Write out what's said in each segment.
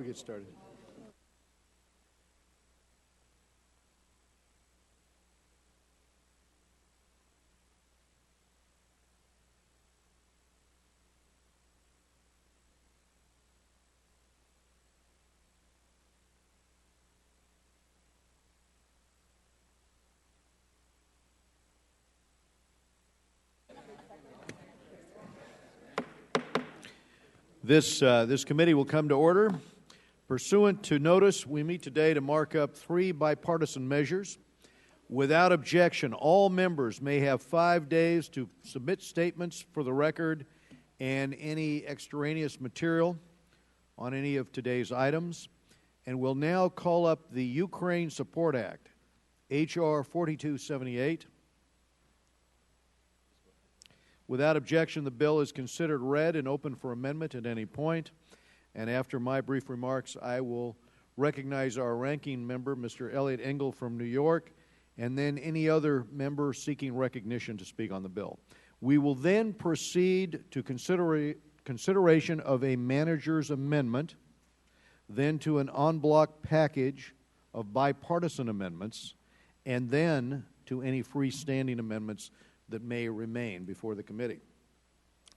we get started. This committee will come to order. Pursuant to notice, we meet today to mark up 3 bipartisan measures. Without objection, all members may have 5 days to submit statements for the record and any extraneous material on any of today's items. And we'll now call up the Ukraine Support Act, H.R. 4278. Without objection, the bill is considered read and open for amendment at any point. And after my brief remarks, I will recognize our ranking member, Mr. Elliot Engel from New York, and then any other member seeking recognition to speak on the bill. We will then proceed to consideration of a manager's amendment, then to an en bloc package of bipartisan amendments, and then to any freestanding amendments that may remain before the committee.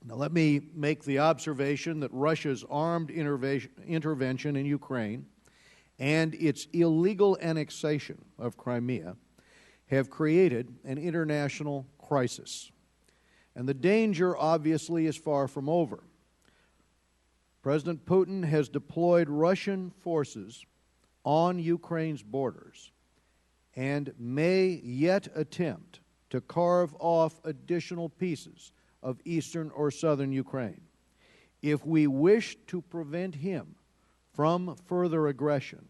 Now, let me make the observation that Russia's armed intervention in Ukraine and its illegal annexation of Crimea have created an international crisis. And the danger, obviously, is far from over. President Putin has deployed Russian forces on Ukraine's borders and may yet attempt to carve off additional pieces of eastern or southern Ukraine. If we wish to prevent him from further aggression,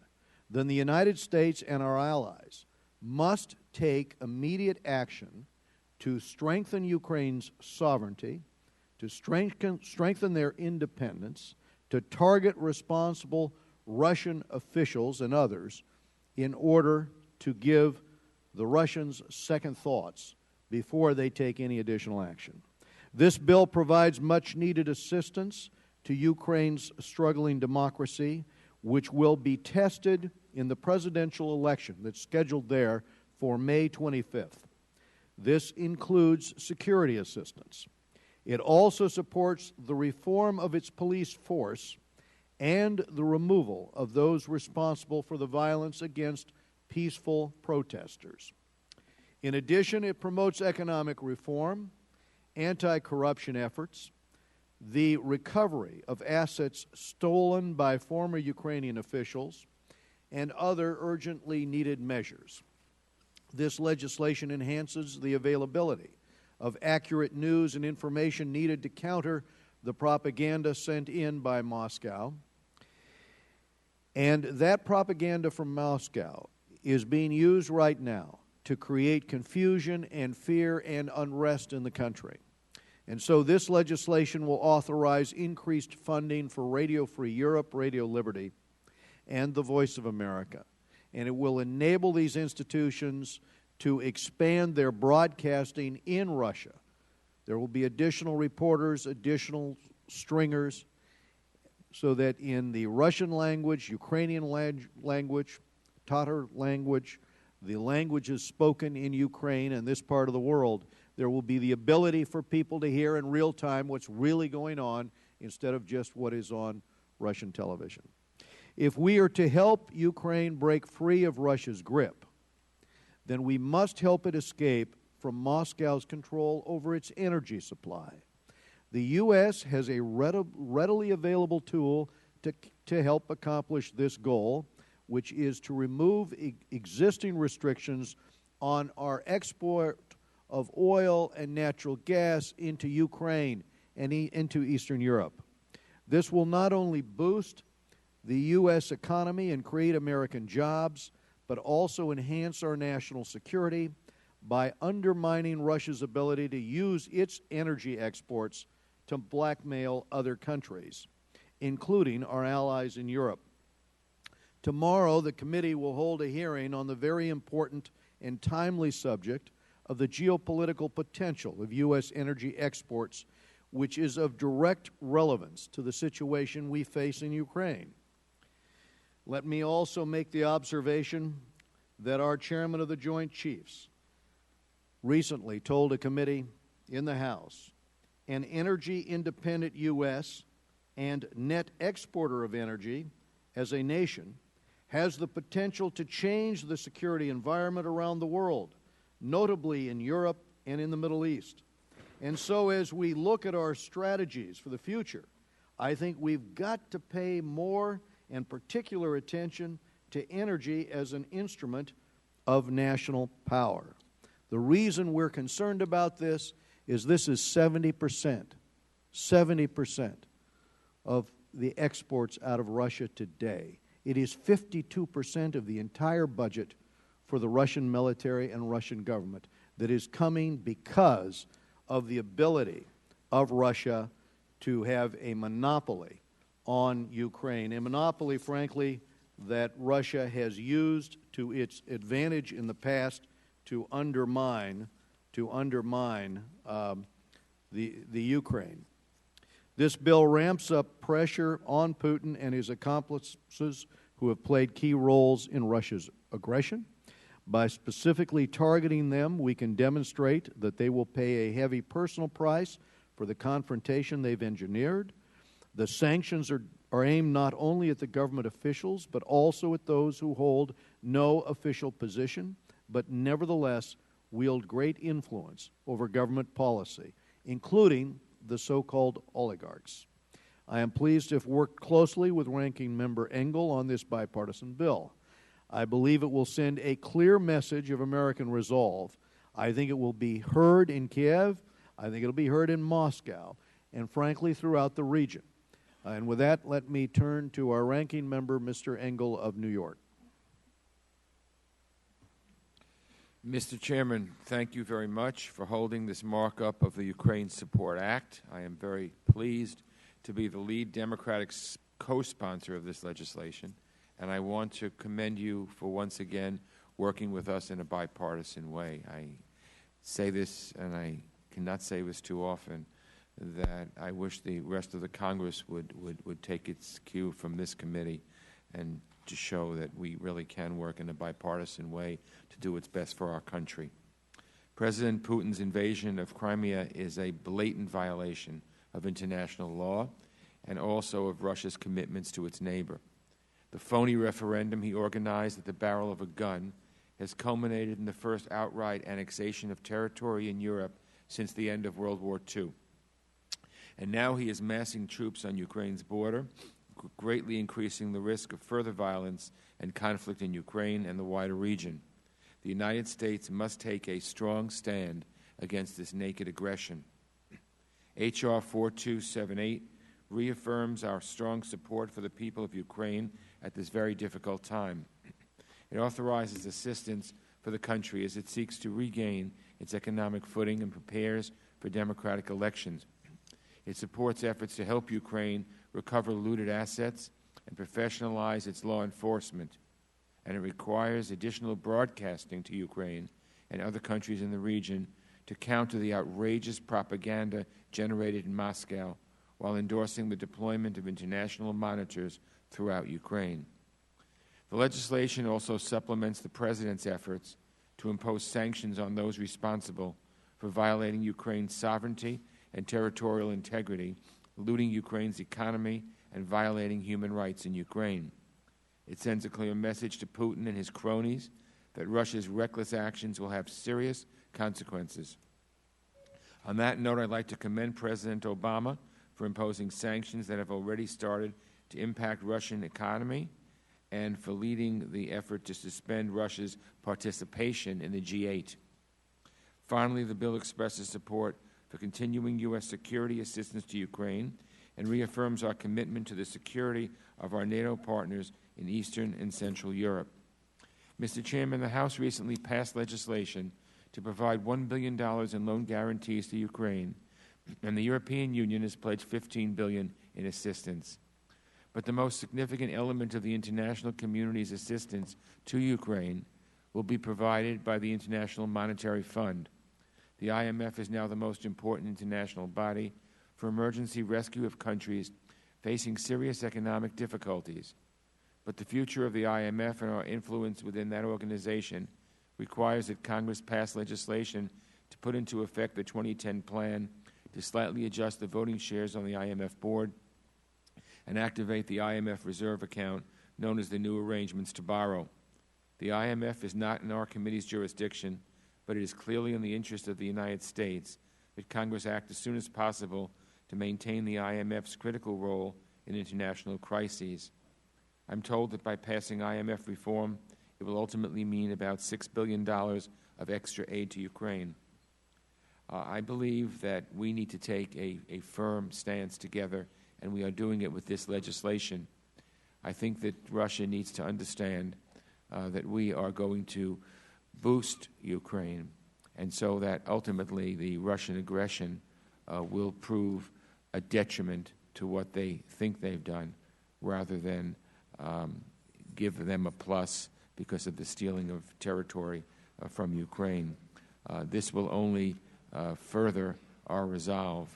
then the United States and our allies must take immediate action to strengthen Ukraine's sovereignty, to strengthen their independence, to target responsible Russian officials and others in order to give the Russians second thoughts before they take any additional action. This bill provides much-needed assistance to Ukraine's struggling democracy, which will be tested in the presidential election that's scheduled there for May 25th. This includes security assistance. It also supports the reform of its police force and the removal of those responsible for the violence against peaceful protesters. In addition, it promotes economic reform, anti-corruption efforts, the recovery of assets stolen by former Ukrainian officials, and other urgently needed measures. This legislation enhances the availability of accurate news and information needed to counter the propaganda sent in by Moscow. And that propaganda from Moscow is being used right now to create confusion and fear and unrest in the country. And so this legislation will authorize increased funding for Radio Free Europe, Radio Liberty, and the Voice of America. And it will enable these institutions to expand their broadcasting in Russia. There will be additional reporters, additional stringers, so that in the Russian language, Ukrainian language, Tatar language, the languages spoken in Ukraine and this part of the world, there will be the ability for people to hear in real time what's really going on instead of just what is on Russian television. If we are to help Ukraine break free of Russia's grip, then we must help it escape from Moscow's control over its energy supply. The U.S. has a readily available tool to help accomplish this goal, which is to remove existing restrictions on our export of oil and natural gas into Ukraine and into Eastern Europe. This will not only boost the U.S. economy and create American jobs, but also enhance our national security by undermining Russia's ability to use its energy exports to blackmail other countries, including our allies in Europe. Tomorrow, the committee will hold a hearing on the very important and timely subject of the geopolitical potential of U.S. energy exports, which is of direct relevance to the situation we face in Ukraine. Let me also make the observation that our chairman of the Joint Chiefs recently told a committee in the House an energy-independent U.S. and net exporter of energy as a nation has the potential to change the security environment around the world, notably in Europe and in the Middle East. And so as we look at our strategies for the future, I think we've got to pay more and particular attention to energy as an instrument of national power. The reason we're concerned about this is 70% of the exports out of Russia today. It is 52% of the entire budget for the Russian military and Russian government that is coming because of the ability of Russia to have a monopoly on Ukraine, a monopoly, frankly, that Russia has used to its advantage in the past to undermine the Ukraine. This bill ramps up pressure on Putin and his accomplices who have played key roles in Russia's aggression. By specifically targeting them, we can demonstrate that they will pay a heavy personal price for the confrontation they've engineered. The sanctions are aimed not only at the government officials, but also at those who hold no official position, but nevertheless wield great influence over government policy, including the so-called oligarchs. I am pleased to have worked closely with Ranking Member Engel on this bipartisan bill. I believe it will send a clear message of American resolve. I think it will be heard in Kiev. I think it will be heard in Moscow, and frankly throughout the region. And with that, let me turn to our Ranking Member, Mr. Engel of New York. Mr. Chairman, thank you very much for holding this markup of the Ukraine Support Act. I am very pleased to be the lead Democratic co-sponsor of this legislation, and I want to commend you for once again working with us in a bipartisan way. I say this, and I cannot say this too often, that I wish the rest of the Congress would take its cue from this committee and to show that we really can work in a bipartisan way to do what's best for our country. President Putin's invasion of Crimea is a blatant violation of international law and also of Russia's commitments to its neighbor. The phony referendum he organized at the barrel of a gun has culminated in the first outright annexation of territory in Europe since the end of World War II. And now he is massing troops on Ukraine's border, greatly increasing the risk of further violence and conflict in Ukraine and the wider region. The United States must take a strong stand against this naked aggression. H.R. 4278 reaffirms our strong support for the people of Ukraine at this very difficult time. It authorizes assistance for the country as it seeks to regain its economic footing and prepares for democratic elections. It supports efforts to help Ukraine recover looted assets and professionalize its law enforcement. And it requires additional broadcasting to Ukraine and other countries in the region to counter the outrageous propaganda generated in Moscow while endorsing the deployment of international monitors throughout Ukraine. The legislation also supplements the President's efforts to impose sanctions on those responsible for violating Ukraine's sovereignty and territorial integrity, looting Ukraine's economy, and violating human rights in Ukraine. It sends a clear message to Putin and his cronies that Russia's reckless actions will have serious consequences. On that note, I'd like to commend President Obama for imposing sanctions that have already started to impact Russian economy and for leading the effort to suspend Russia's participation in the G8. Finally, the bill expresses support for continuing U.S. security assistance to Ukraine and reaffirms our commitment to the security of our NATO partners in Eastern and Central Europe. Mr. Chairman, the House recently passed legislation to provide $1 billion in loan guarantees to Ukraine, and the European Union has pledged $15 billion in assistance. But the most significant element of the international community's assistance to Ukraine will be provided by the International Monetary Fund. The IMF is now the most important international body for emergency rescue of countries facing serious economic difficulties. But the future of the IMF and our influence within that organization requires that Congress pass legislation to put into effect the 2010 plan to slightly adjust the voting shares on the IMF board and activate the IMF reserve account known as the new arrangements to borrow. The IMF is not in our committee's jurisdiction, but it is clearly in the interest of the United States that Congress act as soon as possible to maintain the IMF's critical role in international crises. I'm told that by passing IMF reform, it will ultimately mean about $6 billion of extra aid to Ukraine. I believe that we need to take a firm stance together, and we are doing it with this legislation. I think that Russia needs to understand that we are going to boost Ukraine, and so that ultimately the Russian aggression will prove a detriment to what they think they've done, rather than give them a plus because of the stealing of territory from Ukraine. This will only further our resolve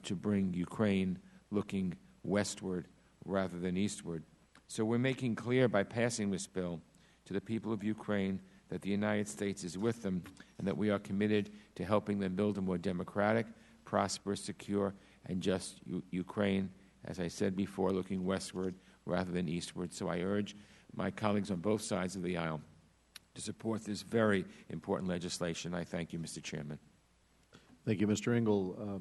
to bring Ukraine looking westward rather than eastward. So we're making clear by passing this bill to the people of Ukraine that the United States is with them and that we are committed to helping them build a more democratic, prosperous, secure, and just Ukraine, as I said before, looking westward rather than eastward. So I urge my colleagues on both sides of the aisle to support this very important legislation. I thank you, Mr. Chairman. Thank you, Mr. Engel.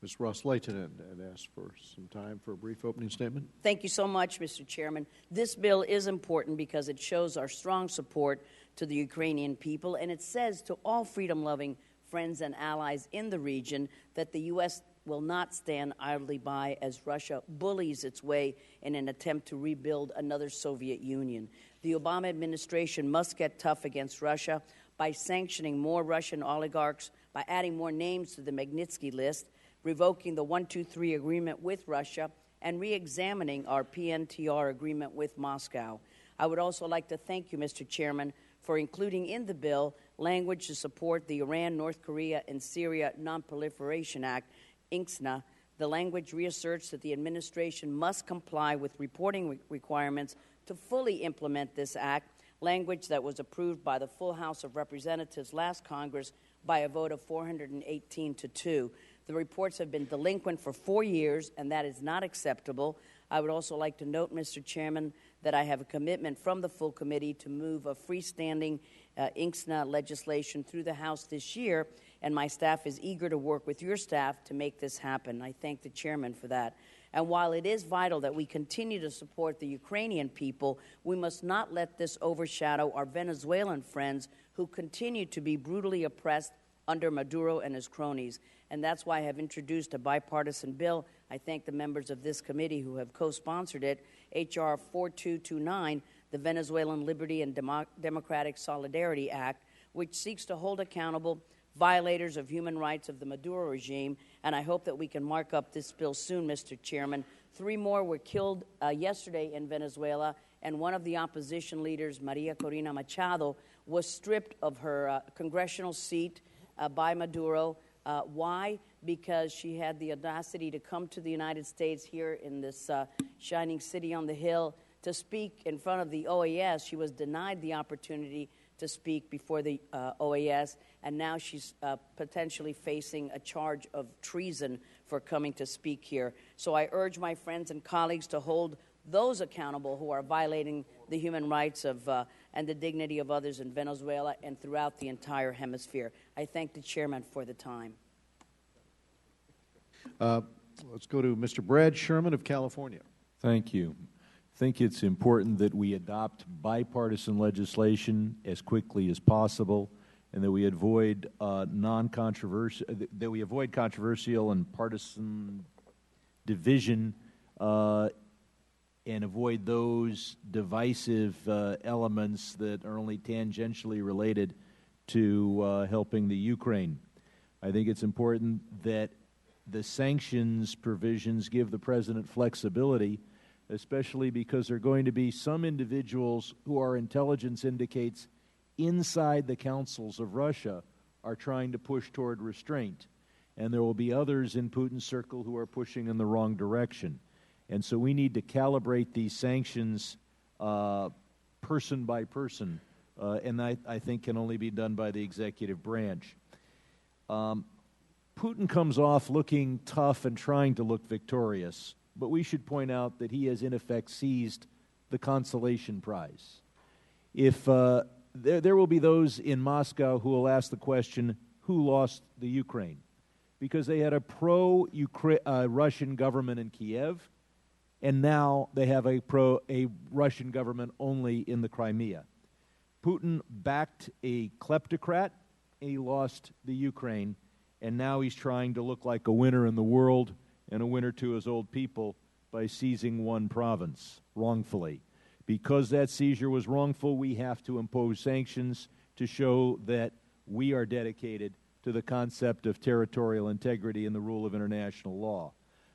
Ms. Ross-Layton had asked for some time for a brief opening statement. Thank you so much, Mr. Chairman. This bill is important because it shows our strong support to the Ukrainian people, and it says to all freedom-loving friends and allies in the region that the U.S. will not stand idly by as Russia bullies its way in an attempt to rebuild another Soviet Union. The Obama administration must get tough against Russia by sanctioning more Russian oligarchs, by adding more names to the Magnitsky list, revoking the 123 agreement with Russia, and re-examining our PNTR agreement with Moscow. I would also like to thank you, Mr. Chairman, for including in the bill language to support the Iran, North Korea, and Syria Non-Proliferation Act, INCSNA. The language reasserts that the administration must comply with reporting requirements to fully implement this act, language that was approved by the full House of Representatives last Congress by a vote of 418 to 2. The reports have been delinquent for 4 years, and that is not acceptable. I would also like to note, Mr. Chairman, that I have a commitment from the full committee to move a freestanding INCSNA legislation through the House this year, and my staff is eager to work with your staff to make this happen. I thank the chairman for that. And while it is vital that we continue to support the Ukrainian people, we must not let this overshadow our Venezuelan friends who continue to be brutally oppressed under Maduro and his cronies. And that's why I have introduced a bipartisan bill. I thank the members of this committee who have co-sponsored it, H.R. 4229, the Venezuelan Liberty and Democratic Solidarity Act, which seeks to hold accountable violators of human rights of the Maduro regime, and I hope that we can mark up this bill soon, Mr. Chairman. 3 more were killed yesterday in Venezuela, and one of the opposition leaders, Maria Corina Machado, was stripped of her congressional seat by Maduro. Why? Because she had the audacity to come to the United States here in this shining city on the hill to speak in front of the OAS. She was denied the opportunity to speak before the OAS, and now she's potentially facing a charge of treason for coming to speak here. So I urge my friends and colleagues to hold those accountable who are violating the human rights of and the dignity of others in Venezuela and throughout the entire hemisphere. I thank the chairman for the time. Let's go to Mr. Brad Sherman of California. Thank you. I think it's important that we adopt bipartisan legislation as quickly as possible, and that we avoid controversial and partisan division, and avoid those divisive elements that are only tangentially related to helping the Ukraine. I think it's important that the sanctions provisions give the president flexibility, especially because there are going to be some individuals who our intelligence indicates inside the councils of Russia are trying to push toward restraint. And there will be others in Putin's circle who are pushing in the wrong direction. And so we need to calibrate these sanctions person by person, and I think can only be done by the executive branch. Putin comes off looking tough and trying to look victorious, but we should point out that he has in effect seized the consolation prize. If there will be those in Moscow who will ask the question, who lost the Ukraine? Because they had a pro-Russian government in Kiev, and now they have a Russian government only in the Crimea. Putin backed a kleptocrat, and he lost the Ukraine, and now he's trying to look like a winner in the world and a winner to his old people by seizing one province wrongfully. Because that seizure was wrongful, we have to impose sanctions to show that we are dedicated to the concept of territorial integrity and the rule of international law.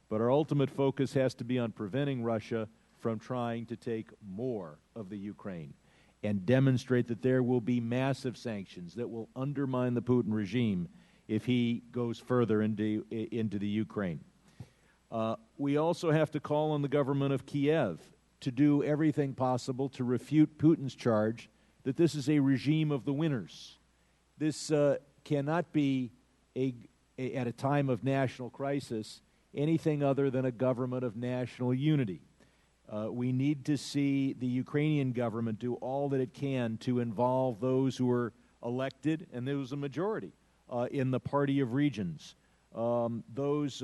But our ultimate focus has to be on preventing Russia from trying to take more of the Ukraine and demonstrate that there will be massive sanctions that will undermine the Putin regime if he goes further into the Ukraine. We also have to call on the government of Kiev to do everything possible to refute Putin's charge that this is a regime of the winners. This cannot be, at a time of national crisis, anything other than a government of national unity. We need to see the Ukrainian government do all that it can to involve those who were elected, and there was a majority in the Party of Regions, those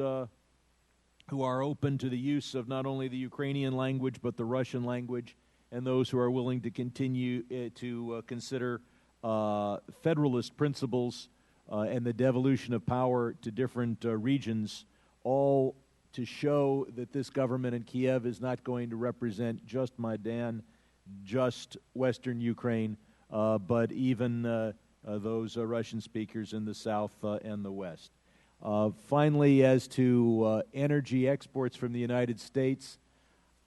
who are open to the use of not only the Ukrainian language but the Russian language, and those who are willing to continue to consider federalist principles and the devolution of power to different regions, all to show that this government in Kiev is not going to represent just Maidan, just Western Ukraine, but even those Russian speakers in the South and the West. Finally, as to energy exports from the United States,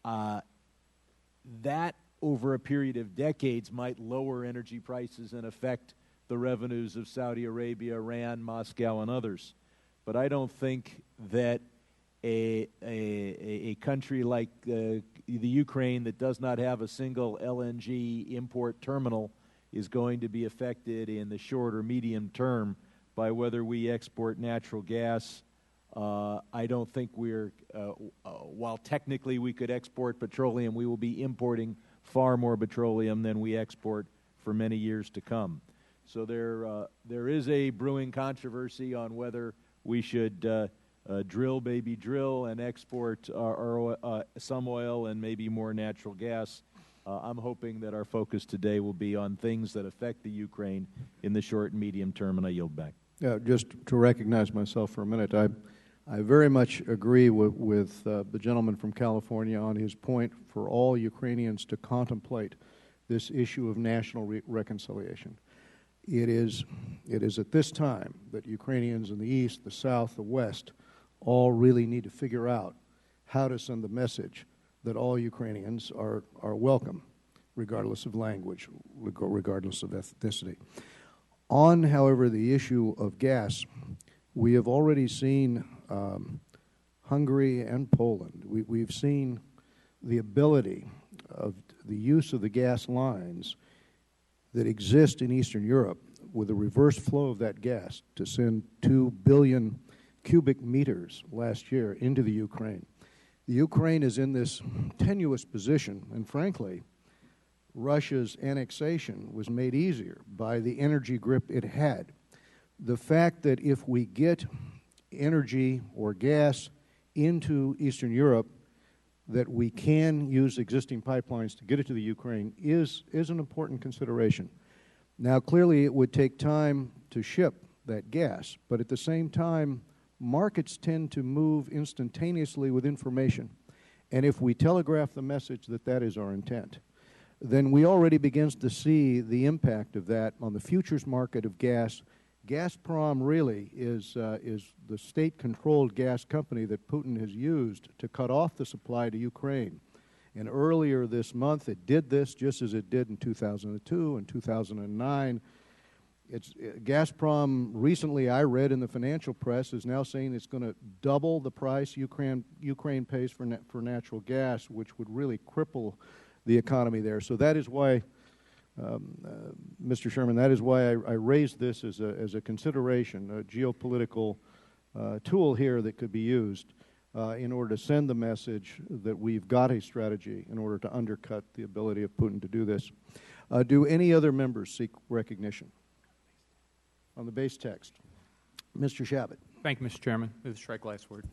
that over a period of decades might lower energy prices and affect the revenues of Saudi Arabia, Iran, Moscow, and others. But I don't think that a country like the Ukraine that does not have a single LNG import terminal is going to be affected in the short or medium term by whether we export natural gas. I don't think we're, while technically we could export petroleum, we will be importing far more petroleum than we export for many years to come. So there is a brewing controversy on whether we should drill, baby drill, and export some oil and maybe more natural gas. I'm hoping that our focus today will be on things that affect the Ukraine in the short and medium term, and I yield back. Yeah, just to recognize myself for a minute, I very much agree with the gentleman from California on his point for all Ukrainians to contemplate this issue of national reconciliation. It is at this time that Ukrainians in the East, the South, the West, all really need to figure out how to send the message that all Ukrainians are welcome, regardless of language, regardless of ethnicity. On, however, the issue of gas, we have already seen Hungary and Poland. We've seen the ability of the use of the gas lines that exist in Eastern Europe with a reverse flow of that gas to send 2 billion cubic meters last year into the Ukraine. The Ukraine is in this tenuous position, and frankly, Russia's annexation was made easier by the energy grip it had. The fact that if we get energy or gas into Eastern Europe, that we can use existing pipelines to get it to the Ukraine is an important consideration. Now, clearly, it would take time to ship that gas, but at the same time, markets tend to move instantaneously with information. And if we telegraph the message that that is our intent, then we already begin to see the impact of that on the futures market of gas. Gazprom really is the state-controlled gas company that Putin has used to cut off the supply to Ukraine. And earlier this month, it did this just as it did in 2002 and 2009. Gazprom, recently I read in the financial press, is now saying it's going to double the price Ukraine pays for natural gas, which would really cripple the economy there. So that is why, Mr. Sherman, that is why I raised this as a consideration, a geopolitical tool here that could be used in order to send the message that we've got a strategy in order to undercut the ability of Putin to do this. Do any other members seek recognition on the base text? Mr. Shabbat. Thank you, Mr. Chairman. Move to strike last word.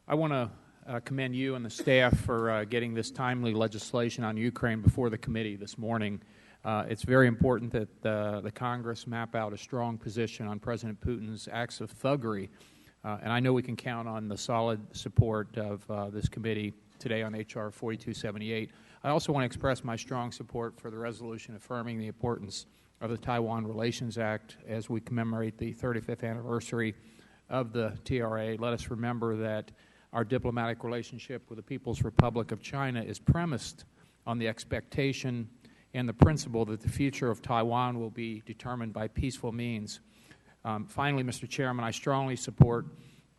I want to commend you and the staff for getting this timely legislation on Ukraine before the committee this morning. It's very important that the Congress map out a strong position on President Putin's acts of thuggery, and I know we can count on the solid support of this committee today on H.R. 4278. I also want to express my strong support for the resolution affirming the importance of the Taiwan Relations Act as we commemorate the 35th anniversary of the TRA. Let us remember that our diplomatic relationship with the People's Republic of China is premised on the expectation and the principle that the future of Taiwan will be determined by peaceful means. Finally, Mr. Chairman, I strongly support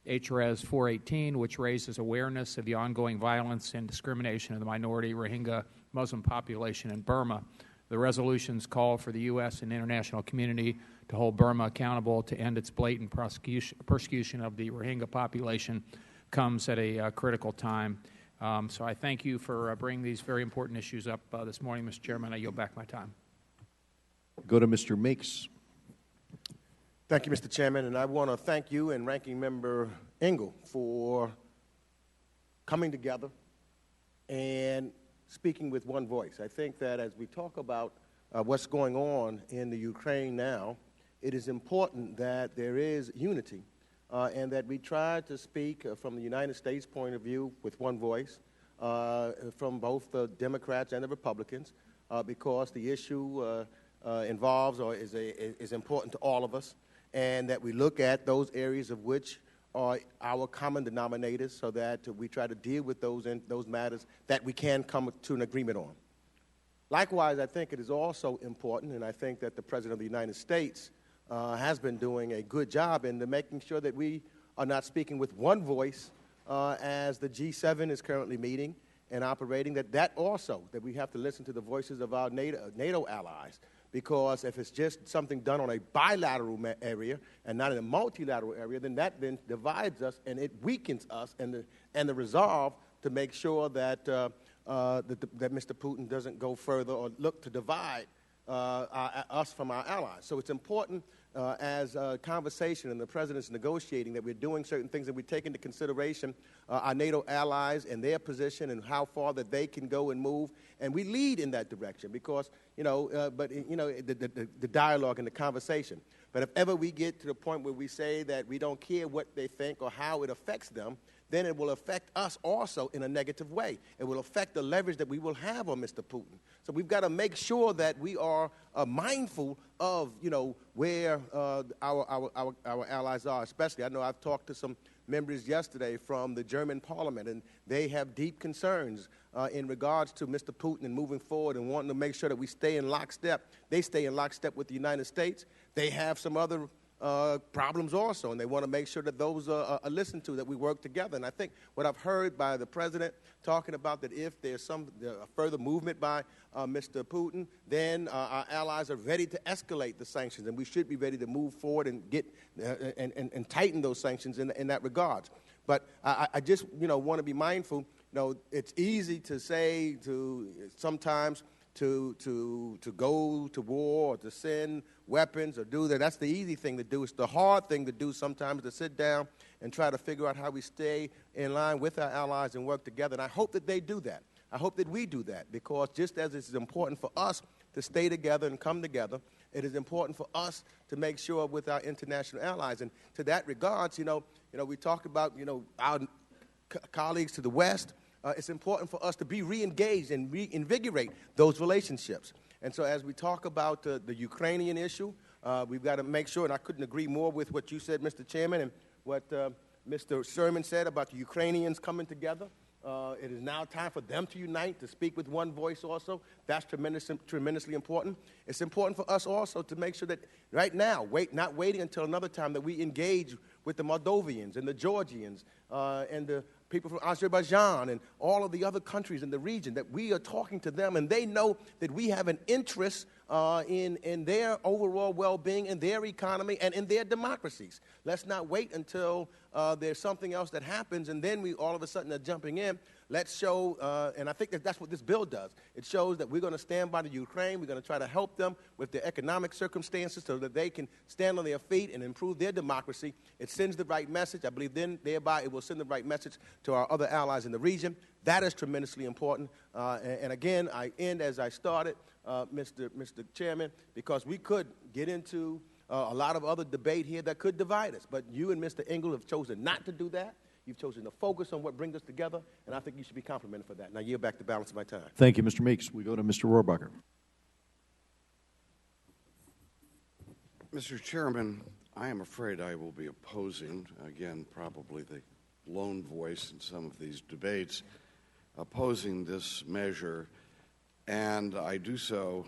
HRS 418, which raises awareness of the ongoing violence and discrimination of the minority Rohingya Muslim population in Burma. The resolutions call for the U.S. and international community to hold Burma accountable to end its blatant persecution of the Rohingya population comes at a critical time. So I thank you for bringing these very important issues up this morning, Mr. Chairman. I yield back my time. Go to Mr. Meeks. Thank you, Mr. Chairman, and I want to thank you and Ranking Member Engel for coming together and speaking with one voice. I think that as we talk about what's going on in the Ukraine now, it is important that there is unity and that we try to speak from the United States point of view with one voice from both the Democrats and the Republicans because the issue involves or is important to all of us, and that we look at those areas of which are our common denominators so that we try to deal with those matters that we can come to an agreement on. Likewise, I think it is also important, and I think that the President of the United States has been doing a good job in making sure that we are not speaking with one voice as the G7 is currently meeting and operating, that we have to listen to the voices of our NATO allies. Because if it's just something done on a bilateral area and not in a multilateral area, then that divides us and it weakens us and the resolve to make sure that that Mr. Putin doesn't go further or look to divide us from our allies. So it's important as a conversation and the President's negotiating that we're doing certain things and we take into consideration our NATO allies and their position and how far that they can go and move, and we lead in that direction because, the dialogue and the conversation. But if ever we get to the point where we say that we don't care what they think or how it affects them, then it will affect us also in a negative way. It will affect the leverage that we will have on Mr. Putin. So we've got to make sure that we are mindful of, where our allies are. Especially, I know I've talked to some members yesterday from the German parliament, and they have deep concerns in regards to Mr. Putin and moving forward and wanting to make sure that we stay in lockstep. They stay in lockstep with the United States. They have some other problems also, and they want to make sure that those are listened to, that we work together. And I think what I've heard by the President talking about that if there's some further movement by Mr. Putin, then our allies are ready to escalate the sanctions, and we should be ready to move forward and get and tighten those sanctions in that regard. But I just want to be mindful. It's easy to say sometimes to go to war or to send weapons or do that. That's the easy thing to do. It's the hard thing to do sometimes, to sit down and try to figure out how we stay in line with our allies and work together. And I hope that they do that. I hope that we do that, because just as it's important for us to stay together and come together, it is important for us to make sure with our international allies. And to that regards, we talked about, our colleagues to the West. It's important for us to be re-engaged and reinvigorate those relationships. And so as we talk about the Ukrainian issue, we've got to make sure, and I couldn't agree more with what you said, Mr. Chairman, and what Mr. Sherman said about the Ukrainians coming together. It is now time for them to unite, to speak with one voice also. That's tremendously important. It's important for us also to make sure that right now, not waiting until another time, that we engage with the Moldovians and the Georgians and the people from Azerbaijan and all of the other countries in the region, that we are talking to them, and they know that we have an interest in their overall well-being, in their economy, and in their democracies. Let's not wait until there's something else that happens, and then we all of a sudden are jumping in. Let's show, and I think that's what this bill does. It shows that we're going to stand by the Ukraine. We're going to try to help them with their economic circumstances so that they can stand on their feet and improve their democracy. It sends the right message. I believe then thereby it will send the right message to our other allies in the region. That is tremendously important. And again, I end as I started, Mr. Chairman, because we could get into a lot of other debate here that could divide us. But you and Mr. Engel have chosen not to do that. You've chosen to focus on what brings us together, and I think you should be complimented for that. Now, yield back the balance of my time. Thank you, Mr. Meeks. We go to Mr. Rohrbacher. Mr. Chairman, I am afraid I will be opposing, again, probably the lone voice in some of these debates, opposing this measure, and I do so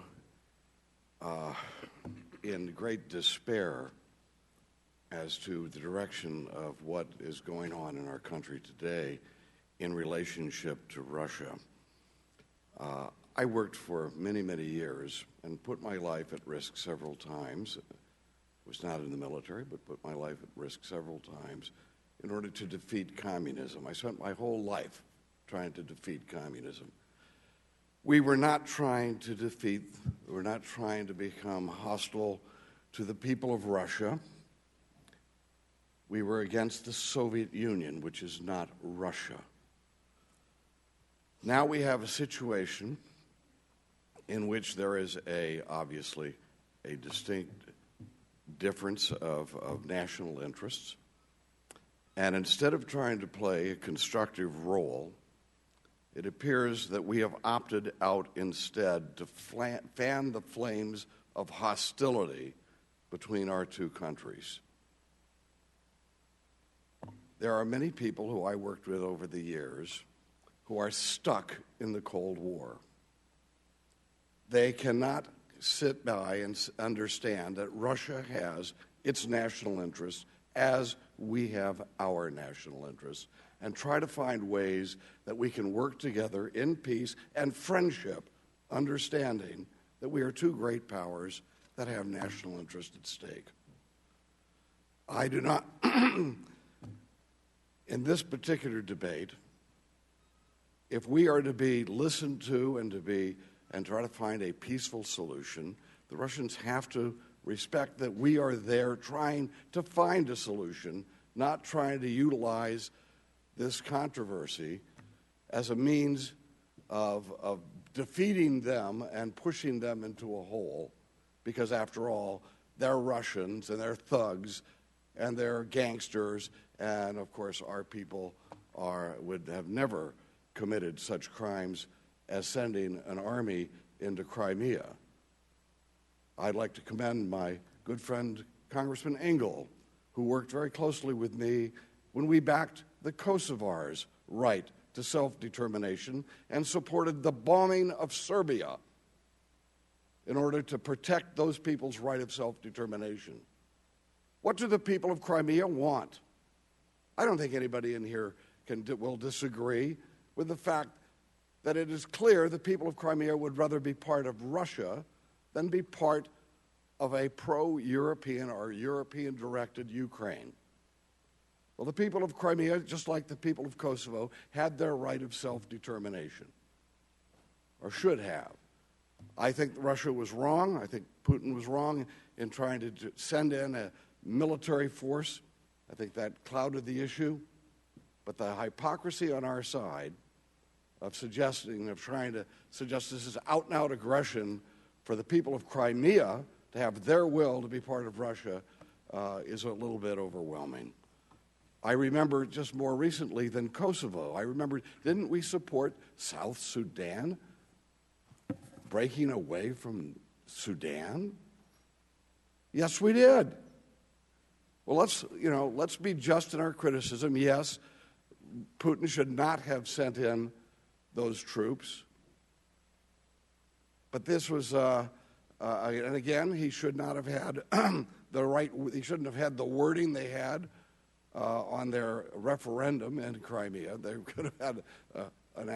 in great despair as to the direction of what is going on in our country today in relationship to Russia. I worked for many, many years and put my life at risk several times. Was not in the military, but put my life at risk several times in order to defeat communism. I spent my whole life trying to defeat communism. We were not trying to become hostile to the people of Russia. We were against the Soviet Union, which is not Russia. Now we have a situation in which there is obviously a distinct difference of national interests. And instead of trying to play a constructive role, it appears that we have opted out instead to fan the flames of hostility between our two countries. There are many people who I worked with over the years who are stuck in the Cold War. They cannot sit by and understand that Russia has its national interests as we have our national interests, and try to find ways that we can work together in peace and friendship, understanding that we are two great powers that have national interest at stake. I do not... In this particular debate, if we are to be listened to and try to find a peaceful solution, the Russians have to respect that we are there trying to find a solution, not trying to utilize this controversy as a means of defeating them and pushing them into a hole, because after all, they're Russians and they're thugs and they're gangsters, and of course our people would have never committed such crimes as sending an army into Crimea. I'd like to commend my good friend Congressman Engel, who worked very closely with me when we backed the Kosovars' right to self-determination and supported the bombing of Serbia in order to protect those people's right of self-determination. What do the people of Crimea want? I don't think anybody in here will disagree with the fact that it is clear the people of Crimea would rather be part of Russia than be part of a pro-European or European-directed Ukraine. Well, the people of Crimea, just like the people of Kosovo, had their right of self-determination, or should have. I think Russia was wrong. I think Putin was wrong in trying to send in a military force. I think that clouded the issue. But the hypocrisy on our side of trying to suggest this is out-and-out aggression for the people of Crimea to have their will to be part of Russia is a little bit overwhelming. I remember just more recently than Kosovo, didn't we support South Sudan breaking away from Sudan? Yes, we did. Well, let's be just in our criticism. Yes, Putin should not have sent in those troops. But this was, and again, he should not have had the right. He shouldn't have had the wording they had on their referendum in Crimea. They could have had an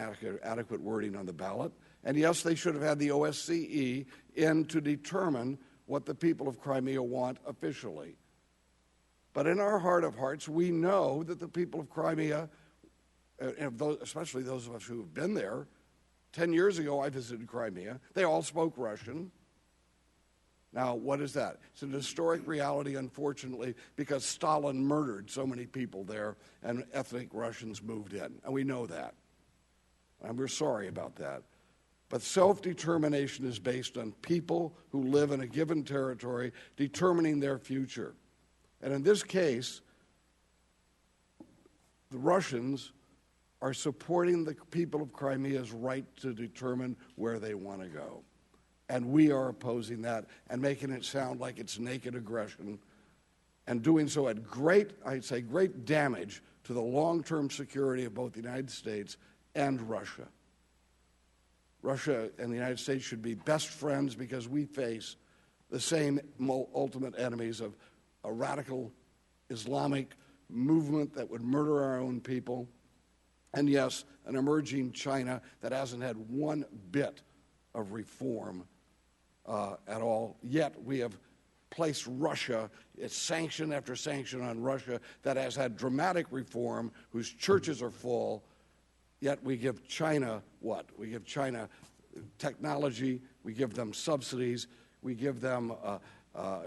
adequate wording on the ballot. And yes, they should have had the OSCE in to determine what the people of Crimea want officially. But in our heart of hearts, we know that the people of Crimea, especially those of us who have been there, 10 years ago I visited Crimea, they all spoke Russian. Now, what is that? It's an historic reality, unfortunately, because Stalin murdered so many people there and ethnic Russians moved in. And we know that. And we're sorry about that. But self-determination is based on people who live in a given territory determining their future. And in this case, the Russians are supporting the people of Crimea's right to determine where they want to go. And we are opposing that and making it sound like it's naked aggression and doing so at great damage to the long-term security of both the United States and Russia. Russia and the United States should be best friends because we face the same ultimate enemies of a radical Islamic movement that would murder our own people, and yes, an emerging China that hasn't had one bit of reform at all. Yet we have placed Russia, it's sanction after sanction on Russia that has had dramatic reform, whose churches are full, yet we give China what? We give China technology, we give them subsidies, we give them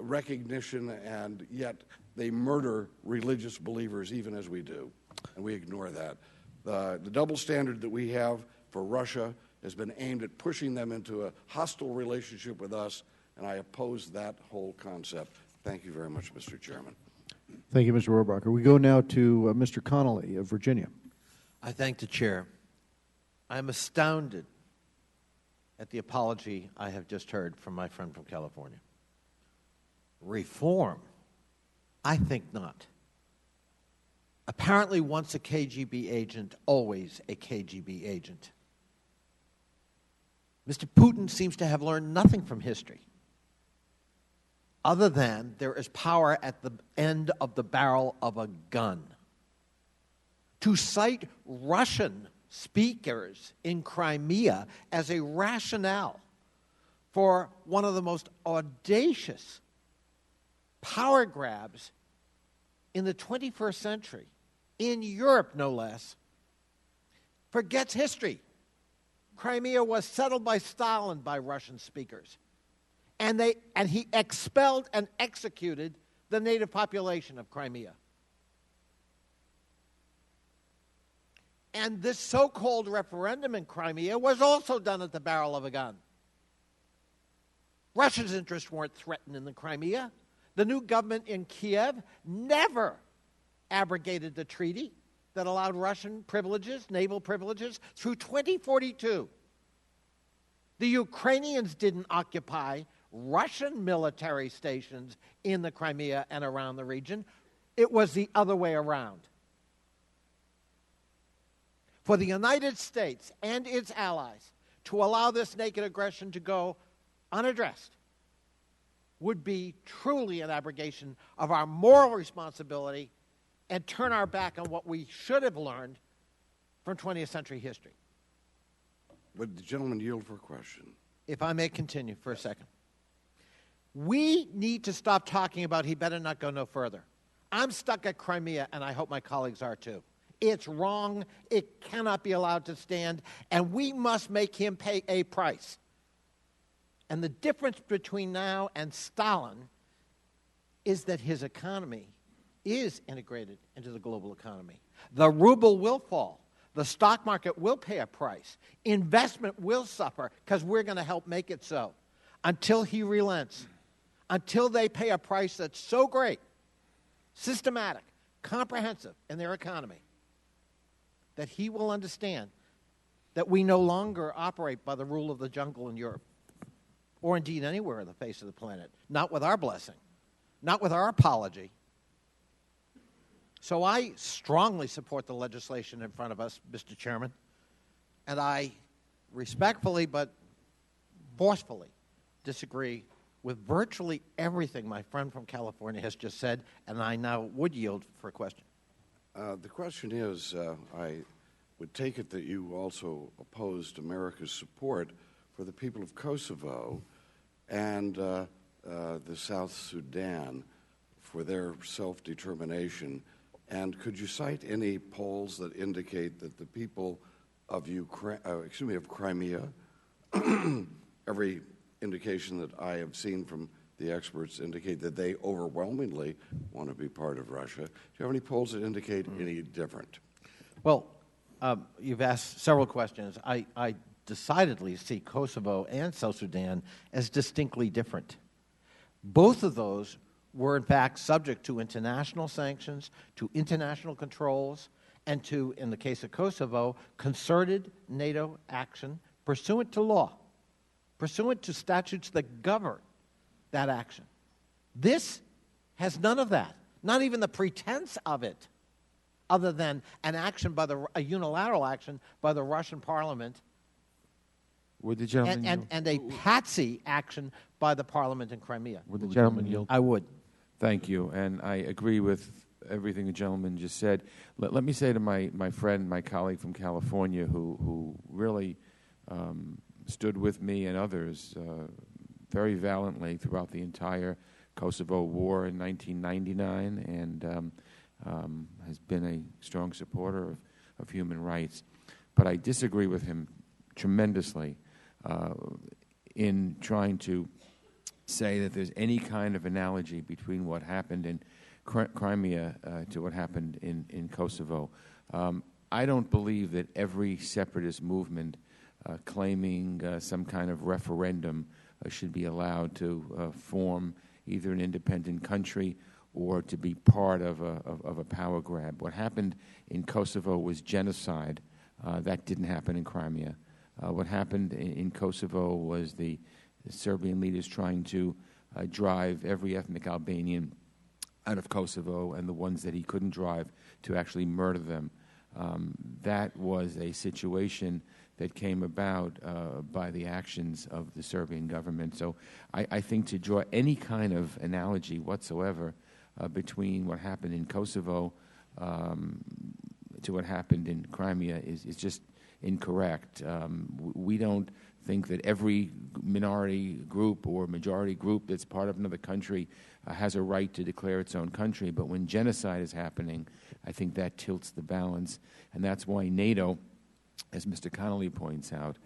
recognition, and yet they murder religious believers even as we do, and we ignore that. The double standard that we have for Russia has been aimed at pushing them into a hostile relationship with us, and I oppose that whole concept. Thank you very much, Mr. Chairman. Thank you, Mr. Rohrabacher. We go now to Mr. Connolly of Virginia. I thank the chair. I am astounded at the apology I have just heard from my friend from California. Reform? I think not. Apparently, once a KGB agent, always a KGB agent. Mr. Putin seems to have learned nothing from history, other than there is power at the end of the barrel of a gun. To cite Russian speakers in Crimea as a rationale for one of the most audacious power grabs in the 21st century, in Europe no less, forgets history. Crimea was settled by Stalin by Russian speakers. And he expelled and executed the native population of Crimea. And this so-called referendum in Crimea was also done at the barrel of a gun. Russia's interests weren't threatened in the Crimea. The new government in Kiev never abrogated the treaty that allowed Russian privileges, naval privileges, through 2042. The Ukrainians didn't occupy Russian military stations in the Crimea and around the region. It was the other way around. For the United States and its allies to allow this naked aggression to go unaddressed would be truly an abrogation of our moral responsibility and turn our back on what we should have learned from 20th century history. Would the gentleman yield for a question? If I may continue for a second. We need to stop talking about he better not go no further. I'm stuck at Crimea, and I hope my colleagues are too. It's wrong. It cannot be allowed to stand, and we must make him pay a price. And the difference between now and Stalin is that his economy is integrated into the global economy. The ruble will fall. The stock market will pay a price. Investment will suffer because we're going to help make it so until he relents, until they pay a price that's so great, systematic, comprehensive in their economy, that he will understand that we no longer operate by the rule of the jungle in Europe, or indeed anywhere on the face of the planet, not with our blessing, not with our apology. So I strongly support the legislation in front of us, Mr. Chairman, and I respectfully but forcefully disagree with virtually everything my friend from California has just said, and I now would yield for a question. The question is, I would take it that you also opposed America's support for the people of Kosovo and the South Sudan for their self-determination. And could you cite any polls that indicate that the people of Crimea, every indication that I have seen from the experts indicate that they overwhelmingly want to be part of Russia. Do you have any polls that indicate any different? Well, you've asked several questions. I decidedly see Kosovo and South Sudan as distinctly different. Both of those were, in fact, subject to international sanctions, to international controls, and to, in the case of Kosovo, concerted NATO action pursuant to law, pursuant to statutes that govern that action. This has none of that, not even the pretense of it, other than an action a unilateral action by the Russian parliament Would the gentleman and a patsy action by the parliament in Crimea. Would the gentleman yield? I would. Thank you, and I agree with everything the gentleman just said. Let me say to my friend, my colleague from California, who really stood with me and others very valiantly throughout the entire Kosovo War in 1999, and has been a strong supporter of human rights. But I disagree with him tremendously in trying to say that there's any kind of analogy between what happened in Crimea to what happened in Kosovo. I don't believe that every separatist movement claiming some kind of referendum should be allowed to form either an independent country or to be part of a power grab. What happened in Kosovo was genocide. That didn't happen in Crimea. What happened in Kosovo was the Serbian leaders trying to drive every ethnic Albanian out of Kosovo, and the ones that he couldn't drive to actually murder them. That was a situation that came about by the actions of the Serbian government. So I think to draw any kind of analogy whatsoever between what happened in Kosovo to what happened in Crimea is just incorrect. We don't think that every minority group or majority group that's part of another country has a right to declare its own country. But when genocide is happening, I think that tilts the balance. And that's why NATO, as Mr. Connolly points out,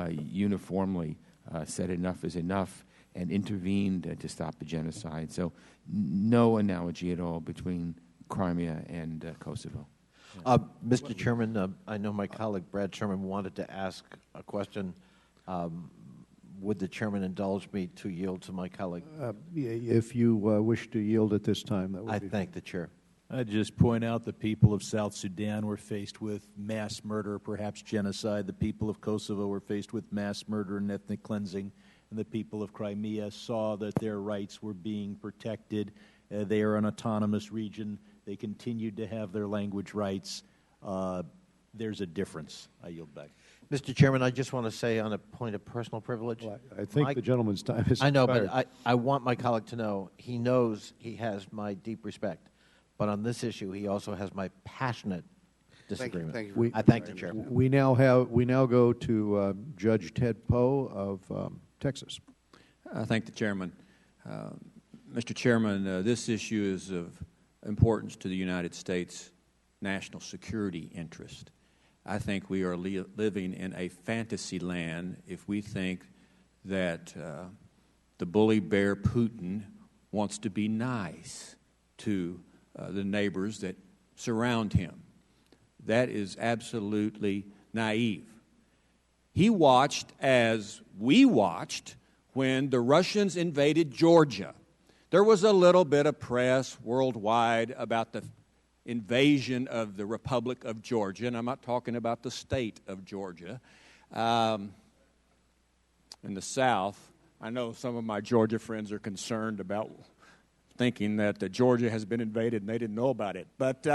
uniformly said enough is enough and intervened to stop the genocide. So no analogy at all between Crimea and Kosovo. Mr. Chairman, I know my colleague Brad Sherman wanted to ask a question. Would the chairman indulge me to yield to my colleague? If you wish to yield at this time, that would be. I thank the chair. I'd just point out the people of South Sudan were faced with mass murder, perhaps genocide. The people of Kosovo were faced with mass murder and ethnic cleansing. And the people of Crimea saw that their rights were being protected. They are an autonomous region. They continued to have their language rights. There's a difference. I yield back. Mr. Chairman, I just want to say on a point of personal privilege. Well, I think the gentleman's time is I know, expired. but I want my colleague to know he knows he has my deep respect. But on this issue, he also has my passionate disagreement. Thank you I thank the chair. We now go to Judge Ted Poe of Texas. I thank the chairman. Mr. Chairman, this issue is of importance to the United States national security interest. I think we are living in a fantasy land if we think that the bully bear Putin wants to be nice to the neighbors that surround him. That is absolutely naive. He watched as we watched when the Russians invaded Georgia. There was a little bit of press worldwide about the invasion of the Republic of Georgia, and I'm not talking about the state of Georgia. In the South, I know some of my Georgia friends are concerned about thinking that Georgia has been invaded and they didn't know about it. But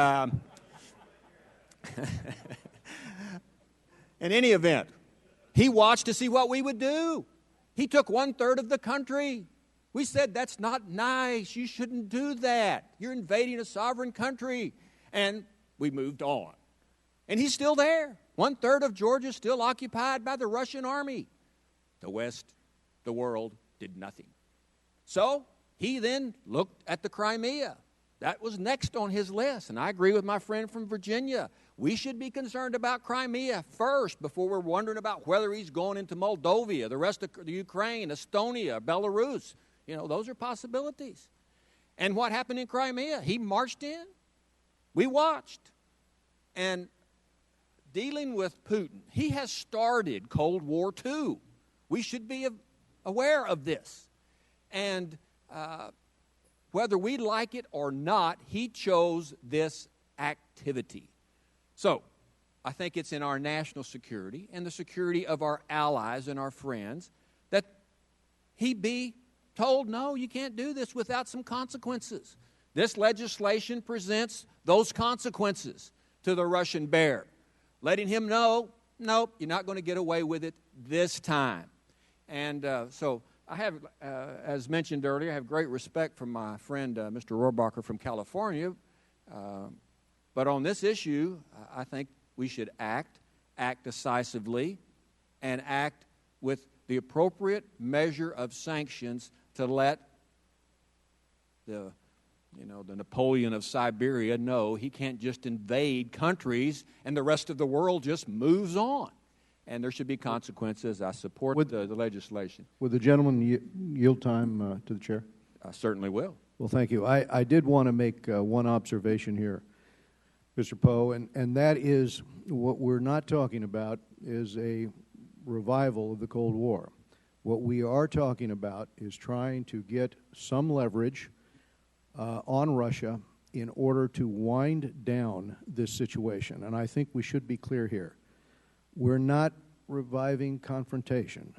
in any event, he watched to see what we would do. He took 1/3 of the country. We said, that's not nice. You shouldn't do that. You're invading a sovereign country. And we moved on. And he's still there. 1/3 of Georgia is still occupied by the Russian army. The West, the world, did nothing. So he then looked at the Crimea. That was next on his list. And I agree with my friend from Virginia. We should be concerned about Crimea first before we're wondering about whether he's going into Moldova, the rest of the Ukraine, Estonia, Belarus. You know, those are possibilities. And what happened in Crimea? He marched in. We watched. And dealing with Putin, he has started Cold War II. We should be aware of this. And whether we like it or not, he chose this activity. So I think it's in our national security and the security of our allies and our friends that he be told, no, you can't do this without some consequences. This legislation presents those consequences to the Russian bear, letting him know, nope, you're not going to get away with it this time. And so I have, as mentioned earlier, I have great respect for my friend Mr. Rohrabacher from California. But on this issue, I think we should act decisively, and act with the appropriate measure of sanctions to let the Napoleon of Siberia know he can't just invade countries and the rest of the world just moves on. And there should be consequences. I support the legislation. Would the gentleman yield time to the chair? I certainly will. Well, thank you. I did want to make one observation here, Mr. Poe, and that is what we're not talking about is a revival of the Cold War. What we are talking about is trying to get some leverage on Russia in order to wind down this situation. And I think we should be clear here. We're not reviving confrontation.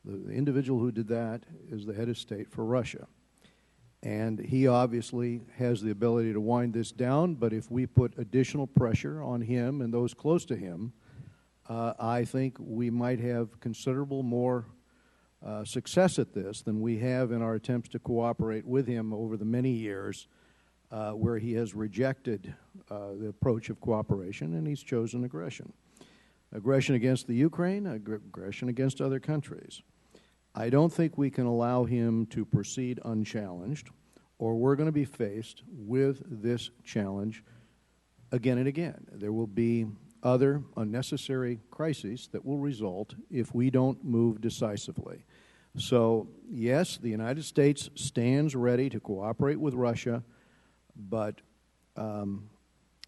The individual who did that is the head of state for Russia. And he obviously has the ability to wind this down, but if we put additional pressure on him and those close to him, I think we might have considerable more success at this than we have in our attempts to cooperate with him over the many years where he has rejected the approach of cooperation and he's chosen aggression. Aggression against the Ukraine, aggression against other countries. I don't think we can allow him to proceed unchallenged, or we're going to be faced with this challenge again and again. There will be other unnecessary crises that will result if we don't move decisively. So, yes, the United States stands ready to cooperate with Russia, but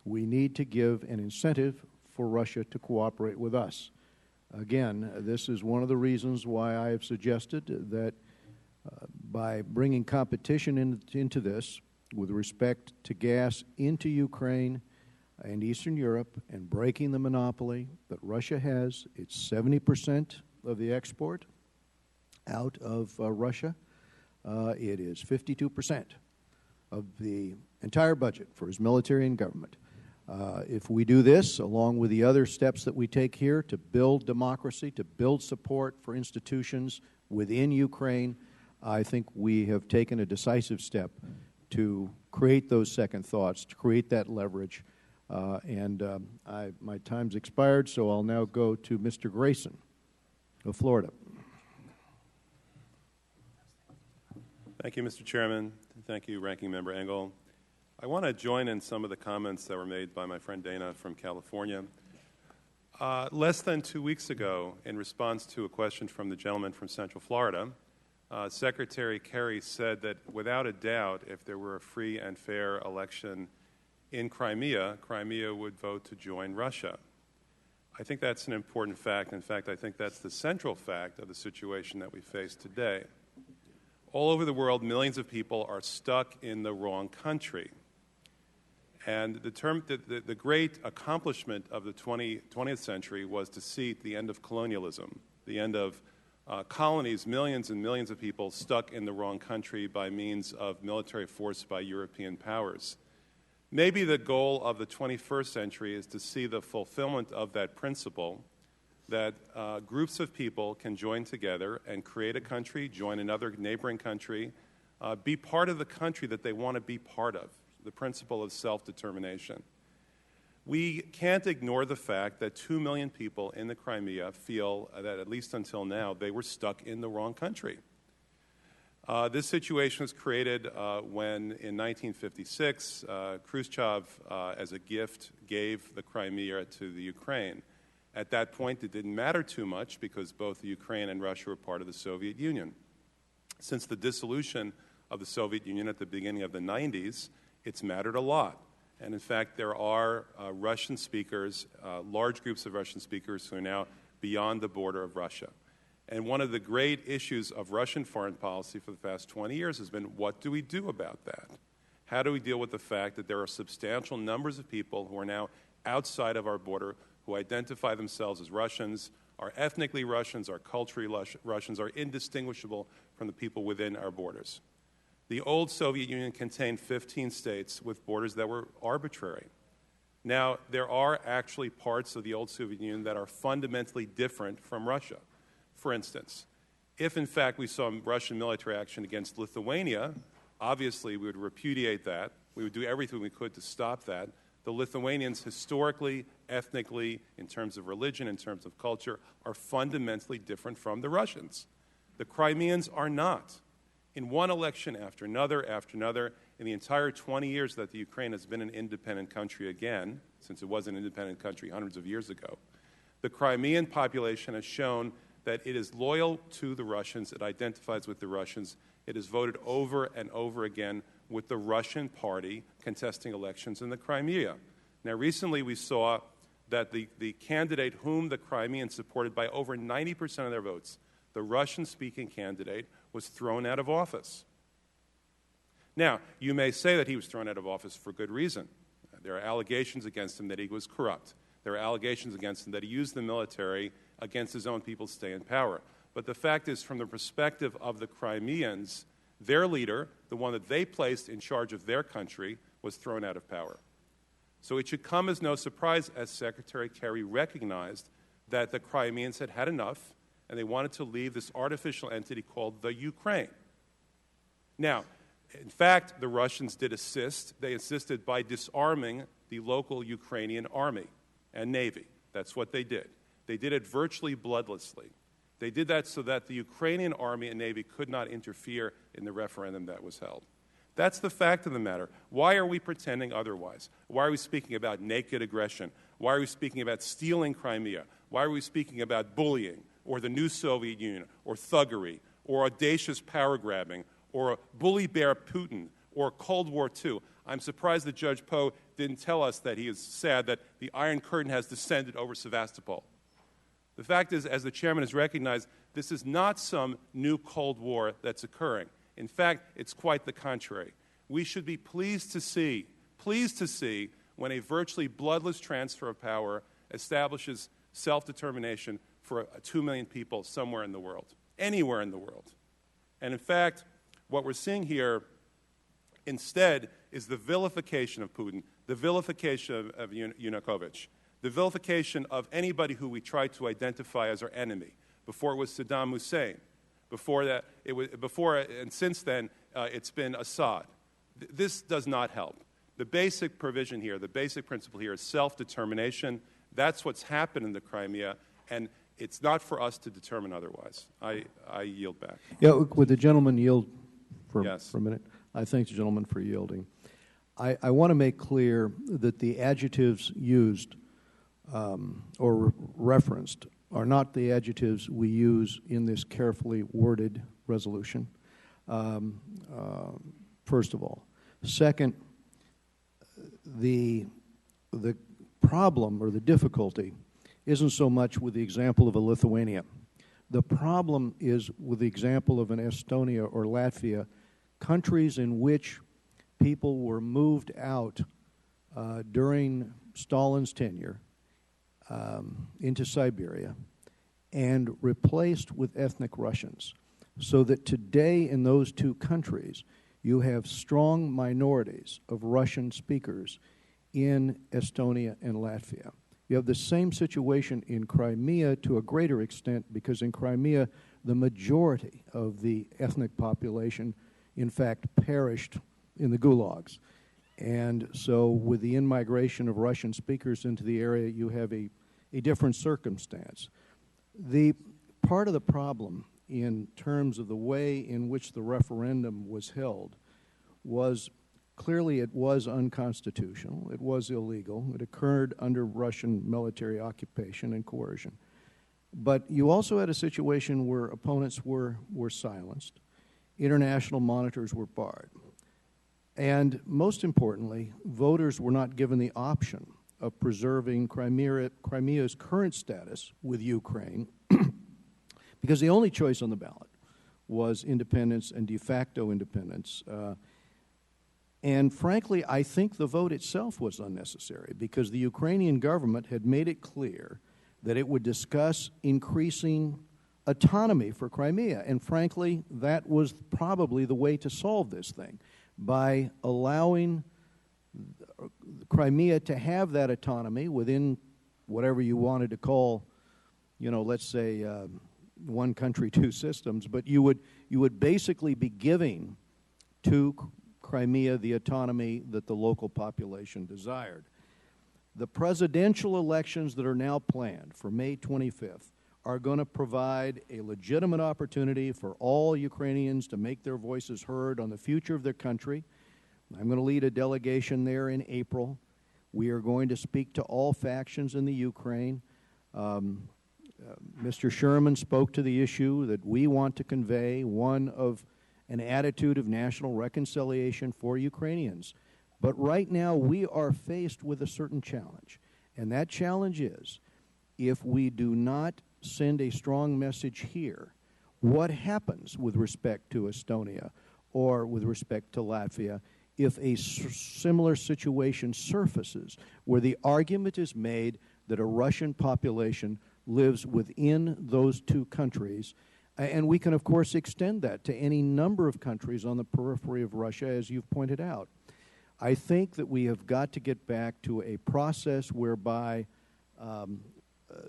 we need to give an incentive for Russia to cooperate with us. Again, this is one of the reasons why I have suggested that by bringing competition into this with respect to gas into Ukraine and Eastern Europe and breaking the monopoly that Russia has, it's 70% of the export out of Russia. It is 52% of the entire budget for his military and government. If we do this, along with the other steps that we take here to build democracy, to build support for institutions within Ukraine, I think we have taken a decisive step to create those second thoughts, to create that leverage. My time's expired, so I'll now go to Mr. Grayson of Florida. Thank you, Mr. Chairman. Thank you, Ranking Member Engel. I want to join in some of the comments that were made by my friend Dana from California. Less than 2 weeks ago, in response to a question from the gentleman from Central Florida, Secretary Kerry said that without a doubt, if there were a free and fair election in Crimea, Crimea would vote to join Russia. I think that's an important fact. In fact, I think that's the central fact of the situation that we face today. All over the world, millions of people are stuck in the wrong country. And the great accomplishment of the 20th century was to see the end of colonialism, the end of colonies, millions and millions of people stuck in the wrong country by means of military force by European powers. Maybe the goal of the 21st century is to see the fulfillment of that principle, that groups of people can join together and create a country, join another neighboring country, be part of the country that they want to be part of, the principle of self-determination. We can't ignore the fact that 2 million people in the Crimea feel that, at least until now, they were stuck in the wrong country. This situation was created when, in 1956, Khrushchev, as a gift, gave the Crimea to the Ukraine. At that point, it didn't matter too much because both the Ukraine and Russia were part of the Soviet Union. Since the dissolution of the Soviet Union at the beginning of the 90s, it's mattered a lot. And in fact, there are Russian speakers, large groups of Russian speakers who are now beyond the border of Russia. And one of the great issues of Russian foreign policy for the past 20 years has been, what do we do about that? How do we deal with the fact that there are substantial numbers of people who are now outside of our border, who identify themselves as Russians, are ethnically Russians, are culturally Russians, are indistinguishable from the people within our borders? The old Soviet Union contained 15 states with borders that were arbitrary. Now, there are actually parts of the old Soviet Union that are fundamentally different from Russia. For instance, if in fact we saw Russian military action against Lithuania, obviously we would repudiate that. We would do everything we could to stop that. The Lithuanians historically, ethnically, in terms of religion, in terms of culture, are fundamentally different from the Russians. The Crimeans are not. In one election after another, in the entire 20 years that the Ukraine has been an independent country again, since it was an independent country hundreds of years ago, the Crimean population has shown that it is loyal to the Russians, it identifies with the Russians, it has voted over and over again with the Russian party contesting elections in the Crimea. Now, recently we saw that the candidate whom the Crimeans supported by over 90% of their votes, the Russian-speaking candidate, was thrown out of office. Now, you may say that he was thrown out of office for good reason. There are allegations against him that he was corrupt. There are allegations against him that he used the military against his own people to stay in power. But the fact is, from the perspective of the Crimeans, their leader, the one that they placed in charge of their country, was thrown out of power. So it should come as no surprise, as Secretary Kerry recognized, that the Crimeans had had enough and they wanted to leave this artificial entity called the Ukraine. Now, in fact, the Russians did assist. They assisted by disarming the local Ukrainian army and navy. That's what they did. They did it virtually bloodlessly. They did that so that the Ukrainian army and navy could not interfere in the referendum that was held. That's the fact of the matter. Why are we pretending otherwise? Why are we speaking about naked aggression? Why are we speaking about stealing Crimea? Why are we speaking about bullying, or the new Soviet Union, or thuggery, or audacious power grabbing, or bully bear Putin, or Cold War II? I'm surprised that Judge Poe didn't tell us that he is sad that the Iron Curtain has descended over Sevastopol. The fact is, as the chairman has recognized, this is not some new Cold War that's occurring. In fact, it's quite the contrary. We should be pleased to see when a virtually bloodless transfer of power establishes self-determination for 2 million people somewhere in the world, anywhere in the world. And in fact, what we're seeing here instead is the vilification of Putin, the vilification of Yanukovych, the vilification of anybody who we try to identify as our enemy. Before it was Saddam Hussein. And since then, it's been Assad. This does not help. The basic provision here, the basic principle here is self-determination. That's what's happened in the Crimea, and it's not for us to determine otherwise. I yield back. Yeah, would the gentleman yield for Yes. a minute? I thank the gentleman for yielding. I want to make clear that the adjectives used or referenced are not the adjectives we use in this carefully worded resolution, first of all. Second, the problem or the difficulty isn't so much with the example of a Lithuania. The problem is with the example of an Estonia or Latvia, countries in which people were moved out during Stalin's tenure into Siberia and replaced with ethnic Russians. So that today in those two countries, you have strong minorities of Russian speakers in Estonia and Latvia. You have the same situation in Crimea to a greater extent because in Crimea, the majority of the ethnic population, in fact, perished in the gulags. And so with the in-migration of Russian speakers into the area, you have a different circumstance. The part of the problem in terms of the way in which the referendum was held was clearly it was unconstitutional, it was illegal, it occurred under Russian military occupation and coercion. But you also had a situation where opponents were silenced, international monitors were barred, and most importantly, voters were not given the option of preserving Crimea's current status with Ukraine because the only choice on the ballot was independence and de facto independence. And frankly, I think the vote itself was unnecessary because the Ukrainian government had made it clear that it would discuss increasing autonomy for Crimea. And frankly, that was probably the way to solve this thing, by allowing Crimea to have that autonomy within whatever you wanted to call, let's say one country, two systems. But you would basically be giving to Crimea the autonomy that the local population desired. The presidential elections that are now planned for May 25th are going to provide a legitimate opportunity for all Ukrainians to make their voices heard on the future of their country. I'm going to lead a delegation there in April. We are going to speak to all factions in the Ukraine. Mr. Sherman spoke to the issue that we want to convey, one of an attitude of national reconciliation for Ukrainians. But right now we are faced with a certain challenge, and that challenge is if we do not send a strong message here, what happens with respect to Estonia or with respect to Latvia if a similar situation surfaces where the argument is made that a Russian population lives within those two countries? And we can, of course, extend that to any number of countries on the periphery of Russia, as you've pointed out. I think that we have got to get back to a process whereby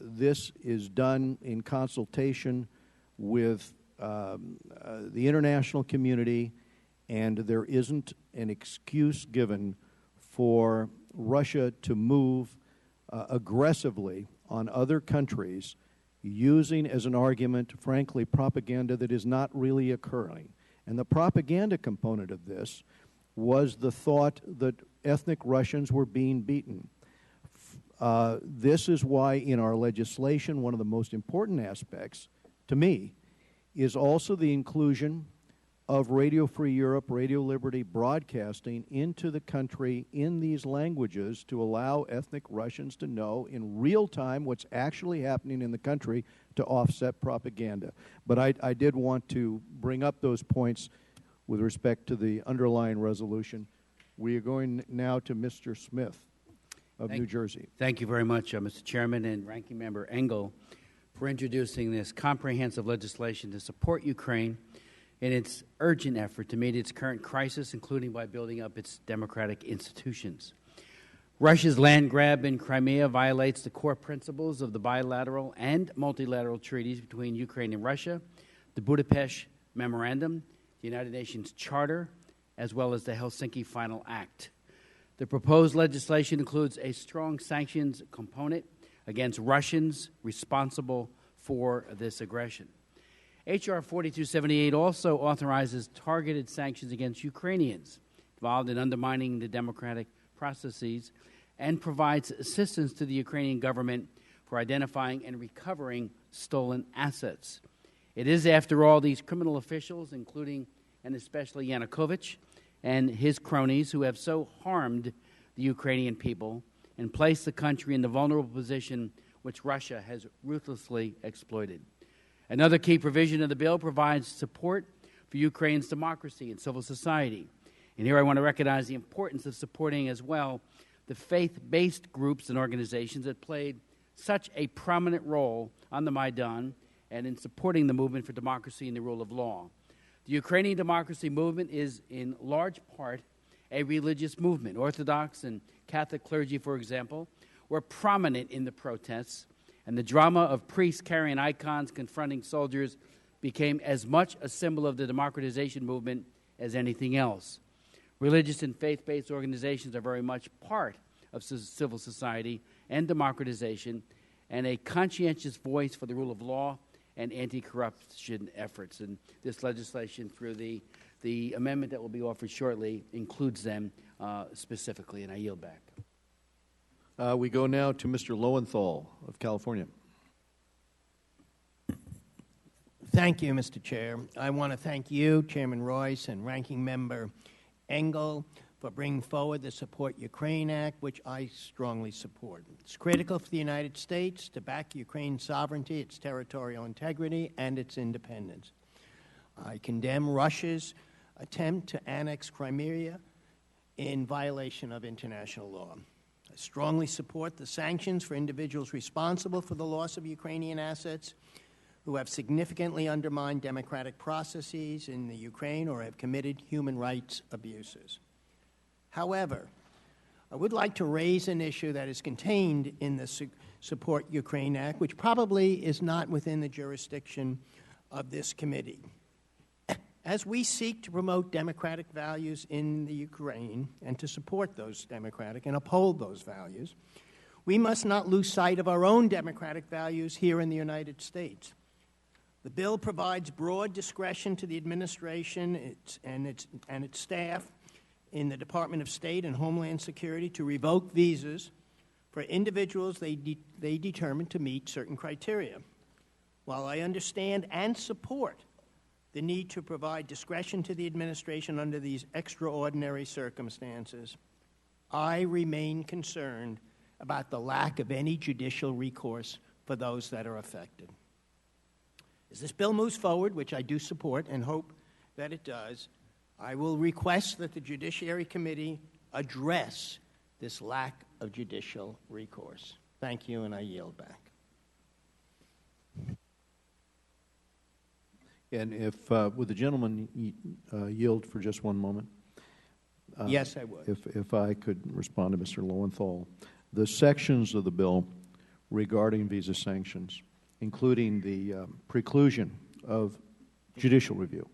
this is done in consultation with the international community, and there isn't an excuse given for Russia to move aggressively on other countries using as an argument, frankly, propaganda that is not really occurring. And the propaganda component of this was the thought that ethnic Russians were being beaten. This is why in our legislation, one of the most important aspects, to me, is also the inclusion of Radio Free Europe, Radio Liberty broadcasting into the country in these languages to allow ethnic Russians to know in real time what's actually happening in the country to offset propaganda. But I did want to bring up those points with respect to the underlying resolution. We are going now to Mr. Smith of New Jersey. Thank you very much, Mr. Chairman and Ranking Member Engel, for introducing this comprehensive legislation to support Ukraine in its urgent effort to meet its current crisis, including by building up its democratic institutions. Russia's land grab in Crimea violates the core principles of the bilateral and multilateral treaties between Ukraine and Russia, the Budapest Memorandum, the United Nations Charter, as well as the Helsinki Final Act. The proposed legislation includes a strong sanctions component against Russians responsible for this aggression. H.R. 4278 also authorizes targeted sanctions against Ukrainians involved in undermining the democratic processes and provides assistance to the Ukrainian government for identifying and recovering stolen assets. It is, after all, these criminal officials, including and especially Yanukovych and his cronies, who have so harmed the Ukrainian people and placed the country in the vulnerable position which Russia has ruthlessly exploited. Another key provision of the bill provides support for Ukraine's democracy and civil society. And here I want to recognize the importance of supporting as well the faith-based groups and organizations that played such a prominent role on the Maidan and in supporting the movement for democracy and the rule of law. The Ukrainian democracy movement is in large part a religious movement. Orthodox and Catholic clergy, for example, were prominent in the protests, and the drama of priests carrying icons confronting soldiers became as much a symbol of the democratization movement as anything else. Religious and faith-based organizations are very much part of civil society and democratization, and a conscientious voice for the rule of law and anti-corruption efforts. And this legislation, through the amendment that will be offered shortly, includes them specifically, and I yield back. We go now to Mr. Lowenthal of California. Thank you, Mr. Chair. I want to thank you, Chairman Royce, and Ranking Member Engel for bringing forward the Support Ukraine Act, which I strongly support. It's critical for the United States to back Ukraine's sovereignty, its territorial integrity, and its independence. I condemn Russia's attempt to annex Crimea in violation of international law. I strongly support the sanctions for individuals responsible for the loss of Ukrainian assets who have significantly undermined democratic processes in the Ukraine or have committed human rights abuses. However, I would like to raise an issue that is contained in the Support Ukraine Act, which probably is not within the jurisdiction of this committee. As we seek to promote democratic values in the Ukraine and to support those democratic and uphold those values, we must not lose sight of our own democratic values here in the United States. The bill provides broad discretion to the administration and its staff in the Department of State and Homeland Security to revoke visas for individuals they determine to meet certain criteria. While I understand and support the need to provide discretion to the administration under these extraordinary circumstances, I remain concerned about the lack of any judicial recourse for those that are affected. As this bill moves forward, which I do support and hope that it does, I will request that the Judiciary Committee address this lack of judicial recourse. Thank you, and I yield back. And if, would the gentleman yield for just one moment? Yes, I would. If I could respond to Mr. Lowenthal. The sections of the bill regarding visa sanctions, including the preclusion of judicial review,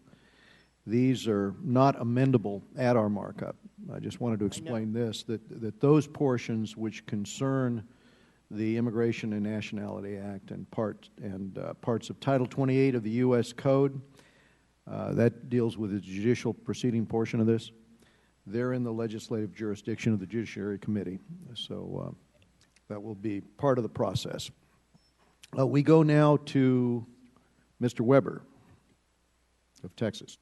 these are not amendable at our markup. I just wanted to explain this, that those portions which concern the Immigration and Nationality Act and parts of Title 28 of the U.S. Code, that deals with the judicial proceeding portion of this. They're in the legislative jurisdiction of the Judiciary Committee, so that will be part of the process. We go now to Mr. Weber of Texas.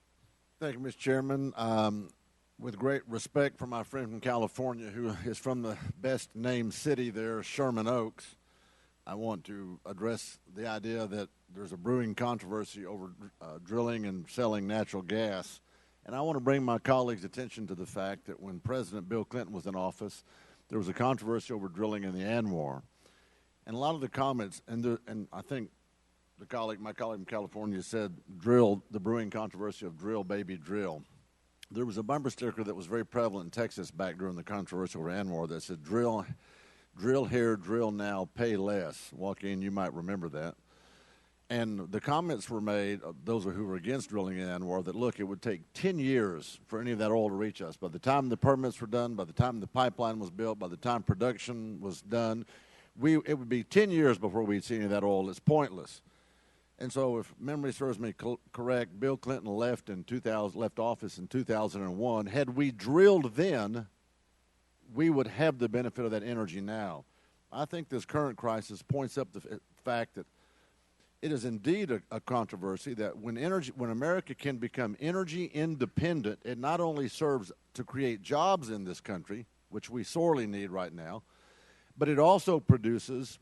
Thank you, Mr. Chairman. With great respect for my friend from California, who is from the best-named city there, Sherman Oaks, I want to address the idea that there's a brewing controversy over drilling and selling natural gas. And I want to bring my colleagues' attention to the fact that when President Bill Clinton was in office, there was a controversy over drilling in the Anwar. And a lot of the comments, and I think my colleague from California said, the brewing controversy of drill, baby, drill. There was a bumper sticker that was very prevalent in Texas back during the controversy over Anwar that said, drill here, drill now, pay less. Joaquin, you might remember that. And the comments were made, those who were against drilling in Anwar, that, look, it would take 10 years for any of that oil to reach us. By the time the permits were done, by the time the pipeline was built, by the time production was done, it would be 10 years before we'd see any of that oil. It's pointless. And so, if memory serves me correct, Bill Clinton left office in 2001. Had we drilled then, we would have the benefit of that energy now. I think this current crisis points up the fact that it is indeed a controversy that when America can become energy independent, it not only serves to create jobs in this country, which we sorely need right now, but it also produces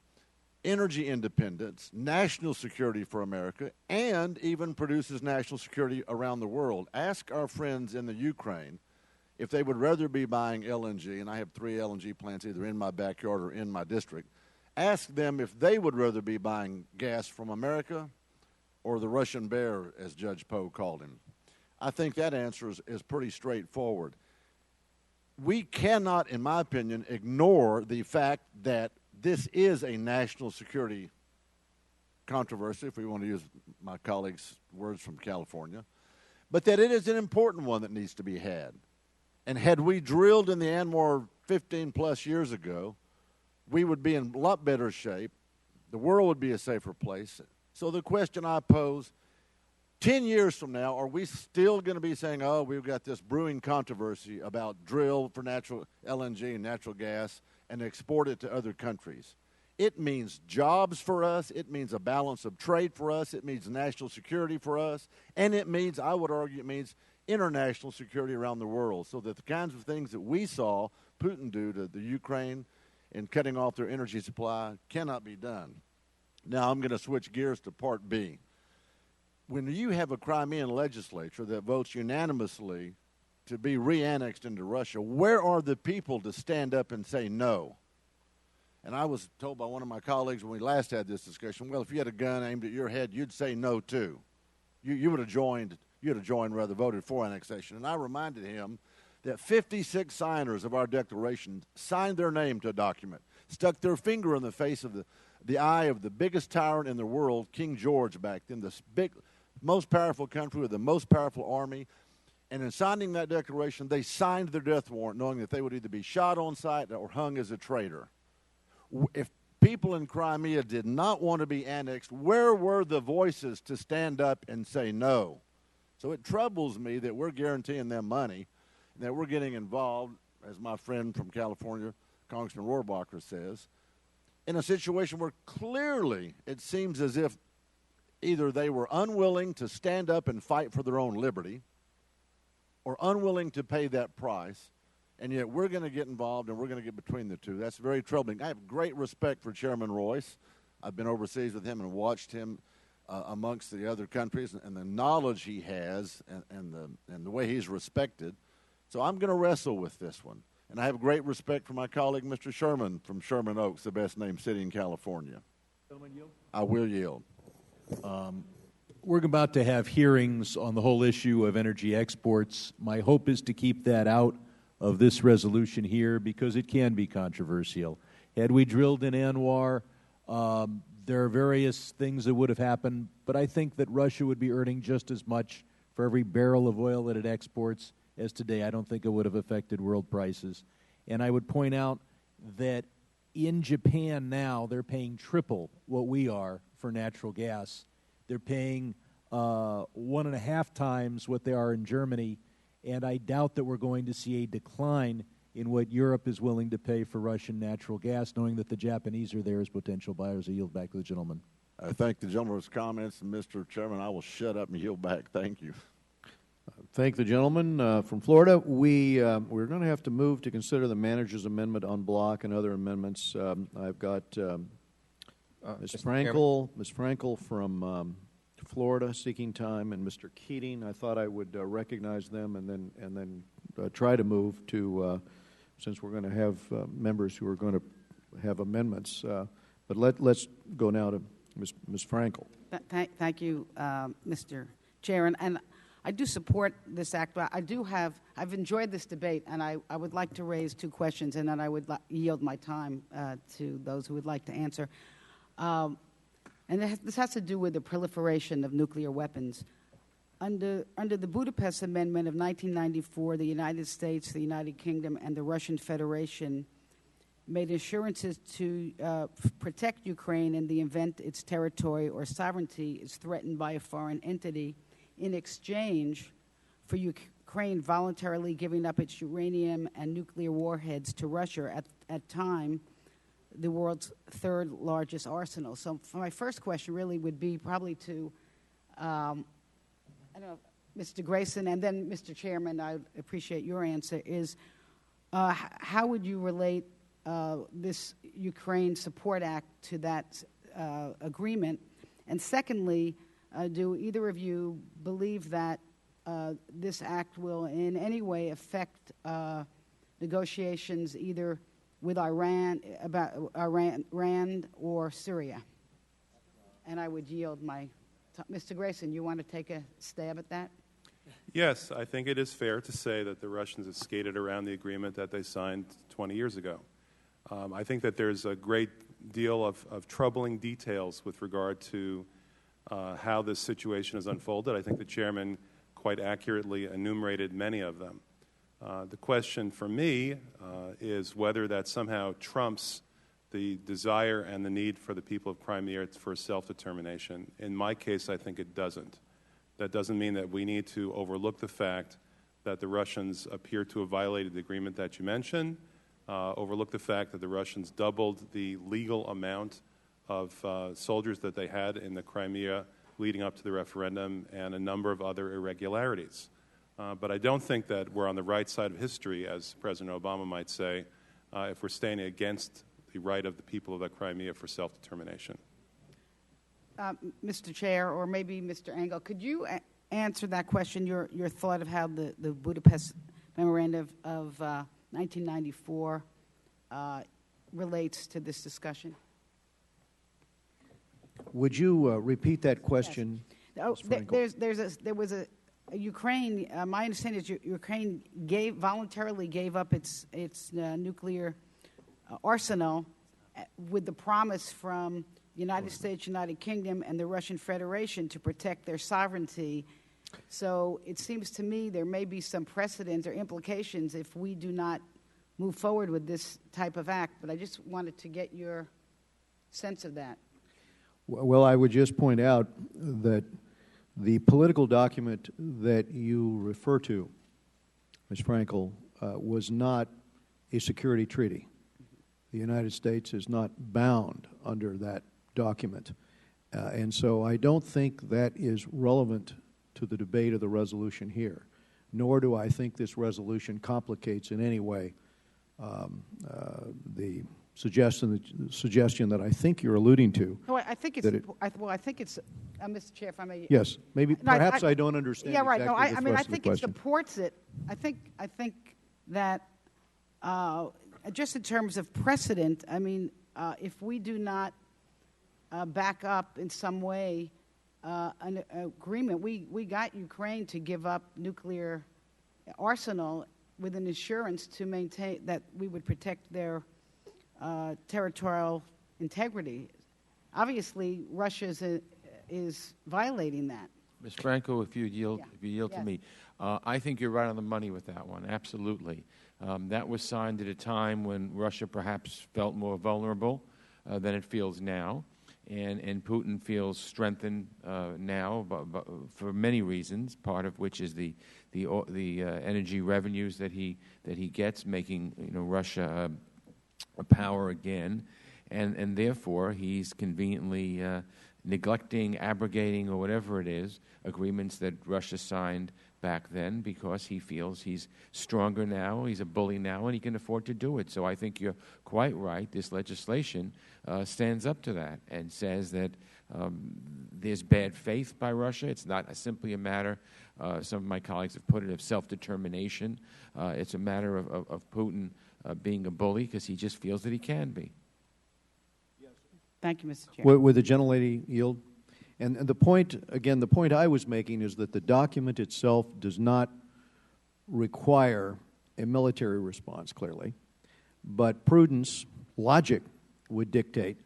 energy independence, national security for America, and even produces national security around the world. Ask our friends in the Ukraine if they would rather be buying LNG, and I have 3 LNG plants either in my backyard or in my district. Ask them if they would rather be buying gas from America or the Russian bear, as Judge Poe called him. I think that answer is pretty straightforward. We cannot, in my opinion, ignore the fact that this is a national security controversy, if we want to use my colleague's words from California, but that it is an important one that needs to be had. And had we drilled in the Anwar 15-plus years ago, we would be in a lot better shape. The world would be a safer place. So the question I pose, 10 years from now, are we still going to be saying, oh, we've got this brewing controversy about drill for natural LNG and natural gas and export it to other countries? It means jobs for us. It means a balance of trade for us. It means national security for us. And it means, I would argue, it means international security around the world, so that the kinds of things that we saw Putin do to the Ukraine in cutting off their energy supply cannot be done. Now I'm going to switch gears to Part B. When you have a Crimean legislature that votes unanimously to be re-annexed into Russia, where are the people to stand up and say no? And I was told by one of my colleagues when we last had this discussion, well, if you had a gun aimed at your head, you'd say no too. You would have joined. You'd have joined, rather, voted for annexation. And I reminded him that 56 signers of our declaration signed their name to a document, stuck their finger in the face of the eye of the biggest tyrant in the world, King George back then, the most powerful country with the most powerful army. And in signing that declaration, they signed their death warrant knowing that they would either be shot on sight or hung as a traitor. If people in Crimea did not want to be annexed, where were the voices to stand up and say no? So it troubles me that we're guaranteeing them money, and that we're getting involved, as my friend from California, Congressman Rohrabacher, says, in a situation where clearly it seems as if either they were unwilling to stand up and fight for their own liberty or unwilling to pay that price, and yet we're going to get involved and we're going to get between the two. That's very troubling. I have great respect for Chairman Royce. I've been overseas with him and watched him amongst the other countries and the knowledge he has and the way he's respected. So I'm going to wrestle with this one. And I have great respect for my colleague, Mr. Sherman from Sherman Oaks, the best-named city in California. I will yield. We're about to have hearings on the whole issue of energy exports. My hope is to keep that out of this resolution here because it can be controversial. Had we drilled in Anwar, there are various things that would have happened, but I think that Russia would be earning just as much for every barrel of oil that it exports as today. I don't think it would have affected world prices. And I would point out that in Japan now, they're paying triple what we are for natural gas. They're paying 1.5 times what they are in Germany, and I doubt that we're going to see a decline in what Europe is willing to pay for Russian natural gas, knowing that the Japanese are there as potential buyers. I yield back to the gentleman. I thank the gentleman for his comments, and Mr. Chairman, I will shut up and yield back. Thank you. Thank the gentleman from Florida. We're going to have to move to consider the manager's amendment on block and other amendments. I've got Ms. Frankel from Florida seeking time, and Mr. Keating. I thought I would recognize them and then try to move to, since we're going to have members who are going to have amendments. But let's go now to Ms. Frankel. Thank you, Mr. Chair. And I do support this act, but I've enjoyed this debate, and I would like to raise two questions, and then I would yield my time to those who would like to answer. And this has to do with the proliferation of nuclear weapons. Under the Budapest Amendment of 1994, the United States, the United Kingdom, and the Russian Federation made assurances to protect Ukraine in the event its territory or sovereignty is threatened by a foreign entity in exchange for Ukraine voluntarily giving up its uranium and nuclear warheads to Russia at time the world's third largest arsenal. So for my first question really would be probably to, I don't know, Mr. Grayson, and then Mr. Chairman, I appreciate your answer, is how would you relate this Ukraine Support Act to that agreement? And secondly, do either of you believe that this act will in any way affect negotiations either with Iran, about Iran or Syria? And I would yield my time. Mr. Grayson, you want to take a stab at that? Yes, I think it is fair to say that the Russians have skated around the agreement that they signed 20 years ago. I think that there's a great deal of troubling details with regard to how this situation has unfolded. I think the chairman quite accurately enumerated many of them. The question for me is whether that somehow trumps the desire and the need for the people of Crimea for self-determination. In my case, I think it doesn't. That doesn't mean that we need to overlook the fact that the Russians appear to have violated the agreement that you mentioned, overlook the fact that the Russians doubled the legal amount of soldiers that they had in the Crimea leading up to the referendum, and a number of other irregularities. But I don't think that we're on the right side of history, as President Obama might say, if we're standing against the right of the people of the Crimea for self-determination. Mr. Chair, or maybe Mr. Engel, could you answer that question, your thought of how the Budapest Memorandum of 1994 relates to this discussion? Would you repeat that question? Yes. There was a Ukraine. My understanding is Ukraine voluntarily gave up its nuclear arsenal with the promise from the United States, United Kingdom, and the Russian Federation to protect their sovereignty. So it seems to me there may be some precedent or implications if we do not move forward with this type of act. But I just wanted to get your sense of that. Well, I would just point out that the political document that you refer to, Ms. Frankel, was not a security treaty. The United States is not bound under that document. And so I don't think that is relevant to the debate of the resolution here, nor do I think this resolution complicates in any way the suggestion that I think you're alluding to. No, I think it's. I think it's, Mr. Chair, if I may. Yes, maybe. Perhaps I don't understand. Yeah, right. Exactly No, I mean, I think it supports it. I think that just in terms of precedent, I mean, if we do not back up in some way an agreement, we got Ukraine to give up nuclear arsenal with an assurance to maintain that we would protect their territorial integrity. Obviously, Russia is violating that. Ms. Franco, if you yield, Yes. to me, I think you're right on the money with that one. Absolutely, that was signed at a time when Russia perhaps felt more vulnerable than it feels now, and Putin feels strengthened now, but for many reasons. Part of which is the energy revenues that he gets, making Russia a power again, and therefore he's conveniently neglecting, abrogating, or whatever it is, agreements that Russia signed back then, because he feels he's stronger now, he's a bully now, and he can afford to do it. So I think you're quite right. This legislation stands up to that and says that there's bad faith by Russia. It's not simply a matter, some of my colleagues have put it, of self-determination. It's a matter of Putin being a bully because he just feels that he can be. Thank you, Mr. Chair. Would the gentlelady yield? And the point, again, the point I was making is that the document itself does not require a military response, clearly, but prudence, logic would dictate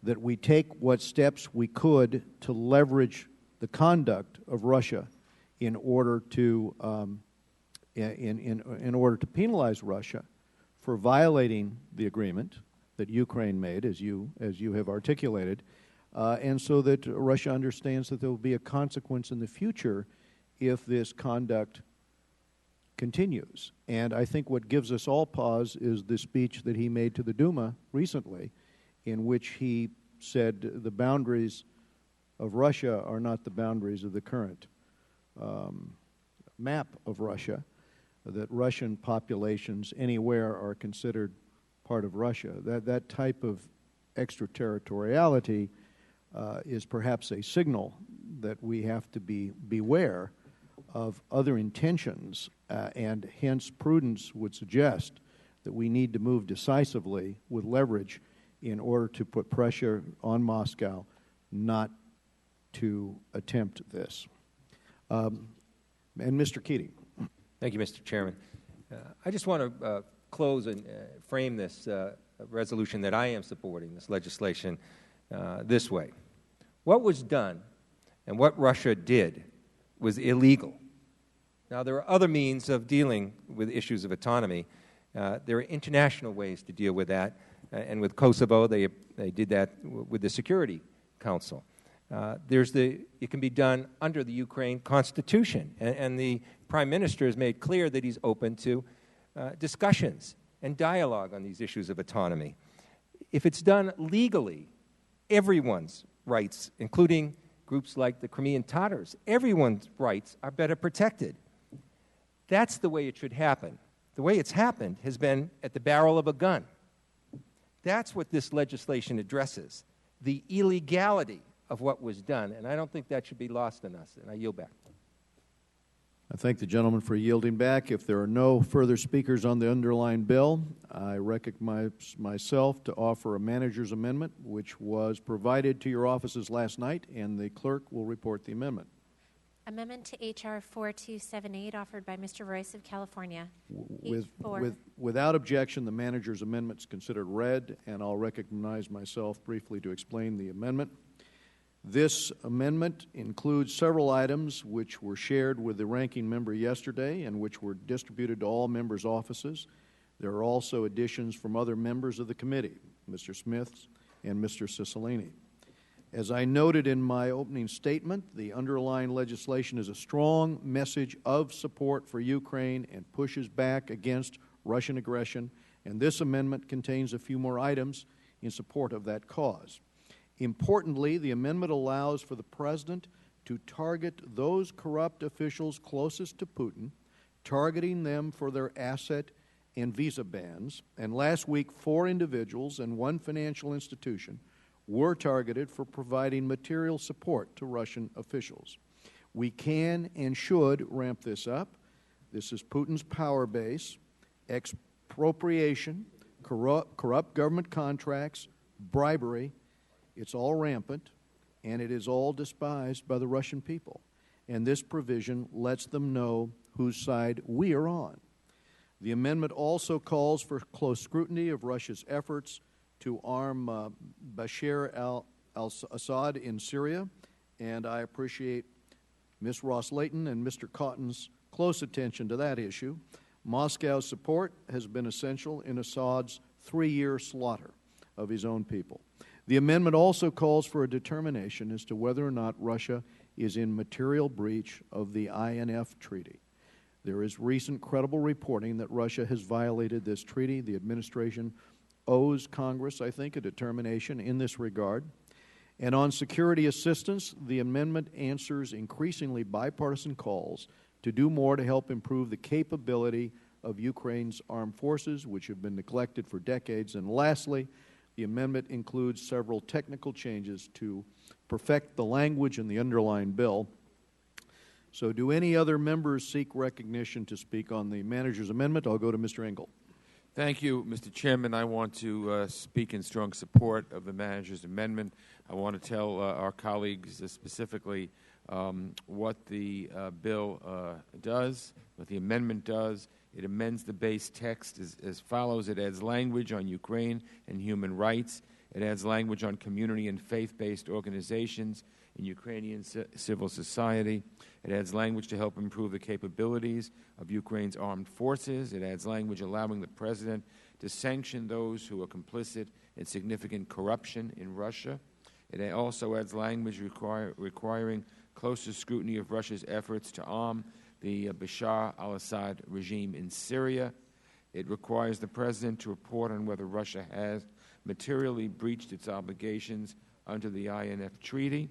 that we take what steps we could to leverage the conduct of Russia in order to in order to penalize Russia for violating the agreement that Ukraine made, as you have articulated, and so that Russia understands that there will be a consequence in the future if this conduct continues. And I think what gives us all pause is the speech that he made to the Duma recently, in which he said the boundaries of Russia are not the boundaries of the current map of Russia, that Russian populations anywhere are considered part of Russia. That type of extraterritoriality is perhaps a signal that we have to beware of other intentions, and hence prudence would suggest that we need to move decisively with leverage in order to put pressure on Moscow not to attempt this. And Mr. Keating. Thank you, Mr. Chairman. I just want to close and frame this resolution that I am supporting, this legislation, this way. What was done and what Russia did was illegal. Now, there are other means of dealing with issues of autonomy. There are international ways to deal with that, and with Kosovo, they did that with the Security Council. It can be done under the Ukraine Constitution, and the Prime Minister has made clear that he's open to discussions and dialogue on these issues of autonomy. If it's done legally, everyone's rights, including groups like the Crimean Tatars, everyone's rights are better protected. That's the way it should happen. The way it's happened has been at the barrel of a gun. That's what this legislation addresses, the illegality of what was done, and I don't think that should be lost on us, and I yield back. I thank the gentleman for yielding back. If there are no further speakers on the underlying bill, I recognize myself to offer a manager's amendment, which was provided to your offices last night, and the clerk will report the amendment. Amendment to H.R. 4278, offered by Mr. Royce of California. Without objection, the manager's amendment is considered read, and I'll recognize myself briefly to explain the amendment. This amendment includes several items which were shared with the ranking member yesterday and which were distributed to all members' offices. There are also additions from other members of the committee, Mr. Smith and Mr. Cicilline. As I noted in my opening statement, the underlying legislation is a strong message of support for Ukraine and pushes back against Russian aggression, and this amendment contains a few more items in support of that cause. Importantly, the amendment allows for the President to target those corrupt officials closest to Putin, targeting them for their asset and visa bans, and last week 4 individuals and 1 financial institution were targeted for providing material support to Russian officials. We can and should ramp this up. This is Putin's power base, expropriation, corrupt government contracts, bribery. It's all rampant, and it is all despised by the Russian people. And this provision lets them know whose side we are on. The amendment also calls for close scrutiny of Russia's efforts to arm Bashar al-Assad in Syria, and I appreciate Ms. Ross-Layton and Mr. Cotton's close attention to that issue. Moscow's support has been essential in Assad's 3-year slaughter of his own people. The amendment also calls for a determination as to whether or not Russia is in material breach of the INF Treaty. There is recent credible reporting that Russia has violated this treaty. The administration owes Congress, I think, a determination in this regard. And on security assistance, the amendment answers increasingly bipartisan calls to do more to help improve the capability of Ukraine's armed forces, which have been neglected for decades. And lastly, the amendment includes several technical changes to perfect the language in the underlying bill. So do any other members seek recognition to speak on the manager's amendment? I'll go to Mr. Engel. Thank you, Mr. Chairman. I want to speak in strong support of the manager's amendment. I want to tell our colleagues specifically what the bill does, what the amendment does. It amends the base text as follows. It adds language on Ukraine and human rights. It adds language on community and faith-based organizations in Ukrainian civil society. It adds language to help improve the capabilities of Ukraine's armed forces. It adds language allowing the President to sanction those who are complicit in significant corruption in Russia. It also adds language requiring closer scrutiny of Russia's efforts to arm the Bashar al-Assad regime in Syria. It requires the President to report on whether Russia has materially breached its obligations under the INF Treaty.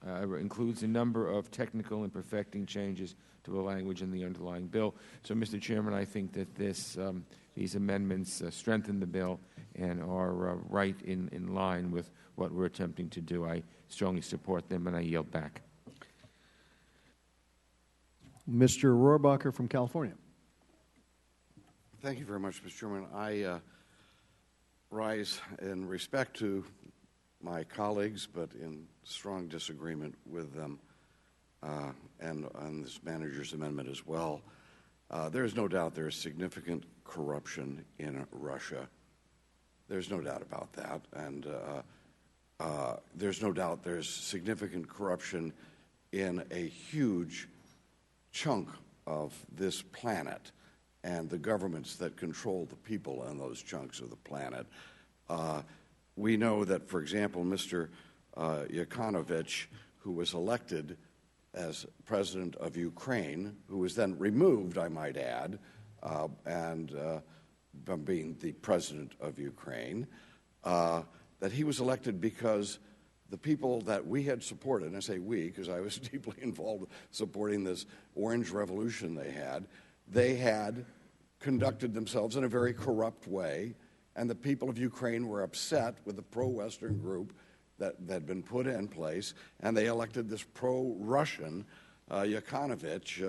It includes a number of technical and perfecting changes to the language in the underlying bill. So, Mr. Chairman, I think that these amendments strengthen the bill and are right in line with what we're attempting to do. I strongly support them, and I yield back. Mr. Rohrabacher from California. Thank you very much, Mr. Chairman. I rise in respect to my colleagues, but in strong disagreement with them and on this manager's amendment as well. There is no doubt there is significant corruption in Russia. There's no doubt about that. And there's no doubt there's significant corruption in a huge chunk of this planet and the governments that control the people on those chunks of the planet. We know that, for example, Mr. Yanukovych, who was elected as president of Ukraine, who was then removed, I might add, and from being the president of Ukraine, that he was elected because the people that we had supported, and I say we because I was deeply involved supporting this Orange Revolution they had conducted themselves in a very corrupt way, and the people of Ukraine were upset with the pro-Western group that had been put in place, and they elected this pro-Russian Yanukovych,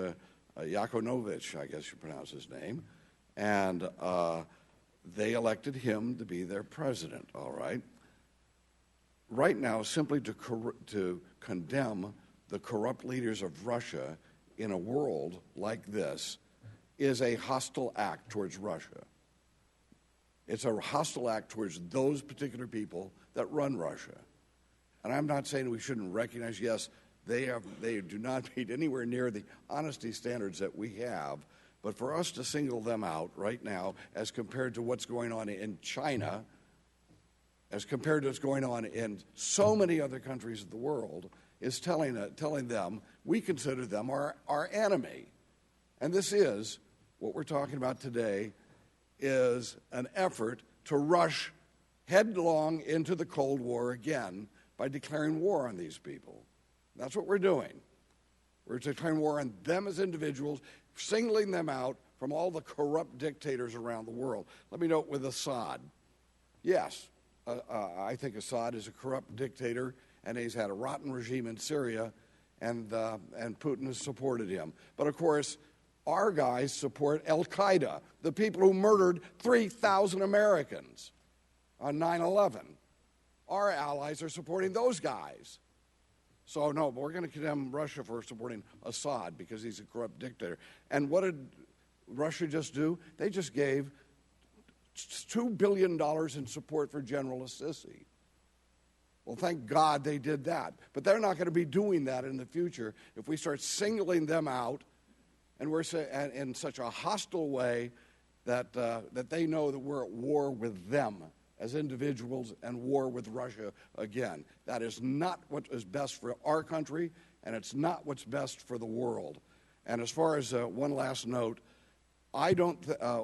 I guess you pronounce his name, and they elected him to be their president, all right? Right now, simply to condemn the corrupt leaders of Russia in a world like this is a hostile act towards Russia. It's a hostile act towards those particular people that run Russia. And I'm not saying we shouldn't recognize, yes, they do not meet anywhere near the honesty standards that we have, but for us to single them out right now as compared to what's going on in China, as compared to what's going on in so many other countries of the world, is telling them we consider them our enemy. And this is, what we're talking about today, is an effort to rush headlong into the Cold War again by declaring war on these people. That's what we're doing. We're declaring war on them as individuals, singling them out from all the corrupt dictators around the world. Let me note with Assad. Yes, I think Assad is a corrupt dictator, and he's had a rotten regime in Syria, and Putin has supported him. But of course, our guys support Al-Qaeda, the people who murdered 3,000 Americans on 9/11. Our allies are supporting those guys. So no, we're going to condemn Russia for supporting Assad because he's a corrupt dictator. And what did Russia just do? They just gave $2 billion in support for General Assisi. Well, thank God they did that. But they're not going to be doing that in the future if we start singling them out, and we're in such a hostile way that they know that we're at war with them as individuals and war with Russia again. That is not what is best for our country, and it's not what's best for the world. And as far as one last note, I don't,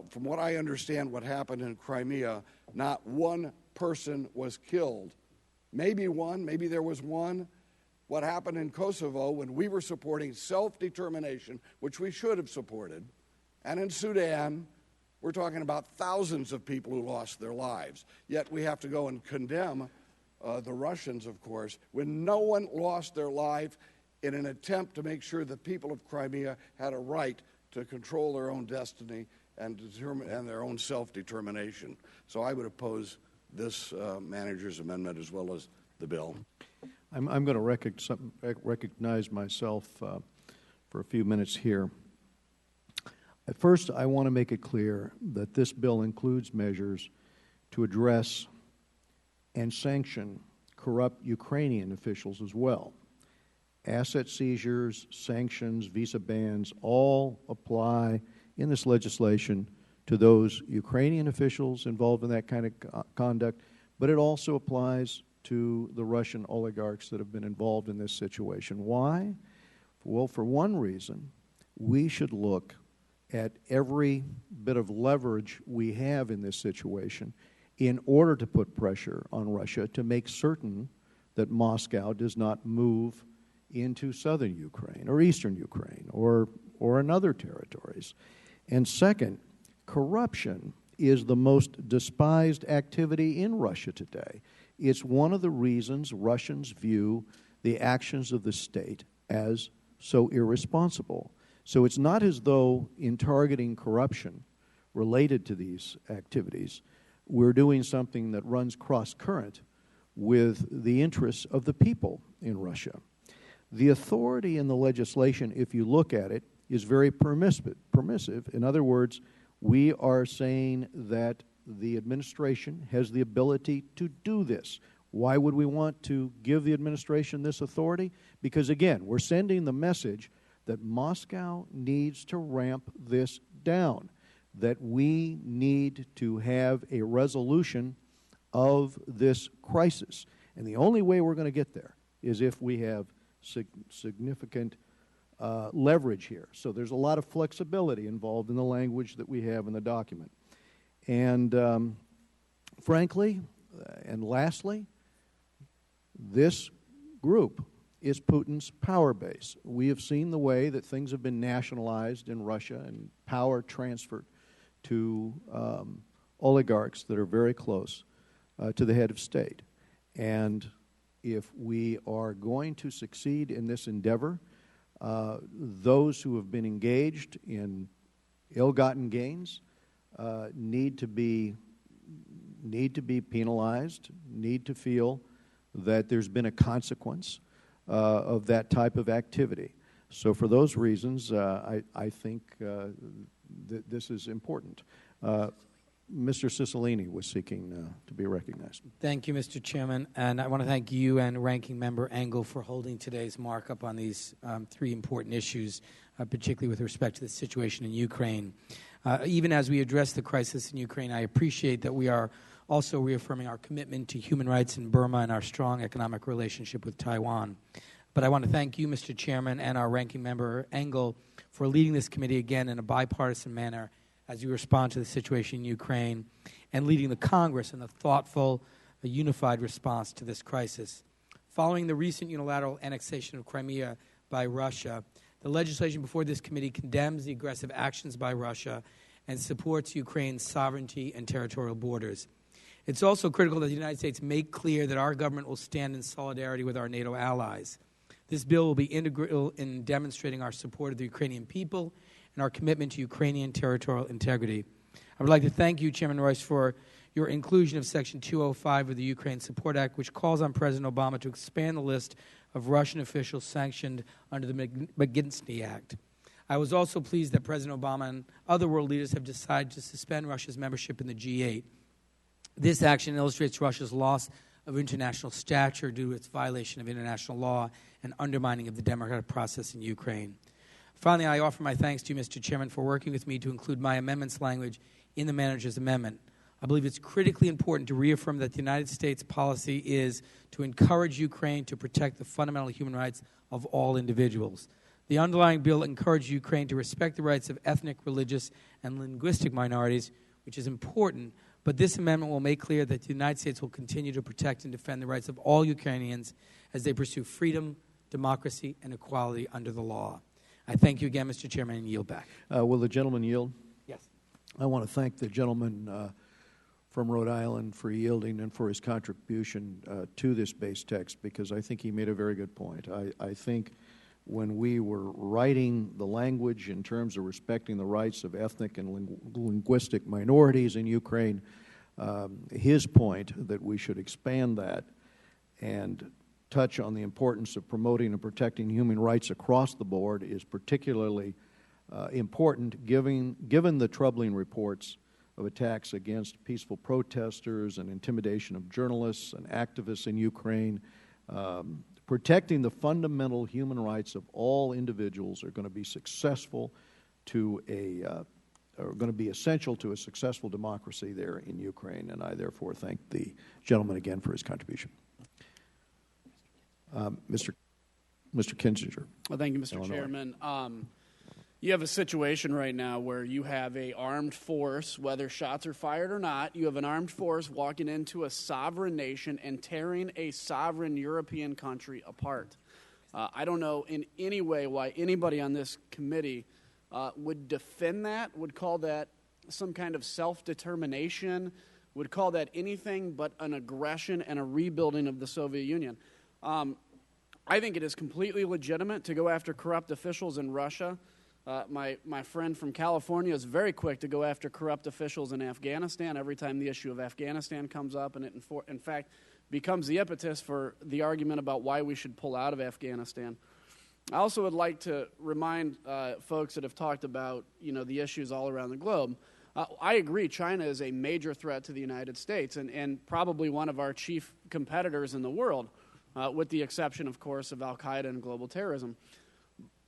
from what I understand what happened in Crimea, not one person was killed. Maybe one, maybe there was one. What happened in Kosovo when we were supporting self-determination, which we should have supported, and in Sudan, we're talking about thousands of people who lost their lives. Yet we have to go and condemn the Russians, of course, when no one lost their life in an attempt to make sure the people of Crimea had a right to control their own destiny and their own self-determination. So I would oppose this manager's amendment as well as the bill. I'm going to recognize myself for a few minutes here. At first, I want to make it clear that this bill includes measures to address and sanction corrupt Ukrainian officials as well. Asset seizures, sanctions, visa bans all apply in this legislation to those Ukrainian officials involved in that kind of conduct, but it also applies to the Russian oligarchs that have been involved in this situation. Why? Well, for one reason, we should look at every bit of leverage we have in this situation in order to put pressure on Russia to make certain that Moscow does not move into southern Ukraine or eastern Ukraine or in other territories. And second, corruption is the most despised activity in Russia today. It's one of the reasons Russians view the actions of the state as so irresponsible. So it's not as though in targeting corruption related to these activities, we're doing something that runs cross-current with the interests of the people in Russia. The authority in the legislation, if you look at it, is very permissive. In other words, we are saying that the administration has the ability to do this. Why would we want to give the administration this authority? Because, again, we're sending the message that Moscow needs to ramp this down, that we need to have a resolution of this crisis. And the only way we're going to get there is if we have significant leverage here. So there's a lot of flexibility involved in the language that we have in the document. And frankly, and lastly, this group is Putin's power base. We have seen the way that things have been nationalized in Russia and power transferred to oligarchs that are very close to the head of state. And if we are going to succeed in this endeavor, those who have been engaged in ill-gotten gains need to be penalized, need to feel that there's been a consequence of that type of activity. So for those reasons, I think that this is important. Mr. Cicilline was seeking to be recognized. Thank you, Mr. Chairman. And I want to thank you and Ranking Member Engel for holding today's markup on these three important issues, particularly with respect to the situation in Ukraine. Even as we address the crisis in Ukraine, I appreciate that we are also reaffirming our commitment to human rights in Burma and our strong economic relationship with Taiwan. But I want to thank you, Mr. Chairman, and our Ranking Member Engel for leading this committee again in a bipartisan manner as we respond to the situation in Ukraine and leading the Congress in a thoughtful, unified response to this crisis. Following the recent unilateral annexation of Crimea by Russia, the legislation before this committee condemns the aggressive actions by Russia and supports Ukraine's sovereignty and territorial borders. It's also critical that the United States make clear that our government will stand in solidarity with our NATO allies. This bill will be integral in demonstrating our support of the Ukrainian people and our commitment to Ukrainian territorial integrity. I would like to thank you, Chairman Royce, for your inclusion of Section 205 of the Ukraine Support Act, which calls on President Obama to expand the list of Russian officials sanctioned under the Magnitsky Act. I was also pleased that President Obama and other world leaders have decided to suspend Russia's membership in the G8. This action illustrates Russia's loss of international stature due to its violation of international law and undermining of the democratic process in Ukraine. Finally, I offer my thanks to you, Mr. Chairman, for working with me to include my amendments language in the manager's amendment. I believe it's critically important to reaffirm that the United States policy is to encourage Ukraine to protect the fundamental human rights of all individuals. The underlying bill encourages Ukraine to respect the rights of ethnic, religious, and linguistic minorities, which is important, but this amendment will make clear that the United States will continue to protect and defend the rights of all Ukrainians as they pursue freedom, democracy, and equality under the law. I thank you again, Mr. Chairman, and yield back. Will the gentleman yield? Yes. I want to thank the gentleman from Rhode Island for yielding and for his contribution to this base text, because I think he made a very good point. I think when we were writing the language in terms of respecting the rights of ethnic and linguistic minorities in Ukraine, his point that we should expand that and touch on the importance of promoting and protecting human rights across the board is particularly important given the troubling reports of attacks against peaceful protesters and intimidation of journalists and activists in Ukraine. Protecting the fundamental human rights of all individuals are going to be successful to are going to be essential to a successful democracy there in Ukraine, and I therefore thank the gentleman again for his contribution. Mr. Kinzinger. Well, thank you, Mr. Illinois. Chairman. You have a situation right now where you have a armed force, whether shots are fired or not, you have an armed force walking into a sovereign nation and tearing a sovereign European country apart. I don't know in any way why anybody on this committee would defend that, would call that some kind of self-determination, would call that anything but an aggression and a rebuilding of the Soviet Union. I think it is completely legitimate to go after corrupt officials in Russia. My friend from California is very quick to go after corrupt officials in Afghanistan every time the issue of Afghanistan comes up, and it, in fact, becomes the impetus for the argument about why we should pull out of Afghanistan. I also would like to remind folks that have talked about, the issues all around the globe. I agree China is a major threat to the United States and probably one of our chief competitors in the world, with the exception, of course, of al-Qaeda and global terrorism.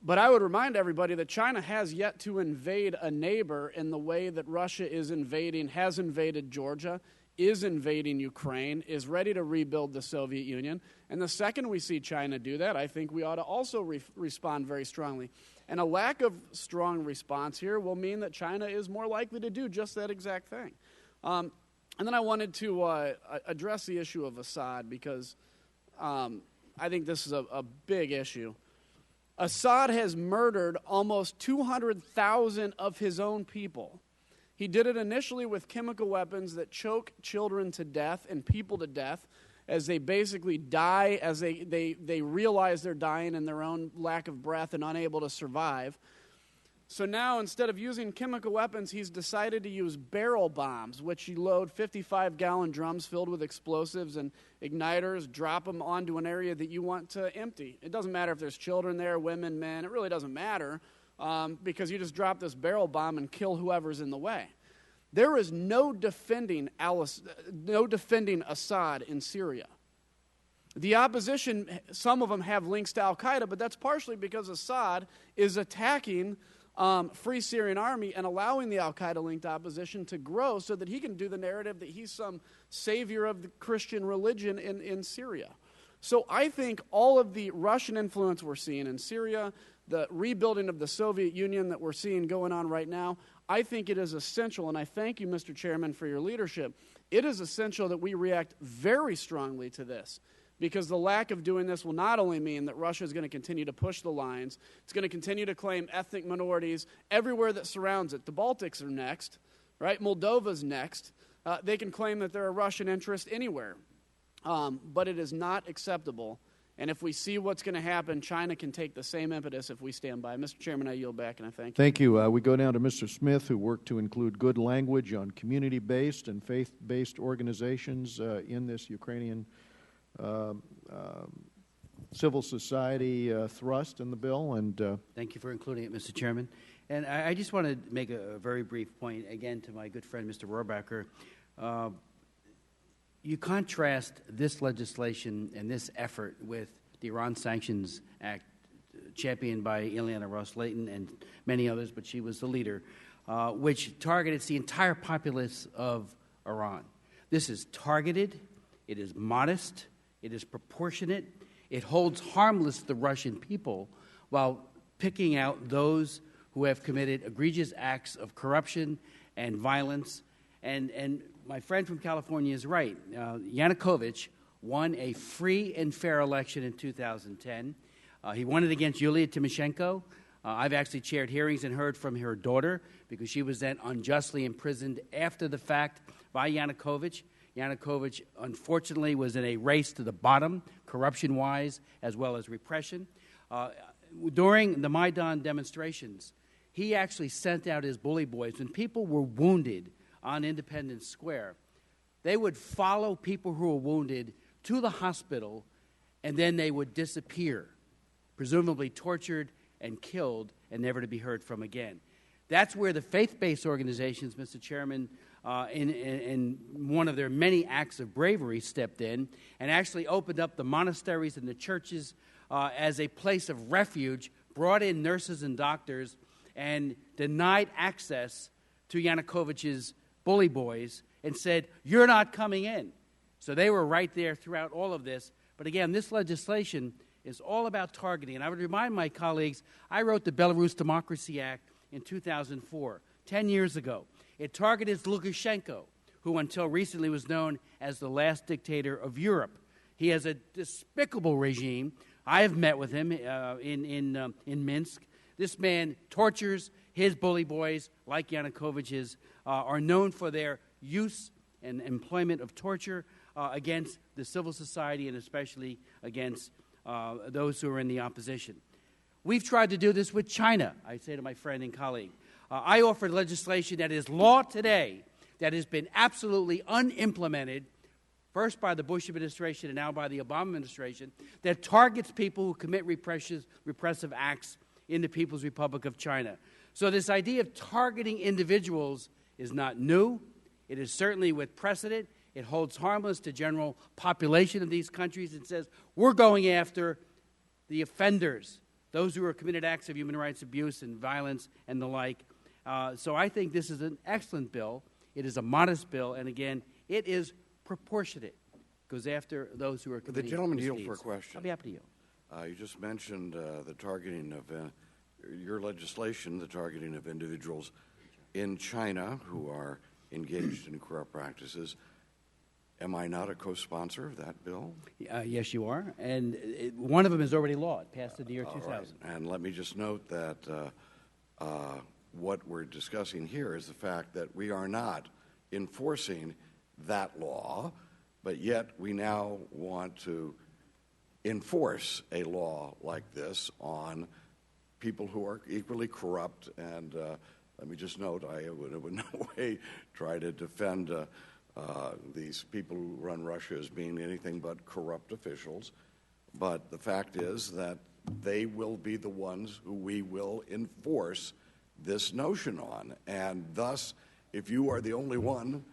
But I would remind everybody that China has yet to invade a neighbor in the way that Russia has invaded Georgia, is invading Ukraine, is ready to rebuild the Soviet Union. And the second we see China do that, I think we ought to also respond very strongly. And a lack of strong response here will mean that China is more likely to do just that exact thing. And then I wanted to address the issue of Assad, because I think this is a big issue. Assad has murdered almost 200,000 of his own people. He did it initially with chemical weapons that choke children to death and people to death as they basically die, as they realize they're dying in their own lack of breath and unable to survive. So now, instead of using chemical weapons, he's decided to use barrel bombs, which you load 55-gallon drums filled with explosives and igniters, drop them onto an area that you want to empty. It doesn't matter if there's children there, women, men. It really doesn't matter, because you just drop this barrel bomb and kill whoever's in the way. There is no defending Assad in Syria. The opposition, some of them have links to al-Qaeda, but that's partially because Assad is attacking Free Syrian Army and allowing the al-Qaeda-linked opposition to grow so that he can do the narrative that he's some savior of the Christian religion in Syria. So I think all of the Russian influence we're seeing in Syria, the rebuilding of the Soviet Union that we're seeing going on right now, I think it is essential, and I thank you, Mr. Chairman, for your leadership. It is essential that we react very strongly to this, because the lack of doing this will not only mean that Russia is going to continue to push the lines, it's going to continue to claim ethnic minorities everywhere that surrounds it. The Baltics are next, right? Moldova's next. They can claim that they're a Russian interest anywhere. But it is not acceptable. And if we see what's going to happen, China can take the same impetus if we stand by. Mr. Chairman, I yield back, and I thank you. Thank you. We go down to Mr. Smith, who worked to include good language on community-based and faith-based organizations in this Ukrainian civil society thrust in the bill. And thank you for including it, Mr. Chairman. And I just want to make a very brief point, again, to my good friend, Mr. Rohrabacher. You contrast this legislation and this effort with the Iran Sanctions Act championed by Ileana Ros-Lehtinen and many others, but she was the leader, which targeted the entire populace of Iran. This is targeted, it is modest, it is proportionate, it holds harmless the Russian people while picking out those who have committed egregious acts of corruption and violence. And my friend from California is right. Yanukovych won a free and fair election in 2010. He won it against Yulia Tymoshenko. I've actually chaired hearings and heard from her daughter because she was then unjustly imprisoned after the fact by Yanukovych. Yanukovych, unfortunately, was in a race to the bottom, corruption-wise, as well as repression. During the Maidan demonstrations, he actually sent out his bully boys. When people were wounded on Independence Square, they would follow people who were wounded to the hospital, and then they would disappear, presumably tortured and killed and never to be heard from again. That's where the faith-based organizations, Mr. Chairman, in one of their many acts of bravery, stepped in and actually opened up the monasteries and the churches as a place of refuge, brought in nurses and doctors, and denied access to Yanukovych's bully boys and said, "You're not coming in." So they were right there throughout all of this. But again, this legislation is all about targeting. And I would remind my colleagues, I wrote the Belarus Democracy Act in 2004, 10 years ago. It targeted Lukashenko, who until recently was known as the last dictator of Europe. He has a despicable regime. I have met with him in Minsk. This man tortures his bully boys, like Yanukovych's, are known for their use and employment of torture against the civil society and especially against those who are in the opposition. We've tried to do this with China, I say to my friend and colleague. I offered legislation that is law today that has been absolutely unimplemented, first by the Bush administration and now by the Obama administration, that targets people who commit repressive acts in the People's Republic of China. So this idea of targeting individuals is not new. It is certainly with precedent. It holds harmless to general population of these countries. It says we're going after the offenders, those who have committed acts of human rights abuse and violence and the like. So I think this is an excellent bill. It is a modest bill, and again, it is proportionate. Goes after those who are committing The gentleman yield misdeeds. for a question. I'll be happy to yield. You just mentioned the targeting of your legislation, the targeting of individuals in China who are engaged in corrupt practices. Am I not a co-sponsor of that bill? Yes, you are. And one of them is already law. It passed in the year 2000. Right. And let me just note that what we're discussing here is the fact that we are not enforcing that law, but yet we now want to enforce a law like this on people who are equally corrupt. And let me just note, I would in no way try to defend these people who run Russia as being anything but corrupt officials. But the fact is that they will be the ones who we will enforce this notion on. And thus, if you are the only one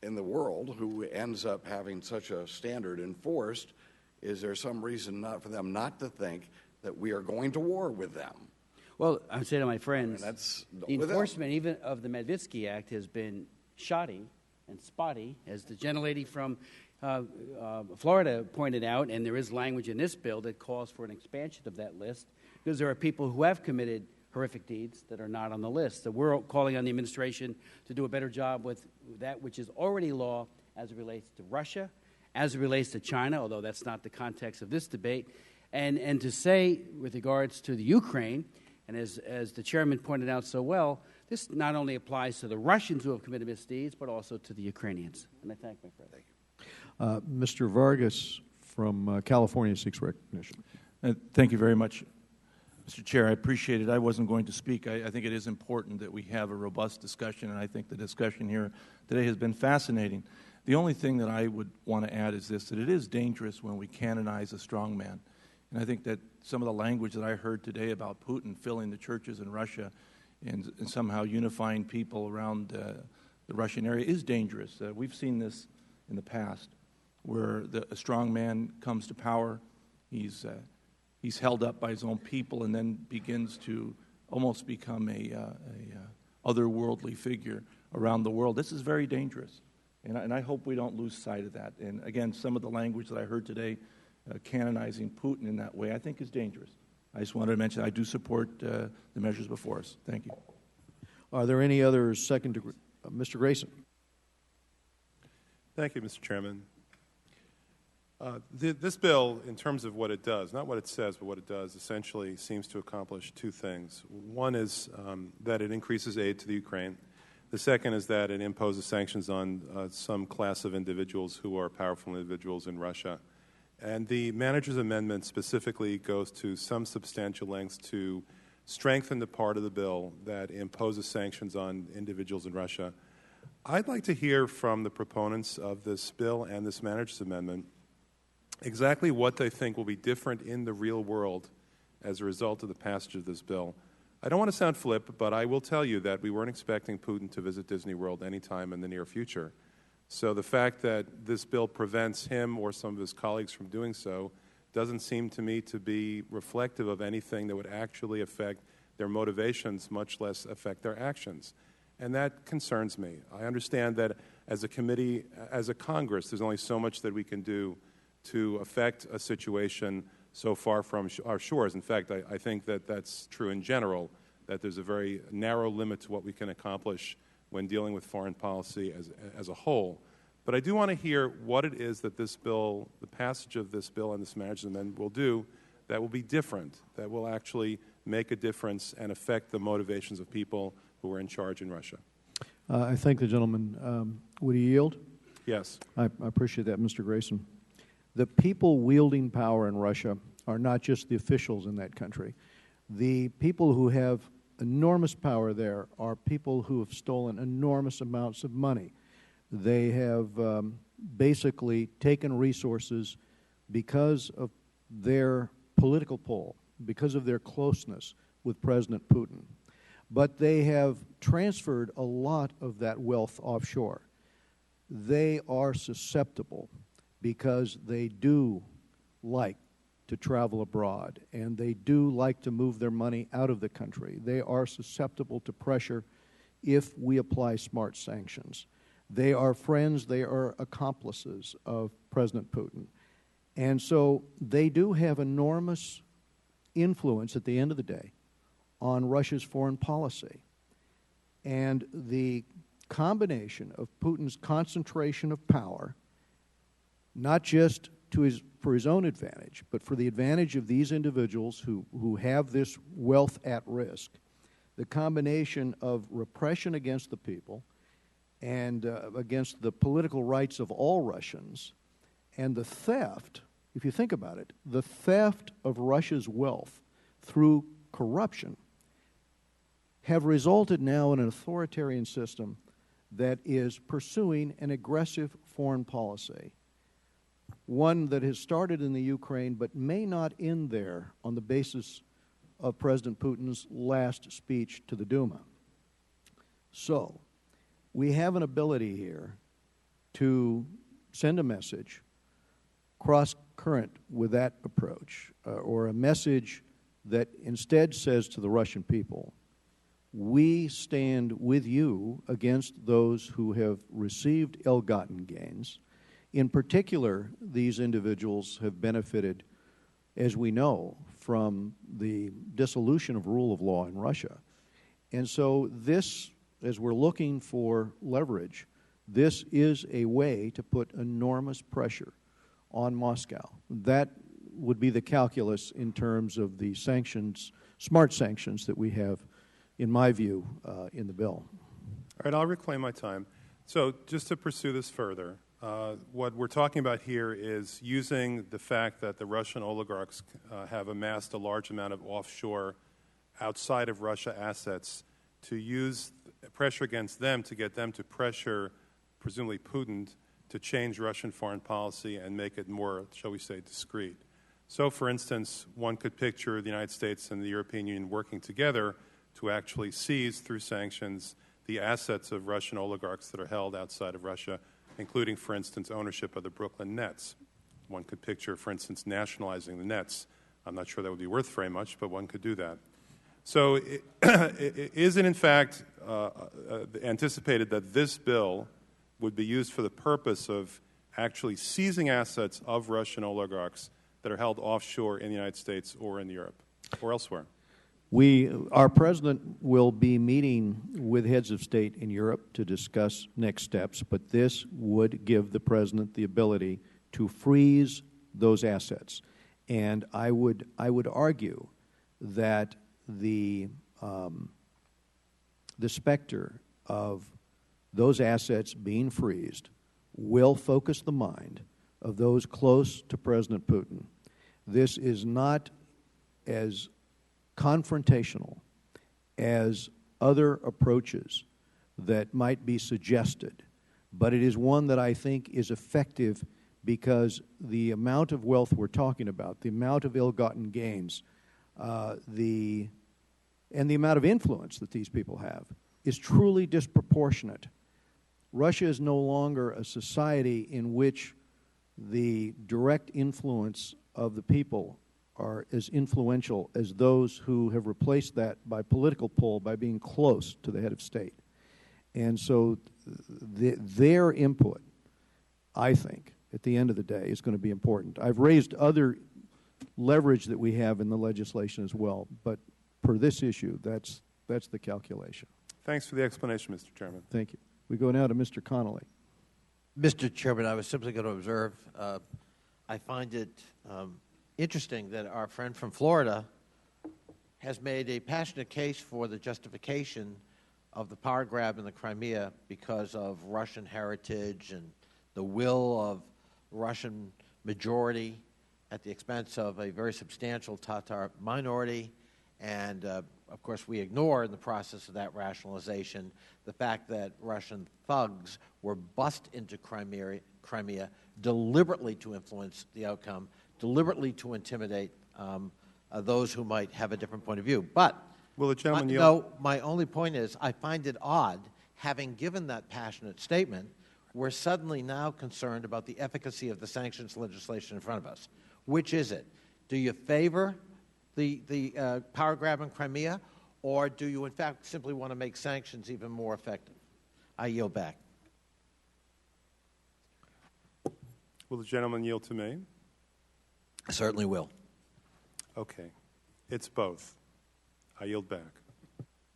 in the world who ends up having such a standard enforced, is there some reason not for them not to think that we are going to war with them? Well, I would say to my friends, the with enforcement even of the Magnitsky Act has been shoddy and spotty, as the gentlelady from Florida pointed out, and there is language in this bill that calls for an expansion of that list, because there are people who have committed horrific deeds that are not on the list. So we're calling on the administration to do a better job with that which is already law as it relates to Russia, as it relates to China, although that's not the context of this debate, and to say with regards to the Ukraine, and as the chairman pointed out so well, this not only applies to the Russians who have committed misdeeds, but also to the Ukrainians. And I thank my friend. Thank you. Mr. Vargas from California seeks recognition. Thank you very much, Mr. Chair. I appreciate it. I wasn't going to speak. I think it is important that we have a robust discussion, and I think the discussion here today has been fascinating. The only thing that I would want to add is this, that it is dangerous when we canonize a strong man. And I think that some of the language that I heard today about Putin filling the churches in Russia and somehow unifying people around the Russian area is dangerous. We've seen this in the past, where a strong man comes to power, he's held up by his own people, and then begins to almost become a otherworldly figure around the world. This is very dangerous, and I hope we don't lose sight of that. And again, some of the language that I heard today, canonizing Putin in that way, I think is dangerous. I just wanted to mention I do support the measures before us. Thank you. Are there any other second degree? Mr. Grayson. Thank you, Mr. Chairman. This bill, in terms of what it does, not what it says, but what it does, essentially seems to accomplish two things. One is that it increases aid to the Ukraine. The second is that it imposes sanctions on some class of individuals who are powerful individuals in Russia. And the manager's amendment specifically goes to some substantial lengths to strengthen the part of the bill that imposes sanctions on individuals in Russia. I'd like to hear from the proponents of this bill and this manager's amendment exactly what they think will be different in the real world as a result of the passage of this bill. I don't want to sound flip, but I will tell you that we weren't expecting Putin to visit Disney World anytime in the near future. So the fact that this bill prevents him or some of his colleagues from doing so doesn't seem to me to be reflective of anything that would actually affect their motivations, much less affect their actions. And that concerns me. I understand that as a committee, as a Congress, there's only so much that we can do to affect a situation so far from our shores. In fact, I think that that's true in general, that there's a very narrow limit to what we can accomplish when dealing with foreign policy as a whole. But I do want to hear what it is that this bill, the passage of this bill and this manager's amendment will do that will be different, that will actually make a difference and affect the motivations of people who are in charge in Russia. I thank the gentleman. Would he yield? Yes. I appreciate that, Mr. Grayson. The people wielding power in Russia are not just the officials in that country. The people who have enormous power there are people who have stolen enormous amounts of money. They have basically taken resources because of their political pull, because of their closeness with President Putin. But they have transferred a lot of that wealth offshore. They are susceptible because they do like to travel abroad, and they do like to move their money out of the country. They are susceptible to pressure if we apply smart sanctions. They are friends, they are accomplices of President Putin. And so they do have enormous influence at the end of the day on Russia's foreign policy. And the combination of Putin's concentration of power, not just for his own advantage, but for the advantage of these individuals who have this wealth at risk, the combination of repression against the people and against the political rights of all Russians, and the theft, if you think about it, the theft of Russia's wealth through corruption, have resulted now in an authoritarian system that is pursuing an aggressive foreign policy, one that has started in the Ukraine but may not end there on the basis of President Putin's last speech to the Duma. So, we have an ability here to send a message cross-current with that approach, or a message that instead says to the Russian people, we stand with you against those who have received ill-gotten gains. In particular, these individuals have benefited, as we know, from the dissolution of rule of law in Russia. And so this, as we're looking for leverage, this is a way to put enormous pressure on Moscow. That would be the calculus in terms of the sanctions, smart sanctions that we have, in my view, in the bill. All right, I'll reclaim my time. So just to pursue this further, what we're talking about here is using the fact that the Russian oligarchs have amassed a large amount of offshore, outside of Russia assets, to use pressure against them to get them to pressure, presumably Putin, to change Russian foreign policy and make it more, shall we say, discreet. So, for instance, one could picture the United States and the European Union working together to actually seize, through sanctions, the assets of Russian oligarchs that are held outside of Russia, including, for instance, ownership of the Brooklyn Nets. One could picture, for instance, nationalizing the Nets. I'm not sure that would be worth very much, but one could do that. So is it, in fact, anticipated that this bill would be used for the purpose of actually seizing assets of Russian oligarchs that are held offshore in the United States or in Europe or elsewhere? Our president will be meeting with heads of state in Europe to discuss next steps, but this would give the president the ability to freeze those assets. And I would argue that the specter of those assets being freezed will focus the mind of those close to President Putin. This is not as confrontational as other approaches that might be suggested, but it is one that I think is effective because the amount of wealth we're talking about, the amount of ill-gotten gains, and the amount of influence that these people have is truly disproportionate. Russia is no longer a society in which the direct influence of the people are as influential as those who have replaced that by political pull, by being close to the head of state. And so their input, I think, at the end of the day, is going to be important. I've raised other leverage that we have in the legislation as well, but per this issue, that's the calculation. Thanks for the explanation, Mr. Chairman. Thank you. We go now to Mr. Connolly. Mr. Chairman, I was simply going to observe, I find it interesting that our friend from Florida has made a passionate case for the justification of the power grab in the Crimea because of Russian heritage and the will of Russian majority at the expense of a very substantial Tatar minority. And, of course, we ignore in the process of that rationalization the fact that Russian thugs were bussed into Crimea deliberately to influence the outcome, deliberately to intimidate those who might have a different point of view. But my only point is I find it odd, having given that passionate statement, we're suddenly now concerned about the efficacy of the sanctions legislation in front of us. Which is it? Do you favor the power grab in Crimea, or do you, in fact, simply want to make sanctions even more effective? I yield back. Will the gentleman yield to me? I certainly will. Okay. It's both. I yield back.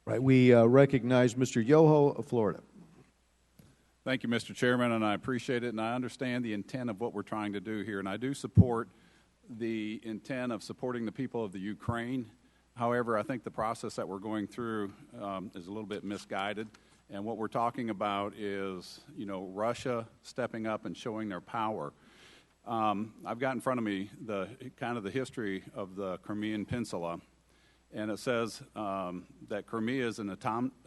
Right. We recognize Mr. Yoho of Florida. Thank you, Mr. Chairman, and I appreciate it, and I understand the intent of what we're trying to do here, and I do support the intent of supporting the people of the Ukraine. However, I think the process that we're going through is a little bit misguided, and what we're talking about is, Russia stepping up and showing their power. I've got in front of me the history of the Crimean Peninsula, and it says that Crimea is an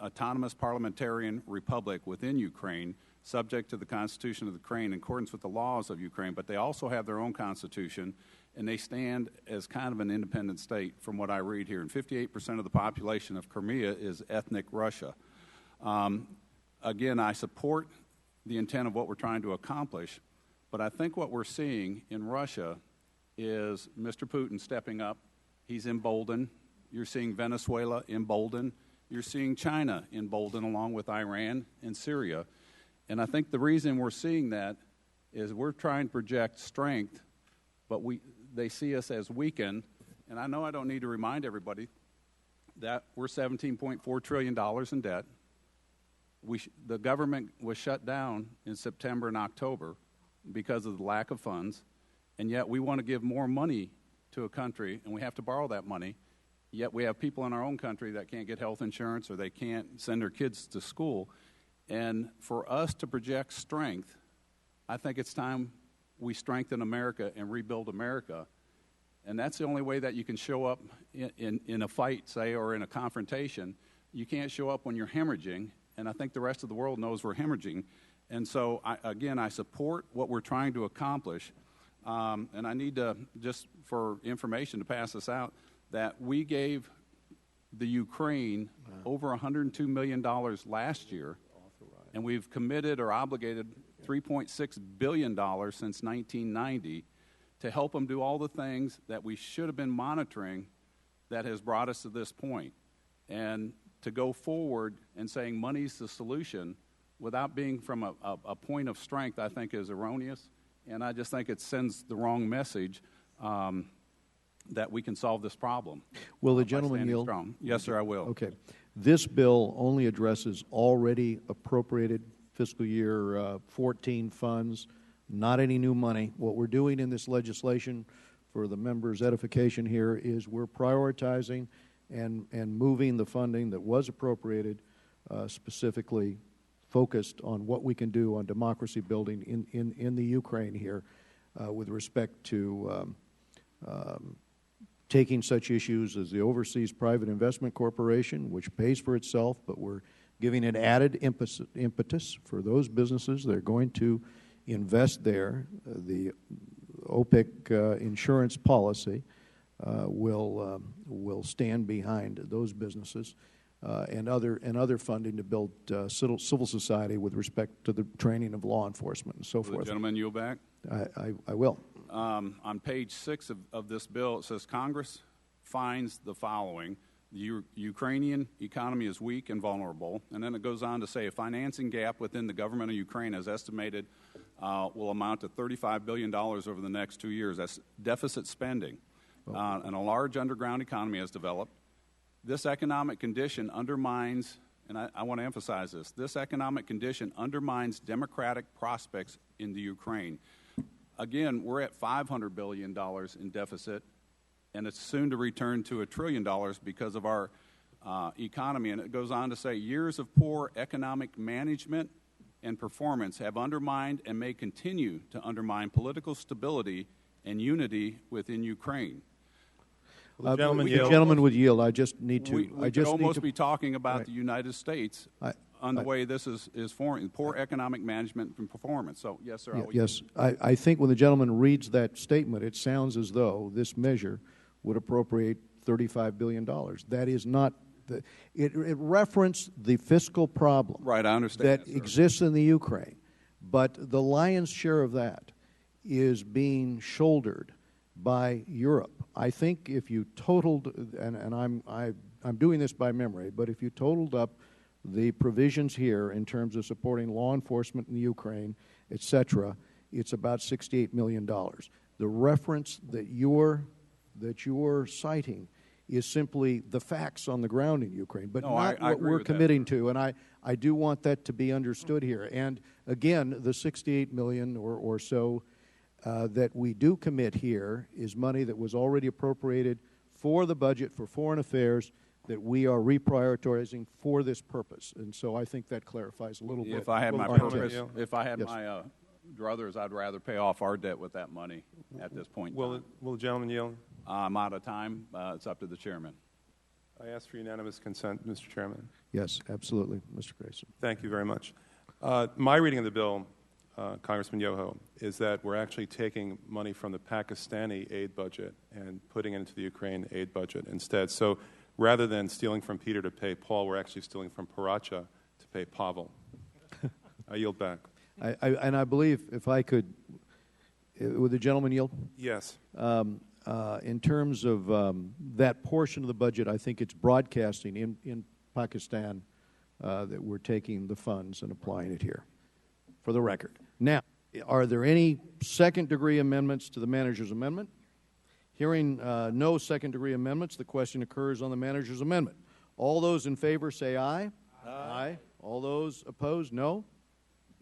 autonomous parliamentarian republic within Ukraine, subject to the Constitution of Ukraine in accordance with the laws of Ukraine, but they also have their own constitution, and they stand as kind of an independent state from what I read here. And 58% of the population of Crimea is ethnic Russia. Again, I support the intent of what we're trying to accomplish, but I think what we're seeing in Russia is Mr. Putin stepping up. He's emboldened. You're seeing Venezuela emboldened. You're seeing China emboldened along with Iran and Syria. And I think the reason we're seeing that is we're trying to project strength, but they see us as weakened. And I know I don't need to remind everybody that we're $17.4 trillion in debt. The government was shut down in September and October because of the lack of funds, and yet we want to give more money to a country, and we have to borrow that money. Yet we have people in our own country that can't get health insurance or they can't send their kids to school. And for us to project strength, I think it's time we strengthen America and rebuild America. And that's the only way that you can show up in a fight, say, or in a confrontation. You can't show up when you're hemorrhaging, and I think the rest of the world knows we're hemorrhaging. And so, I support what we're trying to accomplish. And I need to, just for information to pass this out, that we gave the Ukraine over $102 million last year, and we've committed or obligated $3.6 billion since 1990 to help them do all the things that we should have been monitoring that has brought us to this point. And to go forward and saying money's the solution without being from a point of strength, I think is erroneous, and I just think it sends the wrong message that we can solve this problem. Will the gentleman yield? Strong. Yes, sir, I will. Okay. This bill only addresses already appropriated fiscal year 14 funds, not any new money. What we're doing in this legislation, for the members' edification here, is we're prioritizing and moving the funding that was appropriated, specifically focused on what we can do on democracy building in the Ukraine here with respect to taking such issues as the Overseas Private Investment Corporation, which pays for itself, but we're giving it added impetus for those businesses that are going to invest there. The OPIC insurance policy will stand behind those businesses and other funding to build civil society with respect to the training of law enforcement and so forth. The gentleman yield back? I will. On page 6 of this bill, it says Congress finds the following. The Ukrainian economy is weak and vulnerable. And then it goes on to say a financing gap within the government of Ukraine is estimated will amount to $35 billion over the next 2 years. That's deficit spending. And a large underground economy has developed. This economic condition undermines, and I want to emphasize this economic condition undermines democratic prospects in the Ukraine. Again, we're at $500 billion in deficit, and it's soon to return to $1 trillion because of our economy. And it goes on to say, years of poor economic management and performance have undermined and may continue to undermine political stability and unity within Ukraine. Well, the gentleman would yield. I just need to. We could almost be talking about the United States on the way this is forming, poor economic management and performance. So, yes, sir. Yes. I think when the gentleman reads that statement, it sounds as though this measure would appropriate $35 billion. That is not. It referenced the fiscal problem I understand that exists in the Ukraine, but the lion's share of that is being shouldered by Europe. I think if you totaled, and I'm doing this by memory, but if you totaled up the provisions here in terms of supporting law enforcement in the Ukraine, etc., it's about $68 million. The reference that you're citing is simply the facts on the ground in Ukraine, but No, not I what agree we're with that. committing to. And I do want that to be understood here. And again, the $68 million or so that we do commit here is money that was already appropriated for the budget for foreign affairs that we are reprioritizing for this purpose. And so I think that clarifies a little bit. If I had my our intent. purpose, if I had Yes. my druthers, I'd rather pay off our debt with that money at this point. Will the gentleman yield? I'm out of time. It's up to the chairman. I ask for unanimous consent, Mr. Chairman. Yes, absolutely, Mr. Grayson. Thank you very much. My reading of the bill, Congressman Yoho, is that we're actually taking money from the Pakistani aid budget and putting it into the Ukraine aid budget instead. So rather than stealing from Peter to pay Paul, we're actually stealing from Paracha to pay Pavel. I yield back. And I believe, if I could, would the gentleman yield? Yes. In terms of that portion of the budget, I think it's broadcasting in Pakistan that we're taking the funds and applying it here, for the record. Now, are there any second-degree amendments to the manager's amendment? Hearing no second-degree amendments, the question occurs on the manager's amendment. All those in favor say aye. Aye. All those opposed, no.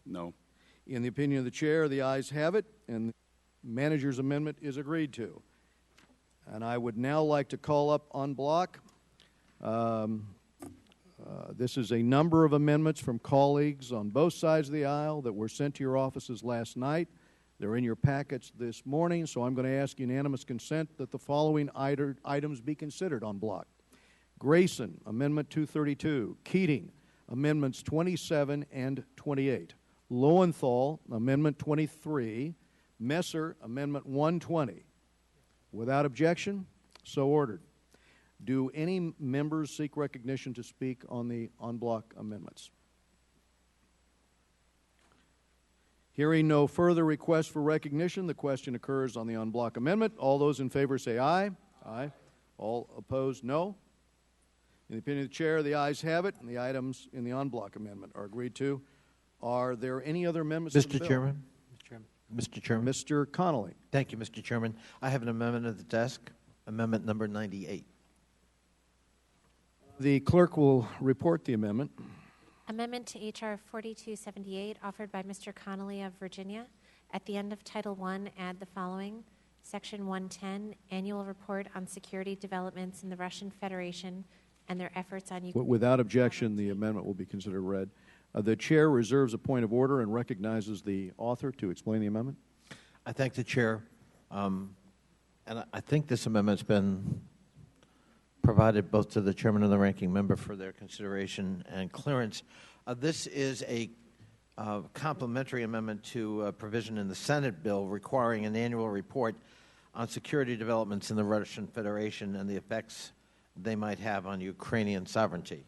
No. In the opinion of the chair, the ayes have it, and the manager's amendment is agreed to. And I would now like to call up en bloc. This is a number of amendments from colleagues on both sides of the aisle that were sent to your offices last night. They're in your packets this morning, so I'm going to ask unanimous consent that the following items be considered en bloc. Grayson, Amendment 232. Keating, Amendments 27 and 28. Lowenthal, Amendment 23. Messer, Amendment 120. Without objection, so ordered. Do any members seek recognition to speak on the en bloc amendments? Hearing no further requests for recognition, the question occurs on the en bloc amendment. All those in favor say aye. Aye. All opposed, no. In the opinion of the chair, the ayes have it, and the items in the en bloc amendment are agreed to. Are there any other amendments to the Mr. bill? Chairman. Mr. Chairman. Mr. Connolly. Thank you, Mr. Chairman. I have an amendment at the desk, amendment number 98. The clerk will report the amendment. Amendment to H.R. 4278, offered by Mr. Connolly of Virginia. At the end of Title I, add the following. Section 110, Annual Report on Security Developments in the Russian Federation and their efforts on Ukraine. Without objection, the amendment will be considered read. The chair reserves a point of order and recognizes the author to explain the amendment. I thank the chair. And I think this amendment's been provided both to the chairman and the ranking member for their consideration and clearance. This is a complementary amendment to a provision in the Senate bill requiring an annual report on security developments in the Russian Federation and the effects they might have on Ukrainian sovereignty.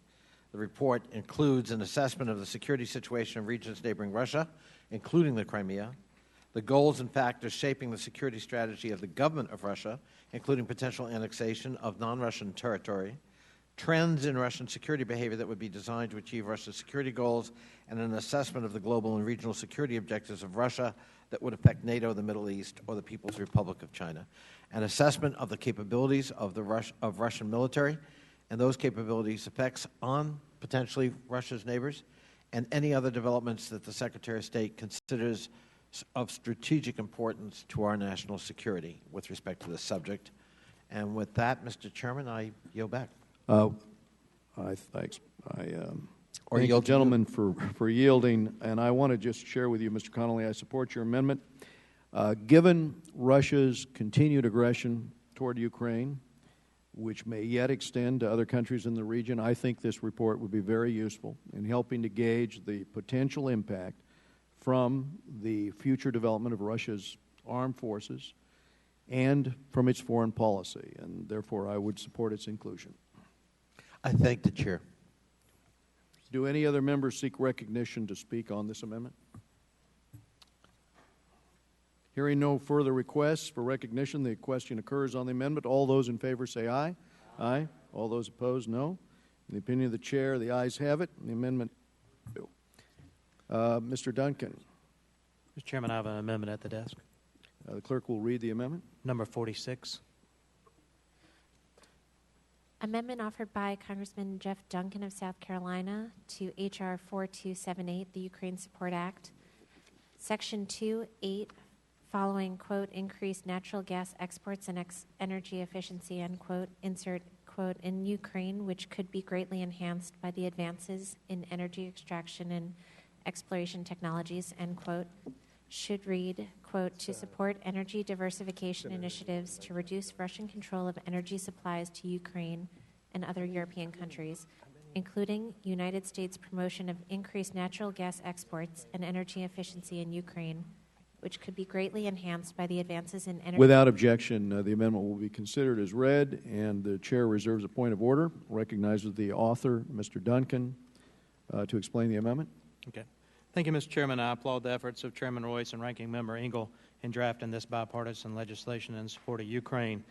The report includes an assessment of the security situation in regions neighboring Russia, including the Crimea, the goals and factors shaping the security strategy of the government of Russia, including potential annexation of non-Russian territory, trends in Russian security behavior that would be designed to achieve Russia's security goals, and an assessment of the global and regional security objectives of Russia that would affect NATO, the Middle East, or the People's Republic of China, an assessment of the capabilities of the Russian military and those capabilities' effects on potentially Russia's neighbors, and any other developments that the Secretary of State considers of strategic importance to our national security with respect to this subject. And with that, Mr. Chairman, I yield back. Thank the gentleman for yielding, and I want to just share with you, Mr. Connolly, I support your amendment. Given Russia's continued aggression toward Ukraine, which may yet extend to other countries in the region, I think this report would be very useful in helping to gauge the potential impact from the future development of Russia's armed forces and from its foreign policy, and therefore I would support its inclusion. I thank the chair. Do any other members seek recognition to speak on this amendment? Hearing no further requests for recognition, the question occurs on the amendment. All those in favor say aye. Aye. All those opposed, no. In the opinion of the chair, the ayes have it. The amendment. Mr. Duncan. Mr. Chairman, I have an amendment at the desk. The clerk will read the amendment. Number 46. Amendment offered by Congressman Jeff Duncan of South Carolina to H.R. 4278, the Ukraine Support Act. Section 2.8, following, quote, increased natural gas exports and energy efficiency, end quote, insert, quote, in Ukraine, which could be greatly enhanced by the advances in energy extraction and exploration technologies, end quote, should read, quote, to support energy diversification initiatives to reduce Russian control of energy supplies to Ukraine and other European countries, including United States promotion of increased natural gas exports and energy efficiency in Ukraine, which could be greatly enhanced by the advances in energy. Without objection, the amendment will be considered as read, and the chair reserves a point of order, recognizes the author, Mr. Duncan, to explain the amendment. Okay. Thank you, Mr. Chairman. I applaud the efforts of Chairman Royce and Ranking Member Engel in drafting this bipartisan legislation in support of Ukraine.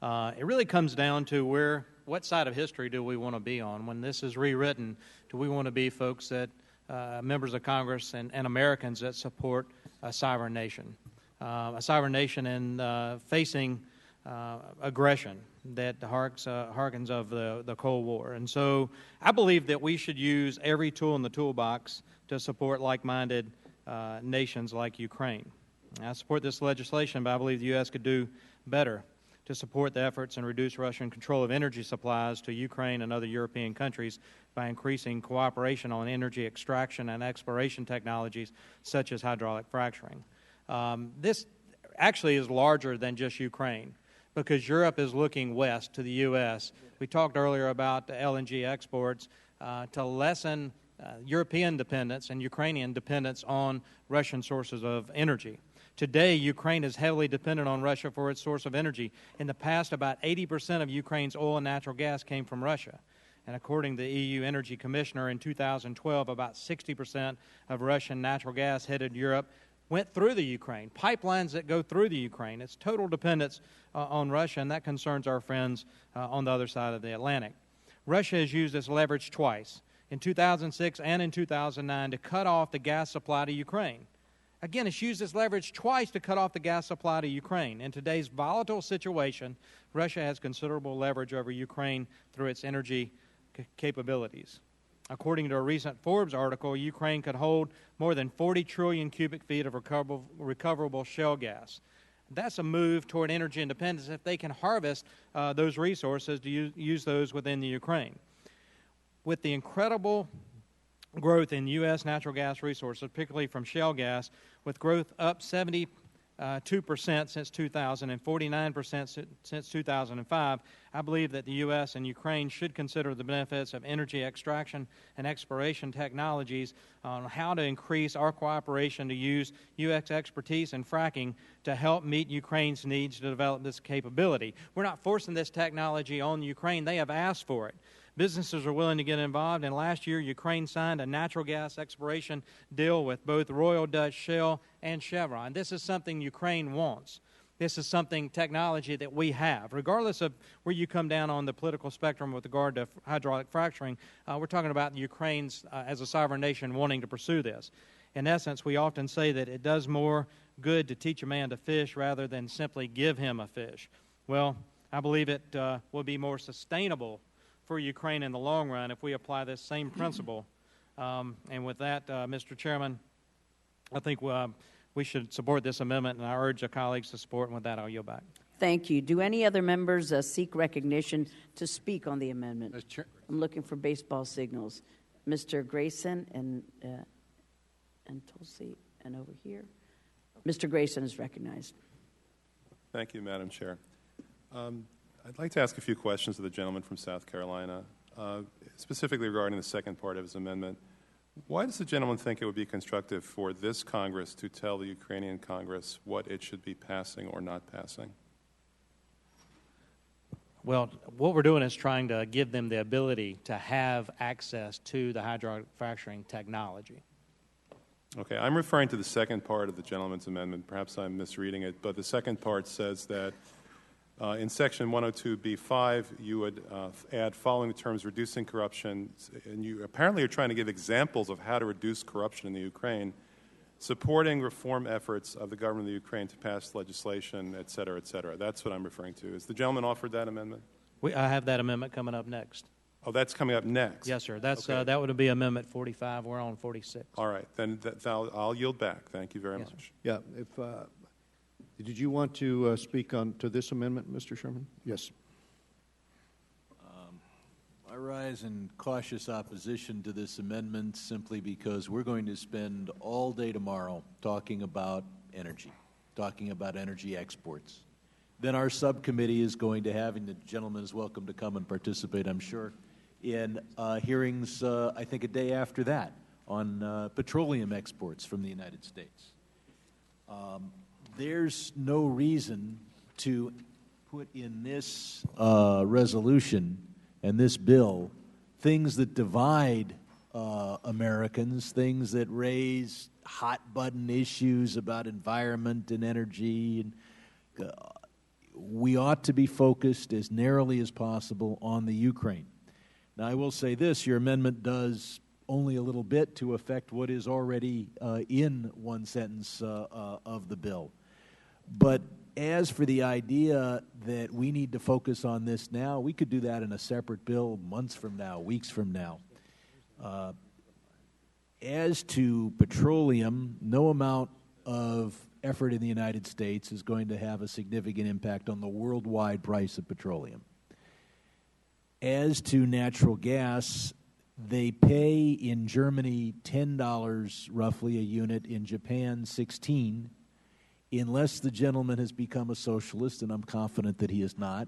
It really comes down to what side of history do we want to be on? When this is rewritten, do we want to be folks that, members of Congress and Americans that support a sovereign nation in facing aggression that harkens of the Cold War? And so I believe that we should use every tool in the toolbox to support like-minded nations like Ukraine. I support this legislation, but I believe the U.S. could do better to support the efforts and reduce Russian control of energy supplies to Ukraine and other European countries by increasing cooperation on energy extraction and exploration technologies such as hydraulic fracturing. This actually is larger than just Ukraine, because Europe is looking west to the U.S. We talked earlier about the LNG exports to lessen European dependence and Ukrainian dependence on Russian sources of energy. Today, Ukraine is heavily dependent on Russia for its source of energy. In the past, about 80% of Ukraine's oil and natural gas came from Russia. And according to the EU Energy Commissioner, in 2012, about 60% of Russian natural gas headed Europe went through the Ukraine, pipelines that go through the Ukraine. It's total dependence on Russia, and that concerns our friends on the other side of the Atlantic. Russia has used this leverage twice, in 2006 and in 2009, to cut off the gas supply to Ukraine. Again, it's used this leverage twice to cut off the gas supply to Ukraine. In today's volatile situation, Russia has considerable leverage over Ukraine through its energy capabilities. According to a recent Forbes article, Ukraine could hold more than 40 trillion cubic feet of recoverable shale gas. That's a move toward energy independence if they can harvest those resources to use those within the Ukraine. With the incredible growth in U.S. natural gas resources, particularly from shale gas, with growth up 72% since 2000 and 49% since 2005, I believe that the U.S. and Ukraine should consider the benefits of energy extraction and exploration technologies on how to increase our cooperation to use U.S. expertise in fracking to help meet Ukraine's needs to develop this capability. We're not forcing this technology on Ukraine. They have asked for it. Businesses are willing to get involved, and last year Ukraine signed a natural gas exploration deal with both Royal Dutch Shell and Chevron. This is something Ukraine wants. This is something, technology that we have. Regardless of where you come down on the political spectrum with regard to hydraulic fracturing, we're talking about Ukraine's, as a sovereign nation, wanting to pursue this. In essence, we often say that it does more good to teach a man to fish rather than simply give him a fish. Well, I believe it will be more sustainable for Ukraine in the long run if we apply this same principle. And with that, Mr. Chairman, I think we should support this amendment, and I urge the colleagues to support. And with that, I'll yield back. Thank you. Do any other members seek recognition to speak on the amendment? I'm looking for baseball signals. Mr. Grayson and Tulsi, and over here. Mr. Grayson is recognized. Thank you, Madam Chair. I'd like to ask a few questions of the gentleman from South Carolina, specifically regarding the second part of his amendment. Why does the gentleman think it would be constructive for this Congress to tell the Ukrainian Congress what it should be passing or not passing? Well, what we're doing is trying to give them the ability to have access to the hydraulic fracturing technology. Okay, I'm referring to the second part of the gentleman's amendment. Perhaps I'm misreading it, but the second part says that in Section 102B5, you would add following the terms reducing corruption, and you apparently are trying to give examples of how to reduce corruption in the Ukraine, supporting reform efforts of the government of the Ukraine to pass legislation, et cetera, et cetera. That's what I'm referring to. Has the gentleman offered that amendment? I have that amendment coming up next. Oh, that's coming up next. Yes, sir. That's okay. That would be Amendment 45. We're on 46. All right. Then I'll yield back. Thank you very Yes, much. Yeah. Did you want to speak to this amendment, Mr. Sherman? Yes. I rise in cautious opposition to this amendment simply because we're going to spend all day tomorrow talking about energy exports. Then our subcommittee is going to have, and the gentleman is welcome to come and participate, I'm sure, in hearings, I think, a day after that on petroleum exports from the United States. There's no reason to put in this resolution and this bill things that divide Americans, things that raise hot-button issues about environment and energy. And we ought to be focused as narrowly as possible on the Ukraine. Now, I will say this, your amendment does only a little bit to affect what is already in one sentence of the bill. But as for the idea that we need to focus on this now, we could do that in a separate bill months from now, weeks from now. As to petroleum, no amount of effort in the United States is going to have a significant impact on the worldwide price of petroleum. As to natural gas, they pay in Germany $10 roughly a unit, in Japan $16. Unless the gentleman has become a socialist, and I'm confident that he is not,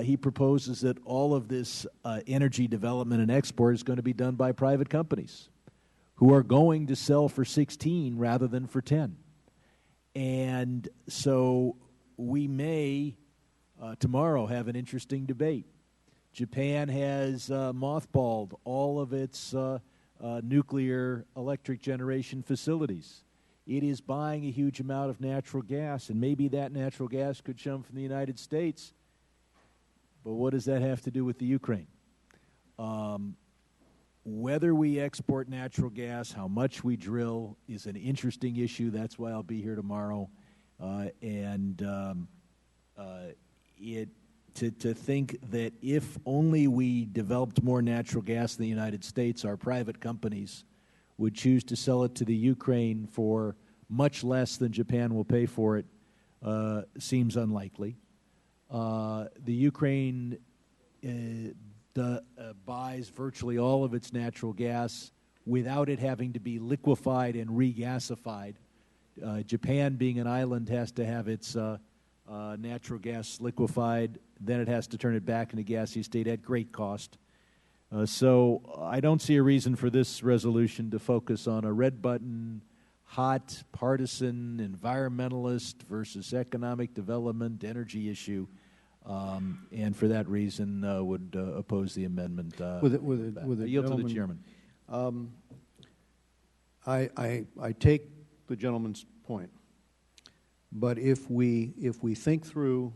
he proposes that all of this energy development and export is going to be done by private companies who are going to sell for 16 rather than for 10. And so we may tomorrow have an interesting debate. Japan has mothballed all of its nuclear electric generation facilities. It is buying a huge amount of natural gas, and maybe that natural gas could come from the United States. But what does that have to do with the Ukraine? Whether we export natural gas, how much we drill, is an interesting issue. That's why I'll be here tomorrow. To think that if only we developed more natural gas in the United States, our private companies would choose to sell it to the Ukraine for much less than Japan will pay for it, seems unlikely. The Ukraine buys virtually all of its natural gas without it having to be liquefied and regasified. Japan, being an island, has to have its natural gas liquefied. Then it has to turn it back into gaseous state at great cost. So I don't see a reason for this resolution to focus on a red-button, hot, partisan, environmentalist versus economic development, energy issue, and for that reason would oppose the amendment. I yield to the chairman. I take the gentleman's point, but if we think through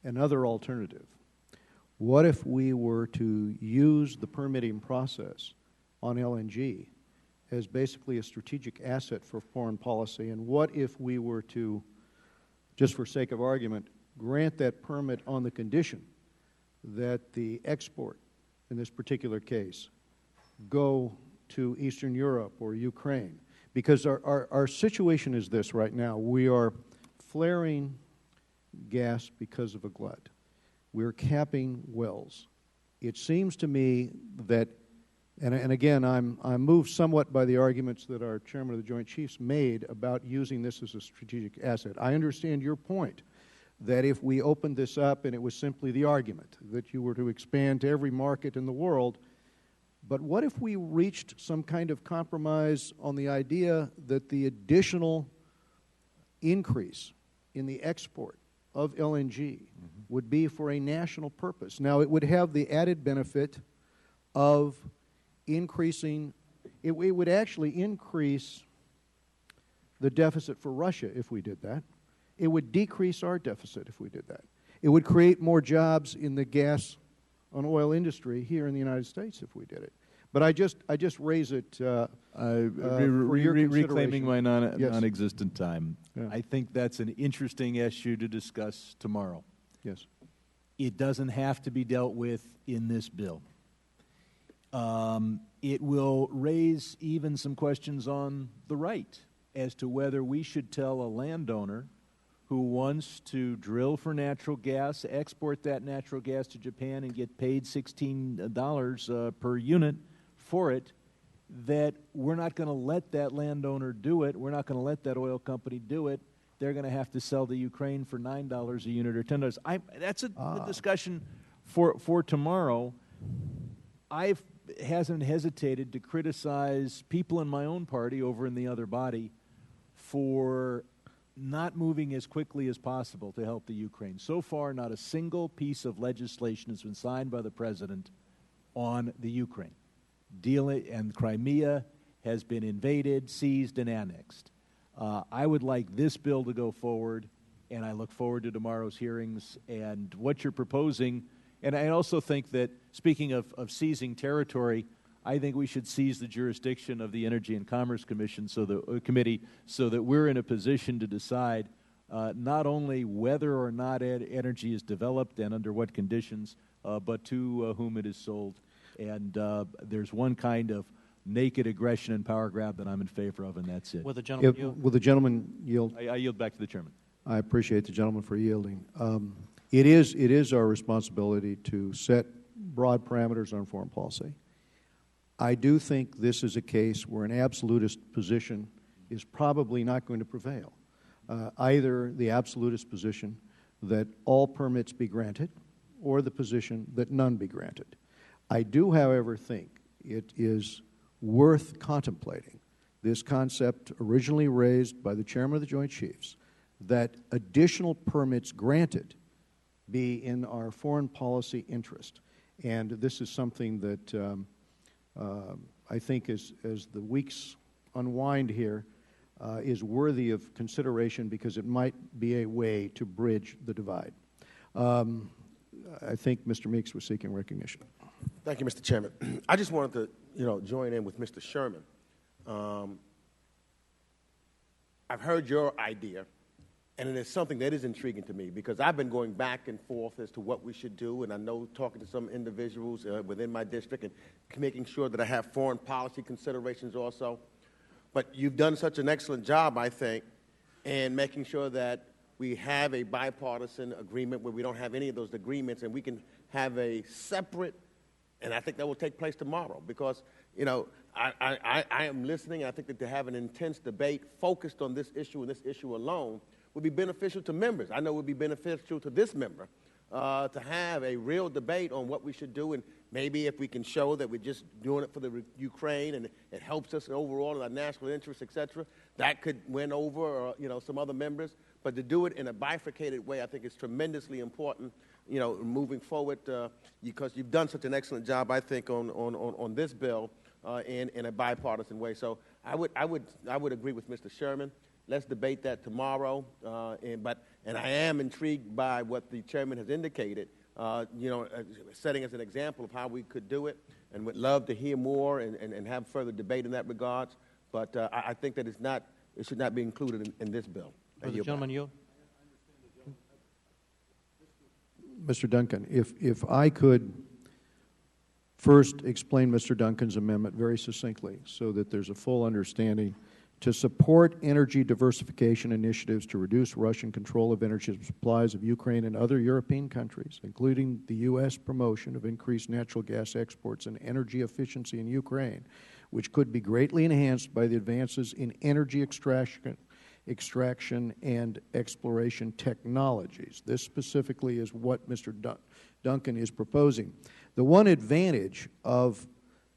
another alternative, what if we were to use the permitting process on LNG as basically a strategic asset for foreign policy? And what if we were to, just for sake of argument, grant that permit on the condition that the export, in this particular case, go to Eastern Europe or Ukraine? Because our situation is this right now. We are flaring gas because of a glut. We're capping wells. It seems to me that, and again, I'm moved somewhat by the arguments that our chairman of the Joint Chiefs made about using this as a strategic asset. I understand your point that if we opened this up and it was simply the argument that you were to expand to every market in the world, but what if we reached some kind of compromise on the idea that the additional increase in the export of LNG would be for a national purpose? Now, it would have the added benefit of increasing it would actually increase the deficit for Russia if we did that. It would decrease our deficit if we did that. It would create more jobs in the gas and oil industry here in the United States if we did it. But I just raise it for your reclaiming my consideration. non-existent time. Yeah. I think that's an interesting issue to discuss tomorrow. Yes. It doesn't have to be dealt with in this bill. It will raise even some questions on the right as to whether we should tell a landowner who wants to drill for natural gas, export that natural gas to Japan and get paid $16 per unit for it, that we're not going to let that landowner do it. We're not going to let that oil company do it. They're going to have to sell to Ukraine for $9 a unit or $10. That's a discussion for tomorrow. I hasn't hesitated to criticize people in my own party over in the other body for not moving as quickly as possible to help the Ukraine. So far, not a single piece of legislation has been signed by the President on the Ukraine. And Crimea has been invaded, seized, and annexed. I would like this bill to go forward, and I look forward to tomorrow's hearings and what you're proposing. And I also think that, speaking of seizing territory, I think we should seize the jurisdiction of the Energy and Commerce Commission, committee, so that we're in a position to decide not only whether or not energy is developed and under what conditions, but to whom it is sold. And there's one kind of naked aggression and power grab that I'm in favor of, and that's it. Will the gentleman yield? Will the gentleman yield? I yield back to the chairman. I appreciate the gentleman for yielding. It is our responsibility to set broad parameters on foreign policy. I do think this is a case where an absolutist position is probably not going to prevail. Either the absolutist position that all permits be granted or the position that none be granted. I do, however, think it is worth contemplating this concept originally raised by the chairman of the Joint Chiefs, that additional permits granted be in our foreign policy interest. And this is something that I think as the weeks unwind here is worthy of consideration, because it might be a way to bridge the divide. I think Mr. Meeks was seeking recognition. Thank you, Mr. Chairman. I just wanted to, join in with Mr. Sherman. I've heard your idea, and it is something that is intriguing to me, because I've been going back and forth as to what we should do, and I know talking to some individuals within my district and making sure that I have foreign policy considerations also. But you've done such an excellent job, I think, in making sure that we have a bipartisan agreement where we don't have any of those agreements, and we can have a separate, and I think that will take place tomorrow, because, I am listening, and I think that to have an intense debate focused on this issue and this issue alone would be beneficial to members. I know it would be beneficial to this member to have a real debate on what we should do, and maybe if we can show that we're just doing it for the Ukraine and it helps us overall in our national interests, et cetera, that could win over some other members. But to do it in a bifurcated way, I think is tremendously important, moving forward, because you've done such an excellent job, I think, on this bill in a bipartisan way. So I would agree with Mr. Sherman. Let's debate that tomorrow. And I am intrigued by what the chairman has indicated, setting as an example of how we could do it, and would love to hear more and have further debate in that regards. But I think that it should not be included in this bill. Will the gentleman yield? Mr. Duncan, if I could first explain Mr. Duncan's amendment very succinctly so that there's a full understanding. To support energy diversification initiatives to reduce Russian control of energy supplies of Ukraine and other European countries, including the U.S. promotion of increased natural gas exports and energy efficiency in Ukraine, which could be greatly enhanced by the advances in energy extraction and exploration technologies. This specifically is what Mr. Duncan is proposing. The one advantage of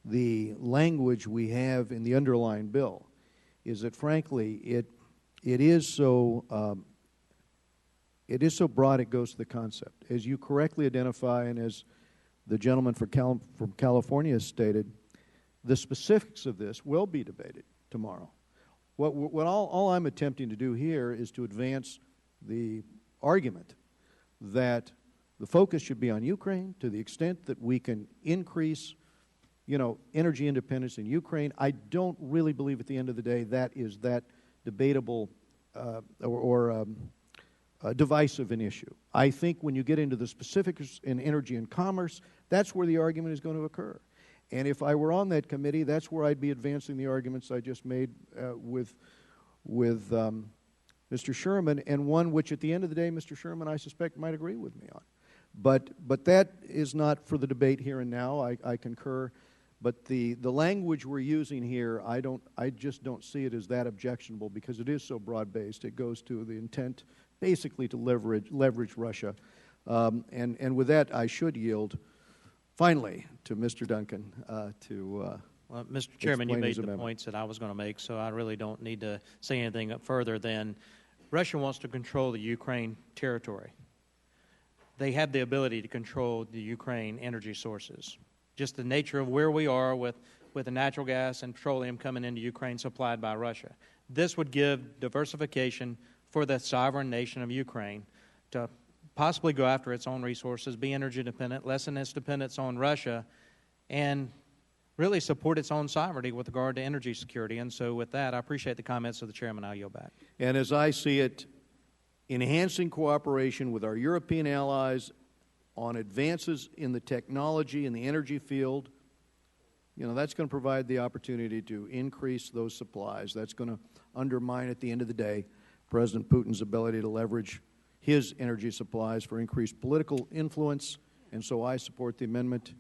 the language we have in the underlying bill is that, frankly, it is so broad it goes to the concept. As you correctly identify, and as the gentleman from California has stated, The specifics of this will be debated tomorrow. All I'm attempting to do here is to advance the argument that the focus should be on Ukraine to the extent that we can increase, energy independence in Ukraine. I don't really believe at the end of the day that is that debatable or divisive an issue. I think when you get into the specifics in energy and commerce, that's where the argument is going to occur. And if I were on that committee, that's where I'd be advancing the arguments I just made with Mr. Sherman, and one which at the end of the day, Mr. Sherman, I suspect, might agree with me on. But that is not for the debate here and now. I concur. But the language we're using here, I just don't see it as that objectionable because it is so broad-based. It goes to the intent basically to leverage Russia. And with that, I should yield finally to Mr. Duncan to well, Mr. Chairman, you explain made his the amendment. points that I was going to make, so I really don't need to say anything further than Russia wants to control the Ukraine territory. They have the ability to control the Ukraine energy sources. Just the nature of where we are with the natural gas and petroleum coming into Ukraine supplied by Russia. This would give diversification for the sovereign nation of Ukraine to possibly go after its own resources, be energy dependent, lessen its dependence on Russia, and really support its own sovereignty with regard to energy security. And so with that, I appreciate the comments of the Chairman. I'll yield back. And as I see it, enhancing cooperation with our European allies on advances in the technology and the energy field, that's going to provide the opportunity to increase those supplies. That's going to undermine, at the end of the day, President Putin's ability to leverage his energy supplies for increased political influence. And so I support the amendment.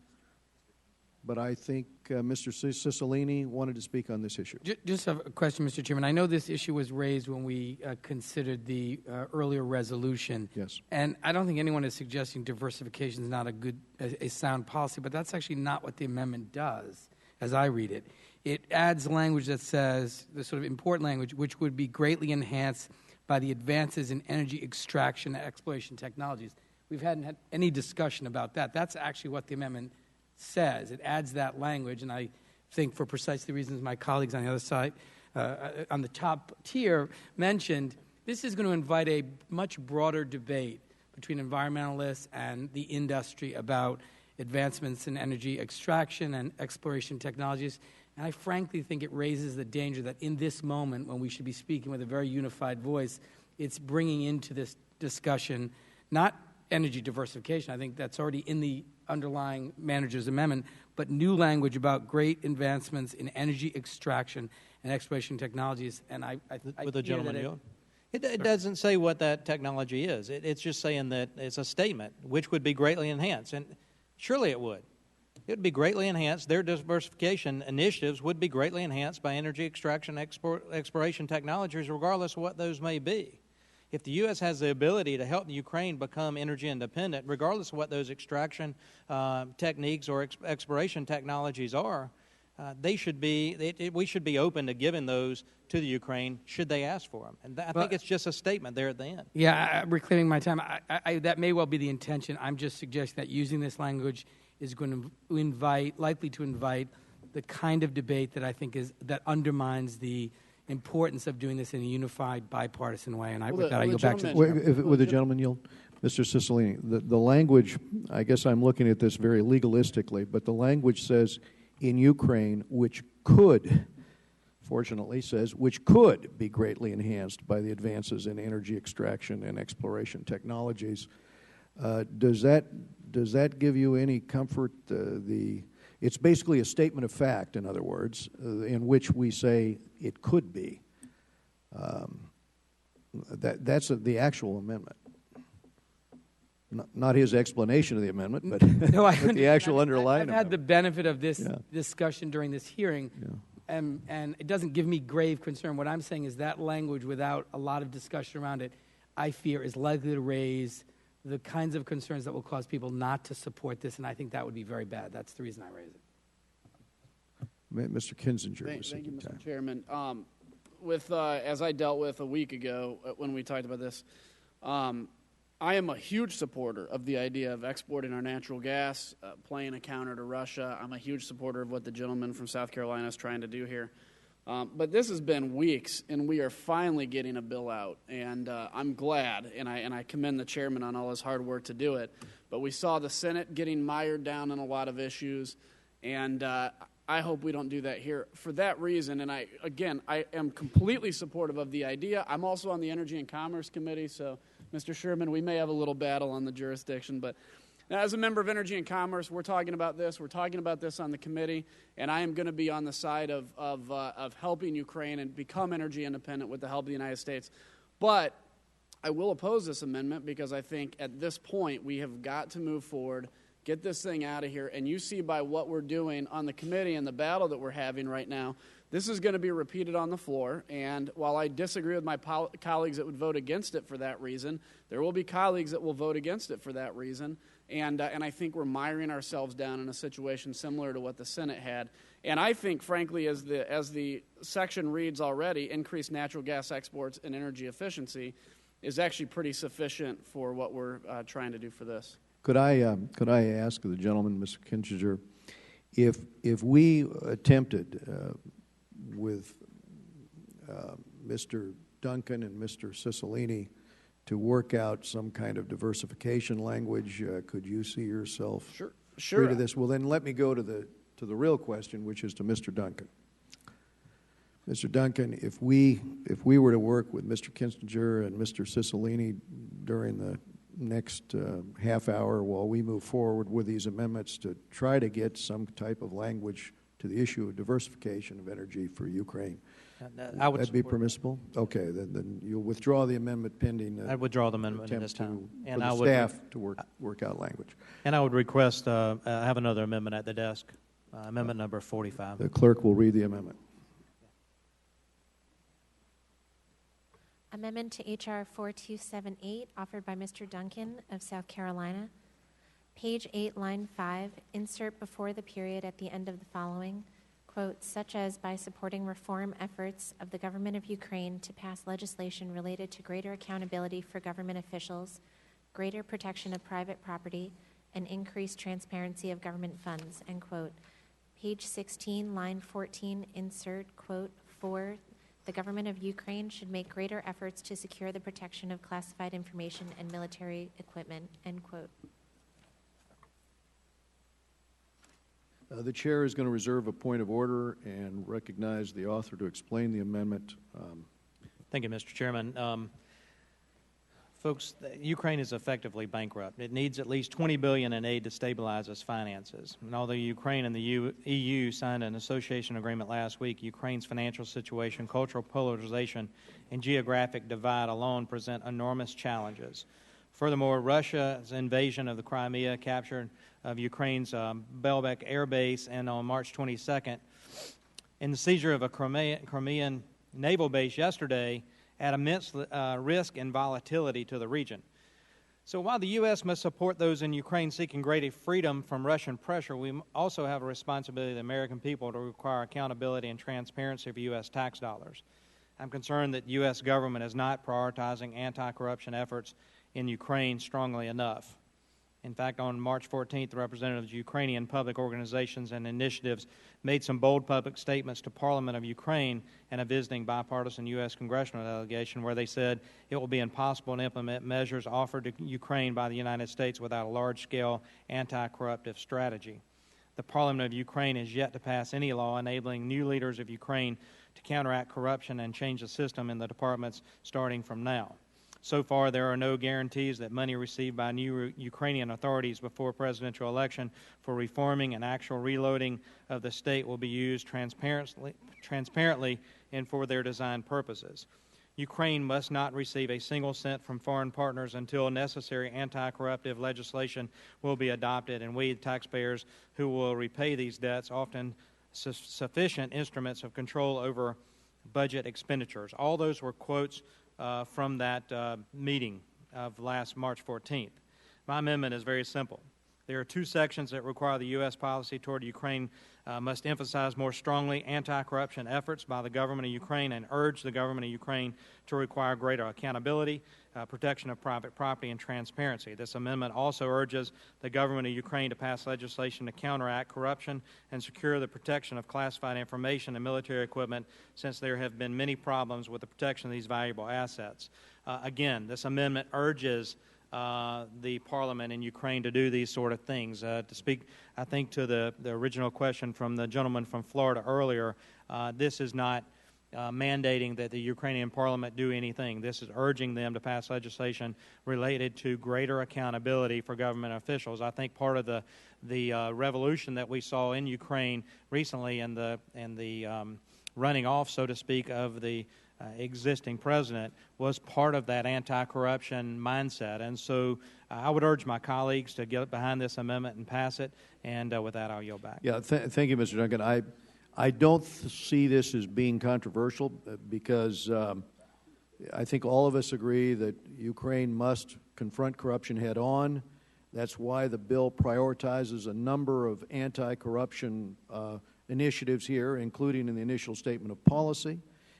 But I think Mr. Cicilline wanted to speak on this issue. Just a question, Mr. Chairman. I know this issue was raised when we considered the earlier resolution. Yes. And I don't think anyone is suggesting diversification is not a sound policy, but that's actually not what the amendment does, as I read it. It adds language that says, the sort of important language, which would be greatly enhanced by the advances in energy extraction and exploration technologies. We hadn't had any discussion about that. That's actually what the amendment says. It adds that language, and I think for precisely the reasons my colleagues on the other side, on the top tier, mentioned, this is going to invite a much broader debate between environmentalists and the industry about advancements in energy extraction and exploration technologies. And I frankly think it raises the danger that in this moment, when we should be speaking with a very unified voice, it's bringing into this discussion not energy diversification. I think that's already in the underlying manager's amendment, but new language about great advancements in energy extraction and exploration technologies. And I with the gentleman yield. It doesn't say what that technology is. It's just saying that it's a statement, which would be greatly enhanced. And surely it would. It would be greatly enhanced. Their diversification initiatives would be greatly enhanced by energy extraction and exploration technologies, regardless of what those may be. If the U.S. has the ability to help the Ukraine become energy independent, regardless of what those extraction techniques or exploration technologies are, we should be open to giving those to the Ukraine should they ask for them. And I think it's just a statement there at the end. Yeah, reclaiming my time. That may well be the intention. I'm just suggesting that using this language is going to likely to invite the kind of debate that I think that undermines the importance of doing this in a unified, bipartisan way. And with that, I go back to the With the gentleman yield, Mr. Cicilline, the language, I guess I'm looking at this very legalistically, but the language says in Ukraine, which could, fortunately says, which could be greatly enhanced by the advances in energy extraction and exploration technologies. Does that give you any comfort? It's basically a statement of fact, in other words, in which we say it could be. That's the actual amendment. Not his explanation of the amendment, but, but the actual underlying I've had the benefit of this discussion during this hearing, and it doesn't give me grave concern. What I'm saying is that language, without a lot of discussion around it, I fear is likely to raise the kinds of concerns that will cause people not to support this, and I think that would be very bad. That's the reason I raise it. Mr. Kinzinger. Thank you, Mr. Chairman. As I dealt with a week ago when we talked about this, I am a huge supporter of the idea of exporting our natural gas, playing a counter to Russia. I'm a huge supporter of what the gentleman from South Carolina is trying to do here. But this has been weeks, and we are finally getting a bill out. And I'm glad, and I commend the chairman on all his hard work to do it. But we saw the Senate getting mired down in a lot of issues, and I hope we don't do that here. For that reason, and I am completely supportive of the idea. I'm also on the Energy and Commerce Committee, so Mr. Sherman, we may have a little battle on the jurisdiction, but as a member of Energy and Commerce, we're talking about this. We're talking about this on the committee, and I am going to be on the side of helping Ukraine and become energy independent with the help of the United States. But I will oppose this amendment because I think at this point we have got to move forward, get this thing out of here, and you see by what we're doing on the committee and the battle that we're having right now, this is going to be repeated on the floor, and while I disagree with my colleagues that would vote against it for that reason, there will be colleagues that will vote against it for that reason, and I think we're miring ourselves down in a situation similar to what the Senate had. And I think, frankly, as the section reads already, increased natural gas exports and energy efficiency is actually pretty sufficient for what we're trying to do for this. Could I ask the gentleman, Mr. Kinzinger, if we attempted with Mr. Duncan and Mr. Cicilline to work out some kind of diversification language, could you see yourself free to this? Well, then let me go to the real question, which is to Mr. Duncan. Mr. Duncan, if we were to work with Mr. Kinzinger and Mr. Cicilline during the next half hour while we move forward with these amendments to try to get some type of language to the issue of diversification of energy for Ukraine, would that be permissible? Okay, then you'll withdraw the amendment pending. I'd withdraw the amendment at this time, and for the staff to work out language. And I would request have another amendment at the desk, amendment number 45. The clerk will read the amendment. Amendment to H.R. 4278, offered by Mr. Duncan of South Carolina. Page 8, line 5, insert before the period at the end of the following, quote, such as by supporting reform efforts of the government of Ukraine to pass legislation related to greater accountability for government officials, greater protection of private property, and increased transparency of government funds, end quote. Page 16, line 14, insert, quote, 4, the government of Ukraine should make greater efforts to secure the protection of classified information and military equipment, end quote. The chair is going to reserve a point of order and recognize the author to explain the amendment. Thank you, Mr. Chairman. Folks, Ukraine is effectively bankrupt. It needs at least $20 billion in aid to stabilize its finances. And although Ukraine and the EU signed an association agreement last week, Ukraine's financial situation, cultural polarization, and geographic divide alone present enormous challenges. Furthermore, Russia's invasion of the Crimea, capture of Ukraine's Belbek air base, and on March 22nd, and the seizure of a Crimean naval base yesterday add immense risk and volatility to the region. So while the U.S. must support those in Ukraine seeking greater freedom from Russian pressure, we also have a responsibility to the American people to require accountability and transparency of U.S. tax dollars. I'm concerned that the U.S. government is not prioritizing anti-corruption efforts in Ukraine strongly enough. In fact, on March 14th, representatives of Ukrainian public organizations and initiatives made some bold public statements to Parliament of Ukraine and a visiting bipartisan U.S. congressional delegation where they said it will be impossible to implement measures offered to Ukraine by the United States without a large-scale anti-corruptive strategy. The Parliament of Ukraine has yet to pass any law enabling new leaders of Ukraine to counteract corruption and change the system in the departments starting from now. So far, there are no guarantees that money received by new Ukrainian authorities before presidential election for reforming and actual reloading of the state will be used transparently and for their designed purposes. Ukraine must not receive a single cent from foreign partners until necessary anti-corruptive legislation will be adopted, and we, taxpayers who will repay these debts, often sufficient instruments of control over budget expenditures. All those were quotes from that meeting of last March 14th. My amendment is very simple. There are two sections that require the U.S. policy toward Ukraine must emphasize more strongly anti-corruption efforts by the government of Ukraine and urge the government of Ukraine to require greater accountability, protection of private property, and transparency. This amendment also urges the government of Ukraine to pass legislation to counteract corruption and secure the protection of classified information and military equipment, since there have been many problems with the protection of these valuable assets. Again, this amendment urges the Parliament in Ukraine to do these sort of things. To speak, I think, to the original question from the gentleman from Florida earlier, this is not mandating that the Ukrainian Parliament do anything. This is urging them to pass legislation related to greater accountability for government officials. I think part of the revolution that we saw in Ukraine recently and the running off, so to speak, of the existing president was part of that anti-corruption mindset. And so I would urge my colleagues to get behind this amendment and pass it. And with that, I'll yield back. Yeah, thank you, Mr. Duncan. I don't see this as being controversial because I think all of us agree that Ukraine must confront corruption head on. That's why the bill prioritizes a number of anti-corruption initiatives here, including in the initial statement of policy,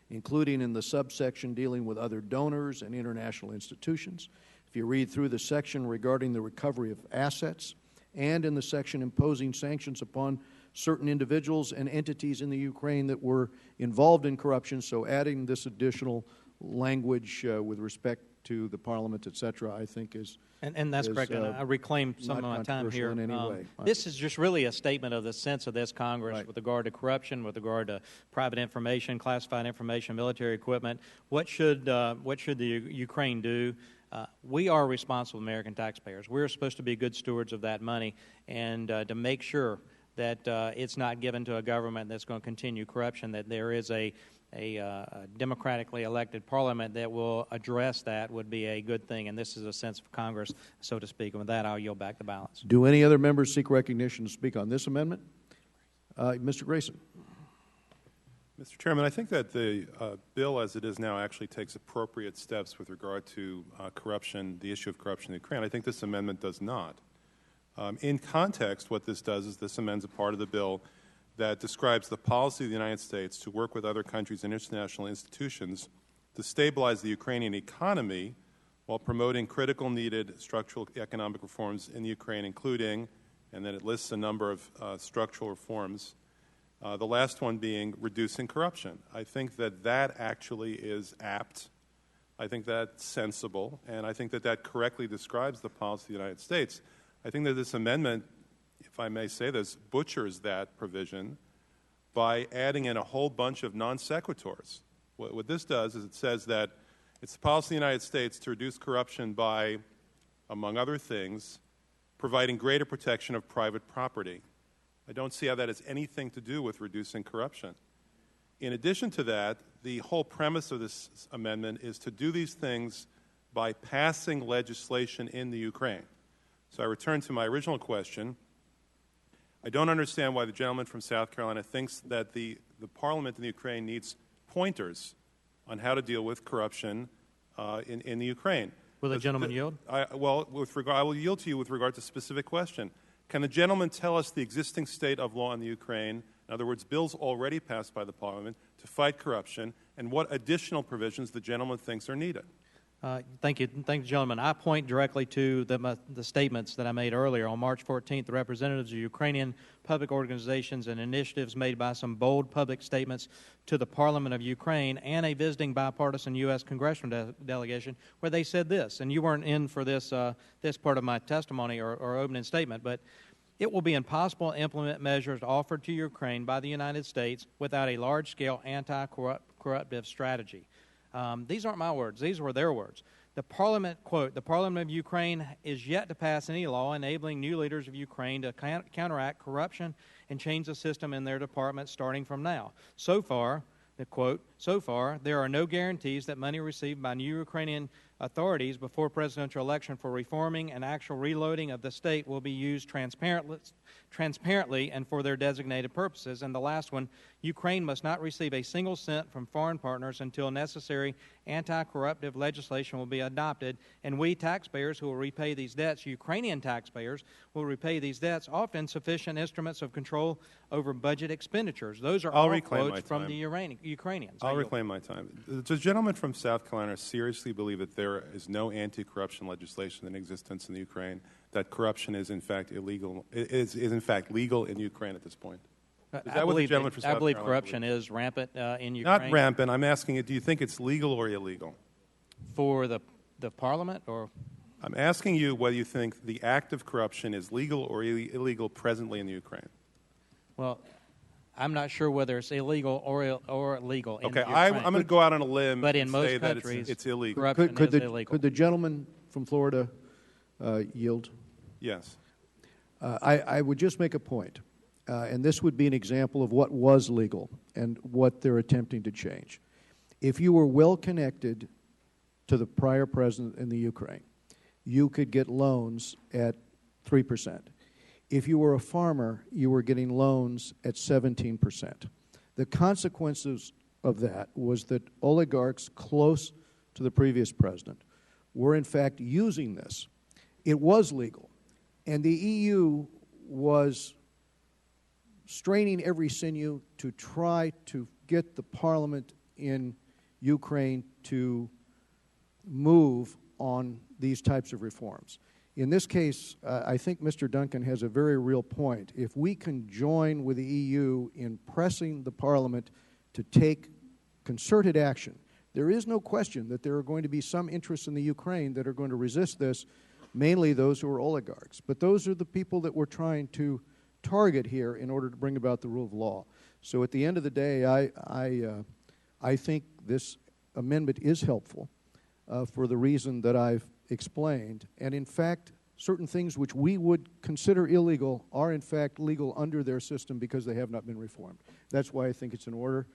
including in the subsection dealing with other donors and international institutions. If you read through the section regarding the recovery of assets, and in the section imposing sanctions upon certain individuals and entities in the Ukraine that were involved in corruption, so adding this additional language with respect to the Parliament, et cetera, I think is... And that's correct. And I reclaim some of my time here. In any way. This is just really a statement of the sense of this Congress with regard to corruption, with regard to private information, classified information, military equipment. What should the Ukraine do? We are responsible American taxpayers. We're supposed to be good stewards of that money and to make sure that it's not given to a government that's going to continue corruption, that there is a democratically elected parliament that will address that would be a good thing, and this is a sense of Congress, so to speak. And with that, I'll yield back the balance. Do any other members seek recognition to speak on this amendment? Mr. Grayson. Mr. Chairman, I think that the bill as it is now actually takes appropriate steps with regard to corruption, the issue of corruption in Ukraine. I think this amendment does not. In context, what this does is this amends a part of the bill that describes the policy of the United States to work with other countries and international institutions to stabilize the Ukrainian economy while promoting critical needed structural economic reforms in the Ukraine, including, and then it lists a number of structural reforms, the last one being reducing corruption. I think that that actually is apt. I think that's sensible, and I think that that correctly describes the policy of the United States. I think that this amendment, if I may say this, butchers that provision by adding in a whole bunch of non sequiturs. What this does is it says that it's the policy of the United States to reduce corruption by, among other things, providing greater protection of private property. I don't see how that has anything to do with reducing corruption. In addition to that, the whole premise of this amendment is to do these things by passing legislation in the Ukraine. So I return to my original question. I don't understand why the gentleman from South Carolina thinks that the Parliament in the Ukraine needs pointers on how to deal with corruption in the Ukraine. Will the gentleman yield? I will yield to you with regard to a specific question. Can the gentleman tell us the existing state of law in the Ukraine, in other words, bills already passed by the Parliament to fight corruption, and what additional provisions the gentleman thinks are needed? Thank you, gentlemen. I point directly to the statements that I made earlier. On March 14th, the representatives of Ukrainian public organizations and initiatives made by some bold public statements to the Parliament of Ukraine and a visiting bipartisan U.S. congressional delegation where they said this, and you weren't in for this part of my testimony or opening statement, but it will be impossible to implement measures offered to Ukraine by the United States without a large-scale anti-corruptive strategy. These aren't my words. These were their words. The Parliament, quote, the Parliament of Ukraine is yet to pass any law enabling new leaders of Ukraine to counteract corruption and change the system in their department starting from now. So far, the quote, so far, there are no guarantees that money received by new Ukrainian authorities before presidential election for reforming and actual reloading of the state will be used transparently and for their designated purposes. And the last one, Ukraine must not receive a single cent from foreign partners until necessary anti-corruptive legislation will be adopted, and we taxpayers who will repay these debts, Ukrainian taxpayers, will repay these debts off insufficient instruments of control over budget expenditures. Those are all quotes from the Ukrainians. I'll reclaim my time. Does the gentleman from South Carolina seriously believe that there is no anti-corruption legislation in existence in the Ukraine, that corruption is in fact illegal, is in fact legal in Ukraine at this point? I believe corruption is rampant in Ukraine. Not rampant. I'm asking you, do you think it's legal or illegal? For the parliament, or? I'm asking you whether you think the act of corruption is legal or illegal presently in the Ukraine. Well, I'm not sure whether it's illegal or legal. Okay, I'm going to go out on a limb but in and most say countries, that it's illegal. Corruption is illegal. Could the gentleman from Florida yield? Yes. I would just make a point, and this would be an example of what was legal and what they're attempting to change. If you were well connected to the prior president in the Ukraine, you could get loans at 3%. If you were a farmer, you were getting loans at 17%. The consequences of that was that oligarchs close to the previous president were in fact using this. It was legal, and the EU was straining every sinew to try to get the parliament in Ukraine to move on these types of reforms. In this case, I think Mr. Duncan has a very real point. If we can join with the EU in pressing the Parliament to take concerted action, there is no question that there are going to be some interests in the Ukraine that are going to resist this, mainly those who are oligarchs. But those are the people that we're trying to target here in order to bring about the rule of law. So at the end of the day, I think this amendment is helpful for the reason that I've explained, and in fact certain things which we would consider illegal are in fact legal under their system because they have not been reformed. That's why I think it's in order,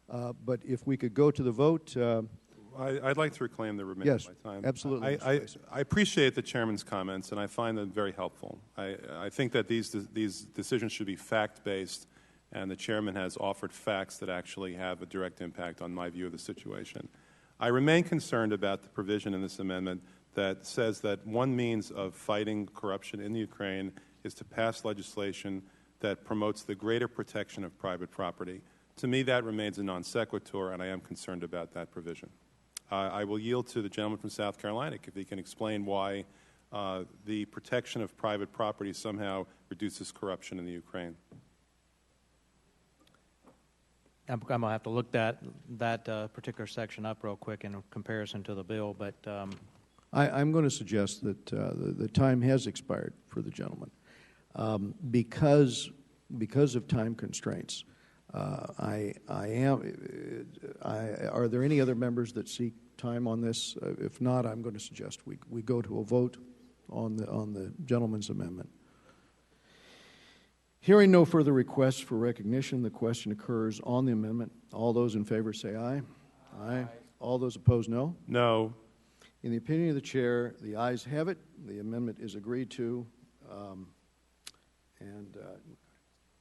but if we could go to the vote. I'd like to reclaim the remainder of my time. Absolutely. I appreciate the chairman's comments, and I find them very helpful. I think that these decisions should be fact-based, and the chairman has offered facts that actually have a direct impact on my view of the situation. I remain concerned about the provision in this amendment that says that one means of fighting corruption in the Ukraine is to pass legislation that promotes the greater protection of private property. To me, that remains a non sequitur, and I am concerned about that provision. I will yield to the gentleman from South Carolina if he can explain why the protection of private property somehow reduces corruption in the Ukraine. I'm going to have to look that particular section up real quick in comparison to the bill, but I'm going to suggest that the time has expired for the gentleman because of time constraints. Are there any other members that seek time on this? If not, I'm going to suggest we go to a vote on the gentleman's amendment. Hearing no further requests for recognition, the question occurs on the amendment. All those in favor say aye. Aye. All those opposed, no. No. In the opinion of the chair, the ayes have it. The amendment is agreed to. And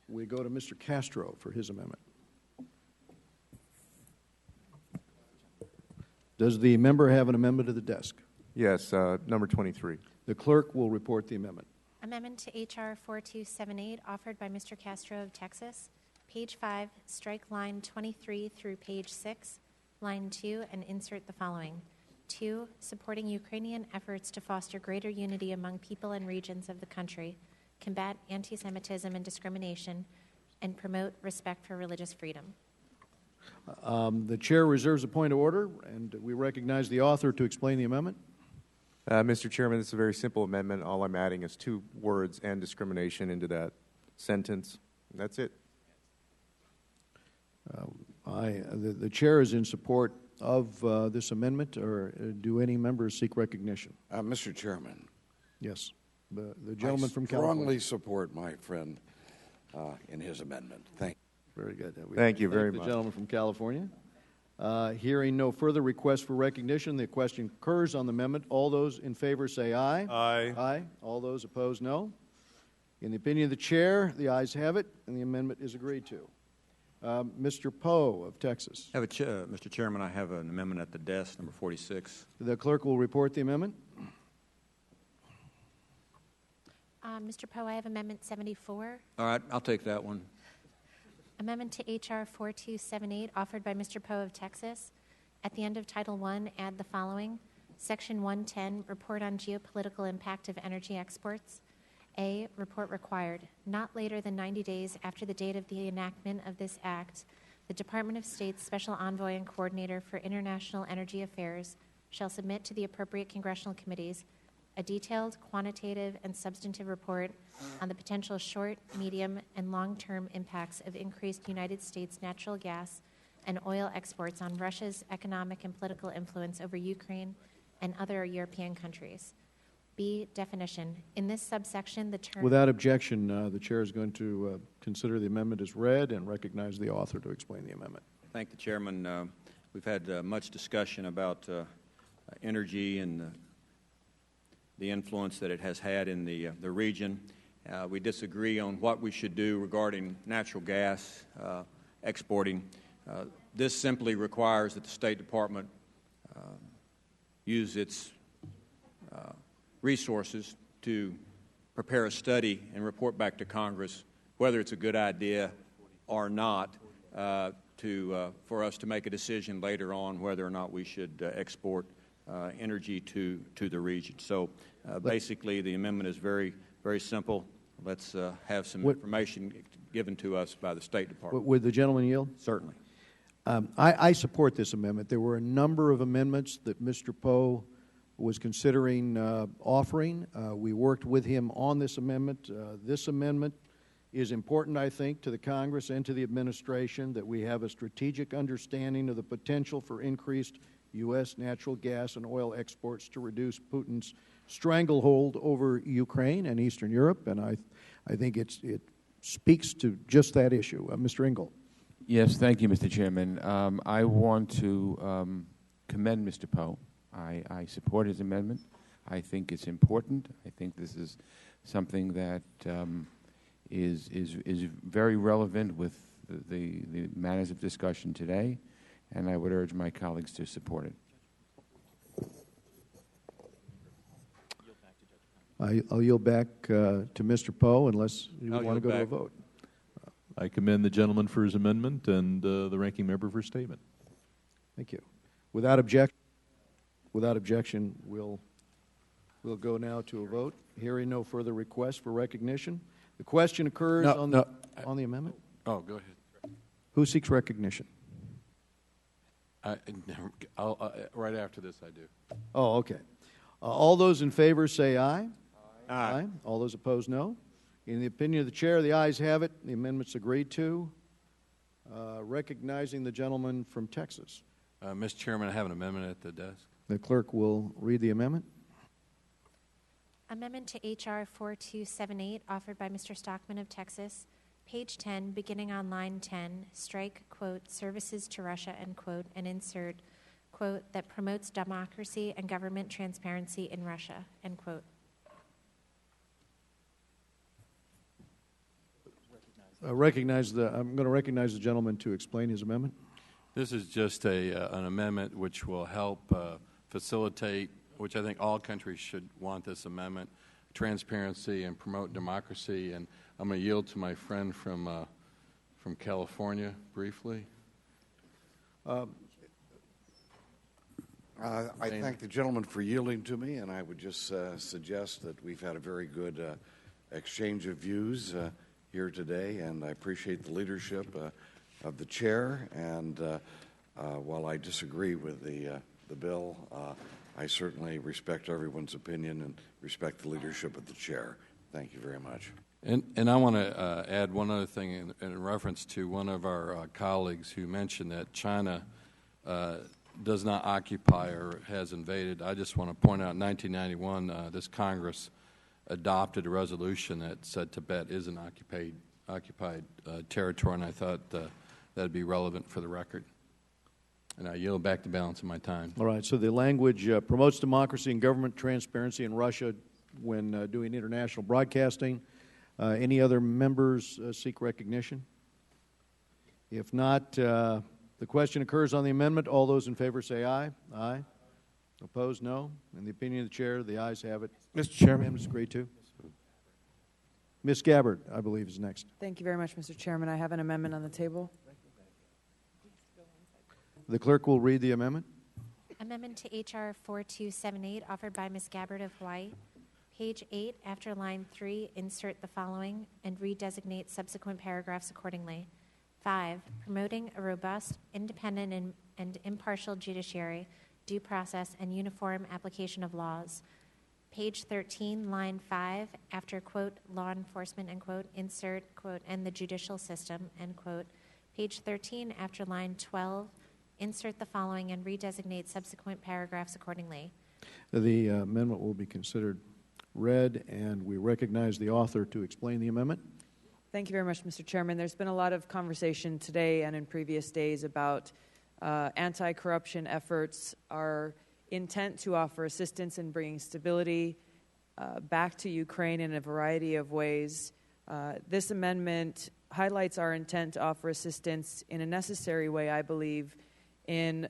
we go to Mr. Castro for his amendment. Does the member have an amendment to the desk? Yes, number 23. The clerk will report the amendment. Amendment to H.R. 4278, offered by Mr. Castro of Texas. Page 5, strike line 23 through page 6, line 2, and insert the following. 2, supporting Ukrainian efforts to foster greater unity among people and regions of the country, combat anti-Semitism and discrimination, and promote respect for religious freedom. The chair reserves a point of order, and we recognize the author to explain the amendment. Mr. Chairman, this is a very simple amendment. All I'm adding is 2 words, and discrimination, into that sentence. That's it. The chair is in support of this amendment, or do any members seek recognition? Mr. Chairman. Yes. The gentleman from California. I strongly support my friend in his amendment. Thank you. Very good. Thank you very much. The gentleman from California. Hearing no further requests for recognition, the question occurs on the amendment. All those in favor say aye. Aye. Aye. All those opposed, no. In the opinion of the chair, the ayes have it, and the amendment is agreed to. Mr. Poe of Texas. Mr. Chairman, I have an amendment at the desk, number 46. The clerk will report the amendment. Mr. Poe, I have Amendment 74. All right, I'll take that one. Amendment to H.R. 4278, offered by Mr. Poe of Texas. At the end of Title I, add the following. Section 110, Report on Geopolitical Impact of Energy Exports. A, report required. Not later than 90 days after the date of the enactment of this act, the Department of State's Special Envoy and Coordinator for International Energy Affairs shall submit to the appropriate congressional committees a detailed, quantitative, and substantive report on the potential short, medium, and long-term impacts of increased United States natural gas and oil exports on Russia's economic and political influence over Ukraine and other European countries. B, definition. In this subsection, the term... Without objection, the chair is going to consider the amendment as read and recognize the author to explain the amendment. Thank the Chairman. We've had much discussion about energy and the influence that it has had in the region. We disagree on what we should do regarding natural gas exporting. This simply requires that the State Department use its resources to prepare a study and report back to Congress whether it's a good idea or not for us to make a decision later on whether or not we should export energy to the region. So basically the amendment is very, very simple. Let's have some information given to us by the State Department. Would the gentleman yield? Certainly. I support this amendment. There were a number of amendments that Mr. Poe was considering offering. We worked with him on this amendment. This amendment is important, I think, to the Congress and to the administration that we have a strategic understanding of the potential for increased U.S. natural gas and oil exports to reduce Putin's stranglehold over Ukraine and Eastern Europe, and I think it speaks to just that issue. Mr. Engel. Yes, thank you, Mr. Chairman. I want to commend Mr. Poe. I support his amendment. I think it's important. I think this is something that is very relevant with the matters of discussion today, and I would urge my colleagues to support it. I'll yield back to Mr. Poe unless you want to go to a vote. I commend the gentleman for his amendment and the ranking member for his statement. Thank you. Without objection, we'll go now to a vote. Hearing no further requests for recognition. The question occurs on the amendment. Oh, go ahead. Who seeks recognition? Right after this, I do. Oh, okay. All those in favor say aye. Aye. All those opposed, no. In the opinion of the chair, the ayes have it. The amendment's agreed to. Recognizing the gentleman from Texas. Mr. Chairman, I have an amendment at the desk. The clerk will read the amendment. Amendment to H.R. 4278, offered by Mr. Stockman of Texas. Page 10, beginning on line 10, strike, quote, services to Russia, end quote, and insert, quote, that promotes democracy and government transparency in Russia, end quote. I'm going to recognize the gentleman to explain his amendment. This is just an amendment which will help facilitate, which I think all countries should want this amendment, transparency and promote democracy. And I'm going to yield to my friend from California briefly. I thank the gentleman for yielding to me, and I would just suggest that we've had a very good exchange of views here today, and I appreciate the leadership of the chair. And while I disagree with the bill, I certainly respect everyone's opinion and respect the leadership of the chair. Thank you very much. And I want to add one other thing in reference to one of our colleagues who mentioned that China does not occupy or has invaded. I just want to point out in 1991, this Congress adopted a resolution that said Tibet is an occupied territory, and I thought that would be relevant for the record. And I yield back the balance of my time. All right, so the language promotes democracy and government transparency in Russia when doing international broadcasting. Any other members seek recognition? If not, the question occurs on the amendment. All those in favor say aye. Aye. Opposed, no. In the opinion of the chair, the ayes have it. Mr. Chairman. Amendment is agreed to. Ms. Gabbard, I believe, is next. Thank you very much, Mr. Chairman. I have an amendment on the table. The clerk will read the amendment. Amendment to H.R. 4278, offered by Ms. Gabbard of Hawaii. Page 8, after line 3, insert the following and redesignate subsequent paragraphs accordingly. 5, promoting a robust, independent, and impartial judiciary, due process, and uniform application of laws. Page 13, line 5, after, quote, law enforcement, end quote, insert, quote, and the judicial system, end quote. Page 13, after line 12, insert the following and redesignate subsequent paragraphs accordingly. The amendment will be considered read, and we recognize the author to explain the amendment. Thank you very much, Mr. Chairman. There's been a lot of conversation today and in previous days about anti-corruption efforts. Our intent to offer assistance in bringing stability back to Ukraine in a variety of ways. This amendment highlights our intent to offer assistance in a necessary way, I believe, in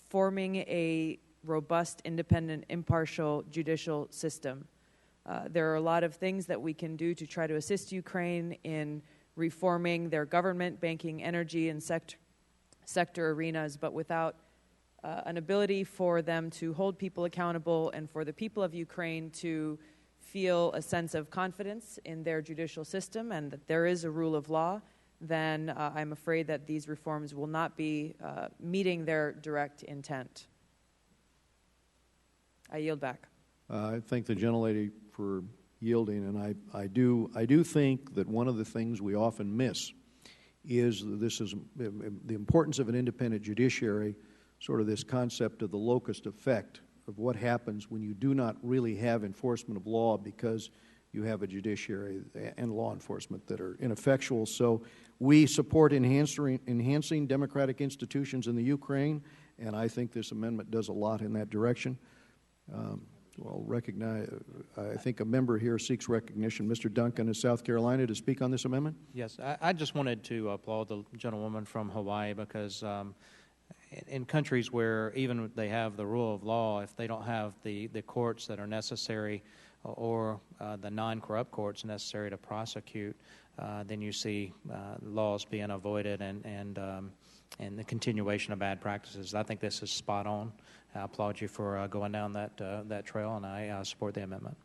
forming a robust, independent, impartial judicial system. There are a lot of things that we can do to try to assist Ukraine in reforming their government, banking, energy, and sector arenas, but without an ability for them to hold people accountable and for the people of Ukraine to feel a sense of confidence in their judicial system and that there is a rule of law, then I'm afraid that these reforms will not be meeting their direct intent. I yield back. I thank the gentlelady for yielding, and I do think that one of the things we often miss is the importance of an independent judiciary, sort of this concept of the locust effect of what happens when you do not really have enforcement of law because you have a judiciary and law enforcement that are ineffectual. So we support enhancing democratic institutions in the Ukraine, and I think this amendment does a lot in that direction. Well, I think a member here seeks recognition. Mr. Duncan of South Carolina to speak on this amendment. Yes, I just wanted to applaud the gentlewoman from Hawaii because in countries where even they have the rule of law, if they don't have the courts that are necessary or the non-corrupt courts necessary to prosecute, then you see laws being avoided and the continuation of bad practices. I think this is spot on. I applaud you for going down that trail, and I support the amendment.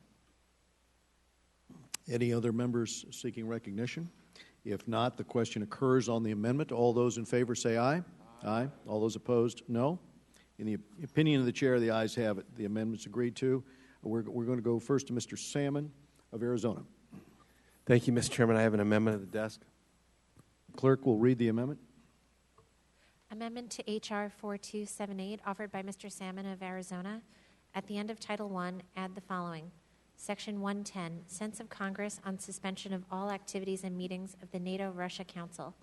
Any other members seeking recognition? If not, the question occurs on the amendment. All those in favor say aye. Aye. All those opposed, no. In the opinion of the chair, the ayes have it. The amendment's agreed to. We're going to go first to Mr. Salmon of Arizona. Thank you, Mr. Chairman. I have an amendment at the desk. Clerk will read the amendment. Amendment to H.R. 4278, offered by Mr. Salmon of Arizona. At the end of Title I, add the following. Section 110, Sense of Congress on suspension of all activities and meetings of the NATO-Russia Council.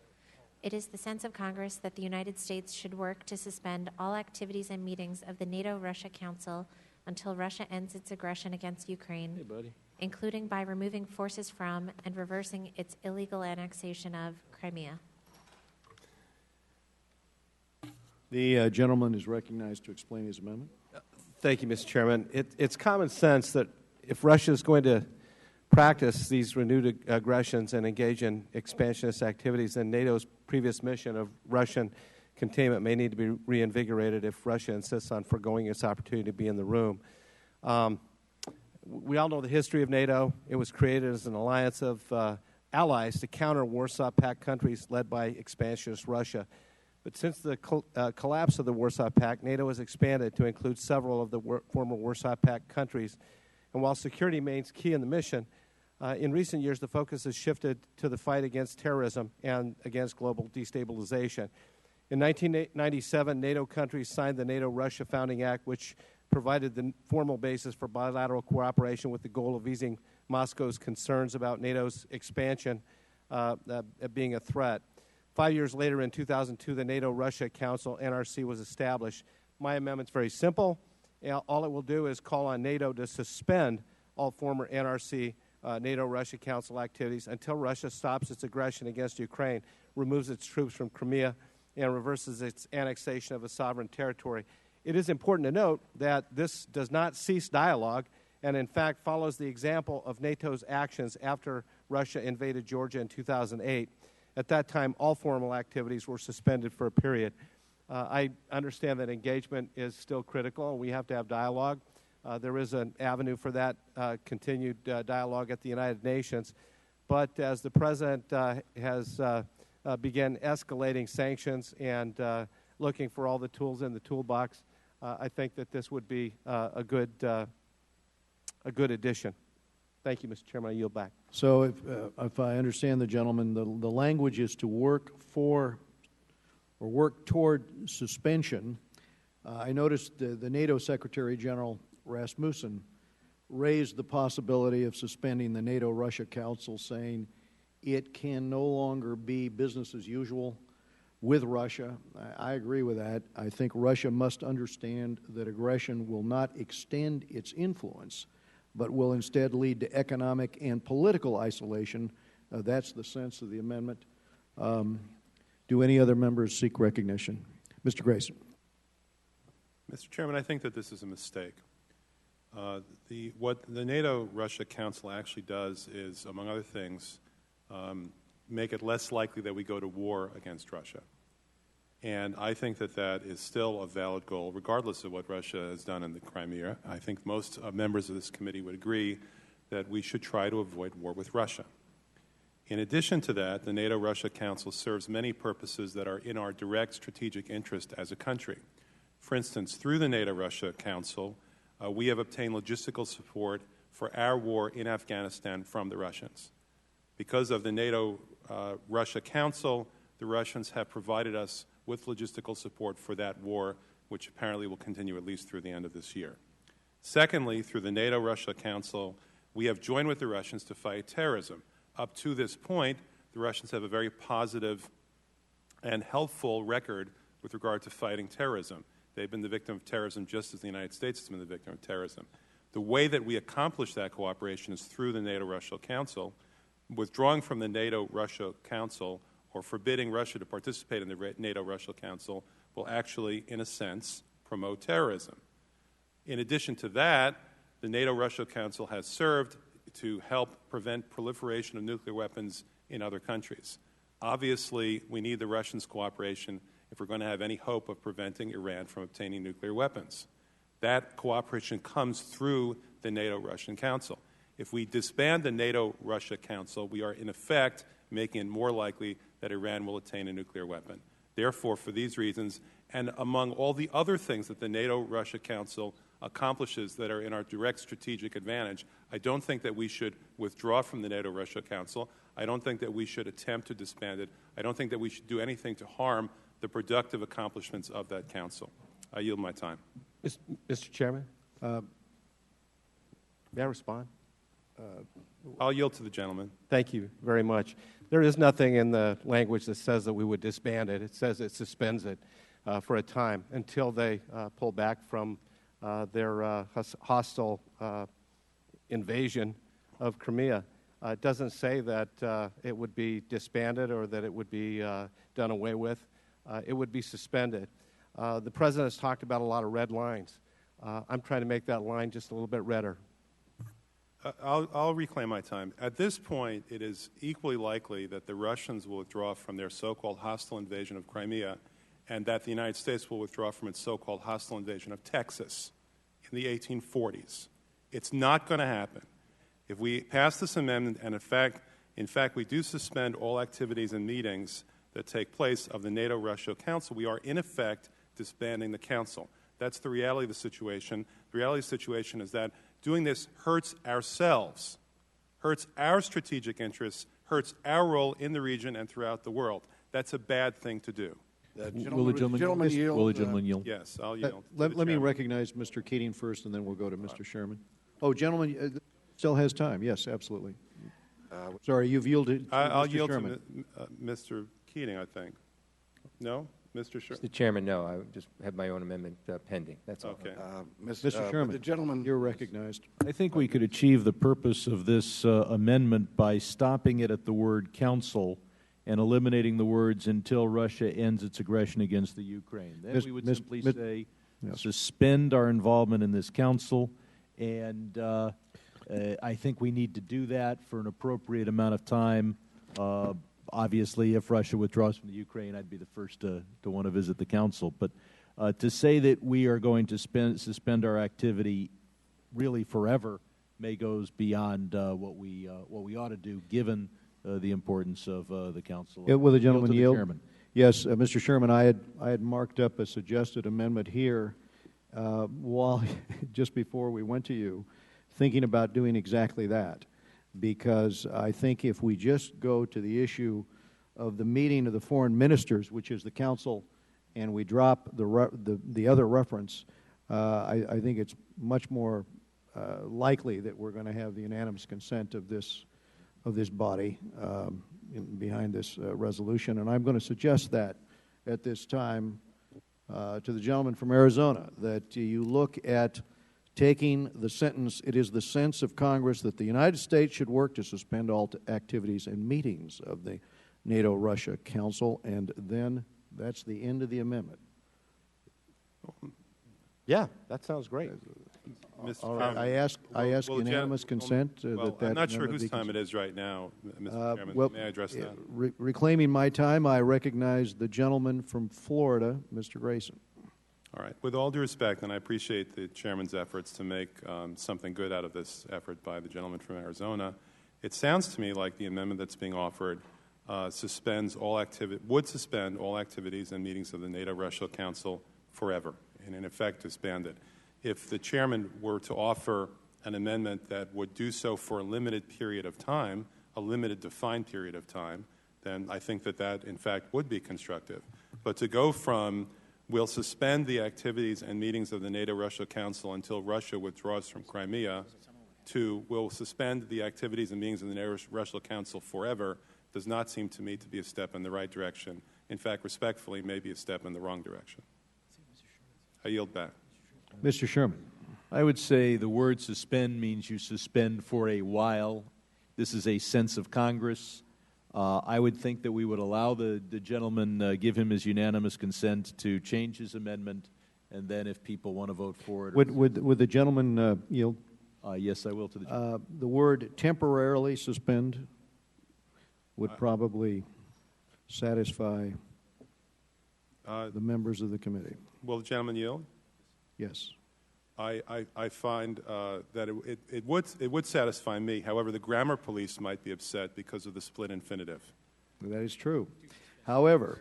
It is the sense of Congress that the United States should work to suspend all activities and meetings of the NATO-Russia Council until Russia ends its aggression against Ukraine, including by removing forces from and reversing its illegal annexation of Crimea. The gentleman is recognized to explain his amendment. Thank you, Mr. Chairman. It's common sense that if Russia is going to practice these renewed aggressions and engage in expansionist activities, then NATO's previous mission of Russian containment may need to be reinvigorated if Russia insists on foregoing its opportunity to be in the room. We all know the history of NATO. It was created as an alliance of allies to counter Warsaw Pact countries led by expansionist Russia. But since the collapse of the Warsaw Pact, NATO has expanded to include several of the former Warsaw Pact countries. And while security remains key in the mission, in recent years the focus has shifted to the fight against terrorism and against global destabilization. In 1997, NATO countries signed the NATO-Russia Founding Act, which provided the formal basis for bilateral cooperation with the goal of easing Moscow's concerns about NATO's expansion being a threat. 5 years later, in 2002, the NATO-Russia Council, NRC, was established. My amendment's very simple. All it will do is call on NATO to suspend all former NRC, NATO-Russia Council activities until Russia stops its aggression against Ukraine, removes its troops from Crimea, and reverses its annexation of a sovereign territory. It is important to note that this does not cease dialogue and, in fact, follows the example of NATO's actions after Russia invaded Georgia in 2008. At that time, all formal activities were suspended for a period. I understand that engagement is still critical, and we have to have dialogue. There is an avenue for that continued dialogue at the United Nations. But as the President has begun escalating sanctions and looking for all the tools in the toolbox, I think that this would be a good addition. Thank you, Mr. Chairman. I yield back. So if I understand the gentleman, the language is to work for or work toward suspension. I noticed the NATO Secretary General Rasmussen raised the possibility of suspending the NATO-Russia Council, saying it can no longer be business as usual with Russia. I agree with that. I think Russia must understand that aggression will not extend its influence, but will instead lead to economic and political isolation. That's the sense of the amendment. Do any other members seek recognition? Mr. Grayson. Mr. Chairman, I think that this is a mistake. What the NATO-Russia Council actually does is, among other things, make it less likely that we go to war against Russia. And I think that that is still a valid goal, regardless of what Russia has done in the Crimea. I think most members of this committee would agree that we should try to avoid war with Russia. In addition to that, the NATO-Russia Council serves many purposes that are in our direct strategic interest as a country. For instance, through the NATO-Russia Council, we have obtained logistical support for our war in Afghanistan from the Russians. Because of the NATO-Russia Council, the Russians have provided us with logistical support for that war, which apparently will continue at least through the end of this year. Secondly, through the NATO-Russia Council, we have joined with the Russians to fight terrorism. Up to this point, the Russians have a very positive and helpful record with regard to fighting terrorism. They've been the victim of terrorism just as the United States has been the victim of terrorism. The way that we accomplish that cooperation is through the NATO-Russia Council. Withdrawing from the NATO-Russia Council or forbidding Russia to participate in the NATO-Russia Council will actually, in a sense, promote terrorism. In addition to that, the NATO-Russia Council has served to help prevent proliferation of nuclear weapons in other countries. Obviously, we need the Russians' cooperation if we're going to have any hope of preventing Iran from obtaining nuclear weapons. That cooperation comes through the NATO-Russian Council. If we disband the NATO-Russia Council, we are in effect making it more likely that Iran will attain a nuclear weapon. Therefore, for these reasons, and among all the other things that the NATO-Russia Council accomplishes that are in our direct strategic advantage, I don't think that we should withdraw from the NATO-Russia Council. I don't think that we should attempt to disband it. I don't think that we should do anything to harm the productive accomplishments of that council. I yield my time. Mr. Chairman? May I respond? I'll yield to the gentleman. Thank you very much. There is nothing in the language that says that we would disband it. It says it suspends it for a time until they pull back from their hostile invasion of Crimea. It doesn't say that it would be disbanded or that it would be done away with. It would be suspended. The President has talked about a lot of red lines. I'm trying to make that line just a little bit redder. I'll reclaim my time. At this point, it is equally likely that the Russians will withdraw from their so-called hostile invasion of Crimea and that the United States will withdraw from its so-called hostile invasion of Texas in the 1840s. It's not going to happen. If we pass this amendment and, in fact, we do suspend all activities and meetings that take place of the NATO-Russia Council, we are, in effect, disbanding the Council. That's the reality of the situation. The reality of the situation is that doing this hurts ourselves, hurts our strategic interests, hurts our role in the region and throughout the world. That's a bad thing to do. Will the gentleman yield? Yes, I'll yield. Let me recognize Mr. Keating first, and then we'll go to Mr. Sherman. Oh, gentleman still has time. Yes, absolutely. Sorry, you've yielded to I'll Mr. yield Sherman. to Mr. Keating, I think. No? Mr. Mr. Chairman, no. I just have my own amendment pending. That's all. Okay. Mr. Sherman, the gentleman, you're recognized. I think we could achieve the purpose of this amendment by stopping it at the word council and eliminating the words until Russia ends its aggression against the Ukraine. Then we would simply say suspend our involvement in this council, and I think we need to do that for an appropriate amount of time. Obviously, if Russia withdraws from the Ukraine, I'd be the first to want to visit the council. But to say that we are going to suspend our activity really forever may goes beyond what we ought to do, given the importance of the council. Will the gentleman yield? Chairman. Yes, Mr. Sherman, I had marked up a suggested amendment here while just before we went to you, thinking about doing exactly that, because I think if we just go to the issue of the meeting of the foreign ministers, which is the council, and we drop the other reference, I think it's much more likely that we're going to have the unanimous consent of this body behind this resolution. And I'm going to suggest that at this time to the gentleman from Arizona, that you look at taking the sentence, "It is the sense of Congress that the United States should work to suspend all activities and meetings of the NATO-Russia Council," and then that's the end of the amendment. Yeah, that sounds great. All right. I ask unanimous consent. I'm not sure whose time it is right now, Mr. Chairman. Well, may I address that? Reclaiming my time, I recognize the gentleman from Florida, Mr. Grayson. All right. With all due respect, and I appreciate the chairman's efforts to make something good out of this effort by the gentleman from Arizona, it sounds to me like the amendment that's being offered would suspend all activities and meetings of the NATO-Russia Council forever, and in effect disband it. If the chairman were to offer an amendment that would do so for a limited period of time, a limited defined period of time, then I think that in fact would be constructive. But to go from "we'll suspend the activities and meetings of the NATO-Russia Council until Russia withdraws from Crimea" to "we'll suspend the activities and meetings of the NATO-Russia Council forever" does not seem to me to be a step in the right direction. In fact, respectfully, maybe a step in the wrong direction. I yield back. Mr. Sherman. I would say the word suspend means you suspend for a while. This is a sense of Congress. I would think that we would allow the gentleman, give him his unanimous consent to change his amendment, and then if people want to vote for it. Would the gentleman yield? Yes, I will to the gentleman. The word temporarily suspend would probably satisfy the members of the committee. Will the gentleman yield? Yes. I find that it would satisfy me. However, the grammar police might be upset because of the split infinitive. That is true. However,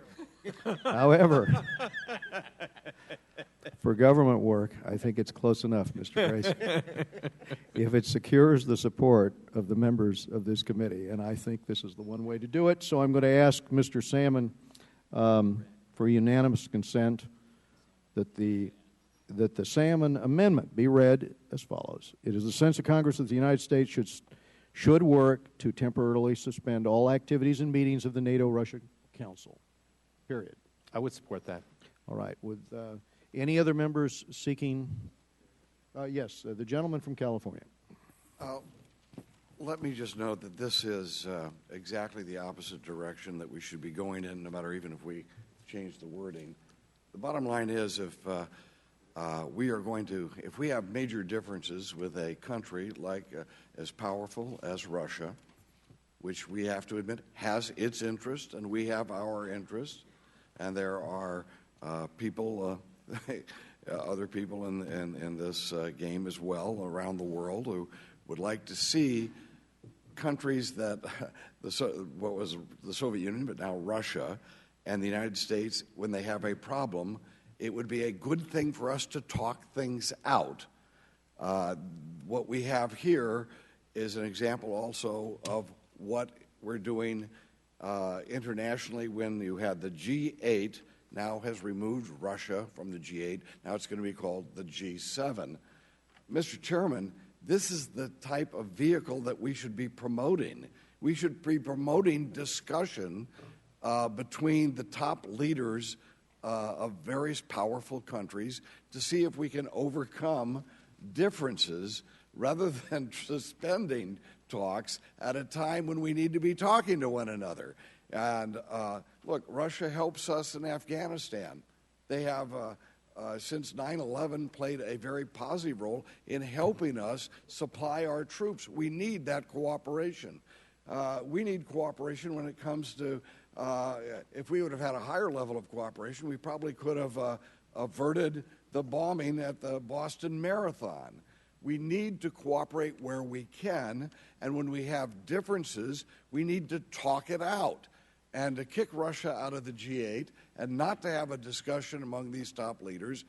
for government work, I think it's close enough, Mr. Grayson. If it secures the support of the members of this committee, and I think this is the one way to do it, so I'm going to ask Mr. Salmon for unanimous consent that the Salmon amendment be read as follows. It is the sense of Congress that the United States should work to temporarily suspend all activities and meetings of the NATO-Russia Council, period. I would support that. All right. With any other members seeking? Yes, the gentleman from California. Let me just note that this is exactly the opposite direction that we should be going in, no matter even if we change the wording. The bottom line is if we have major differences with a country like as powerful as Russia, which we have to admit has its interest and we have our interest, and there are people, other people in this game as well around the world who would like to see countries that what was the Soviet Union, but now Russia, and the United States, when they have a problem, it would be a good thing for us to talk things out. What we have here is an example also of what we're doing internationally when you had the G8 now has removed Russia from the G8. Now it's going to be called the G7. Mr. Chairman, this is the type of vehicle that we should be promoting. We should be promoting discussion between the top leaders of various powerful countries to see if we can overcome differences rather than suspending talks at a time when we need to be talking to one another. And look, Russia helps us in Afghanistan. They have, since 9/11, played a very positive role in helping us supply our troops. We need that cooperation. We need cooperation when it comes to, if we would have had a higher level of cooperation, we probably could have averted the bombing at the Boston Marathon. We need to cooperate where we can, and when we have differences, we need to talk it out. And to kick Russia out of the G8 and not to have a discussion among these top leaders,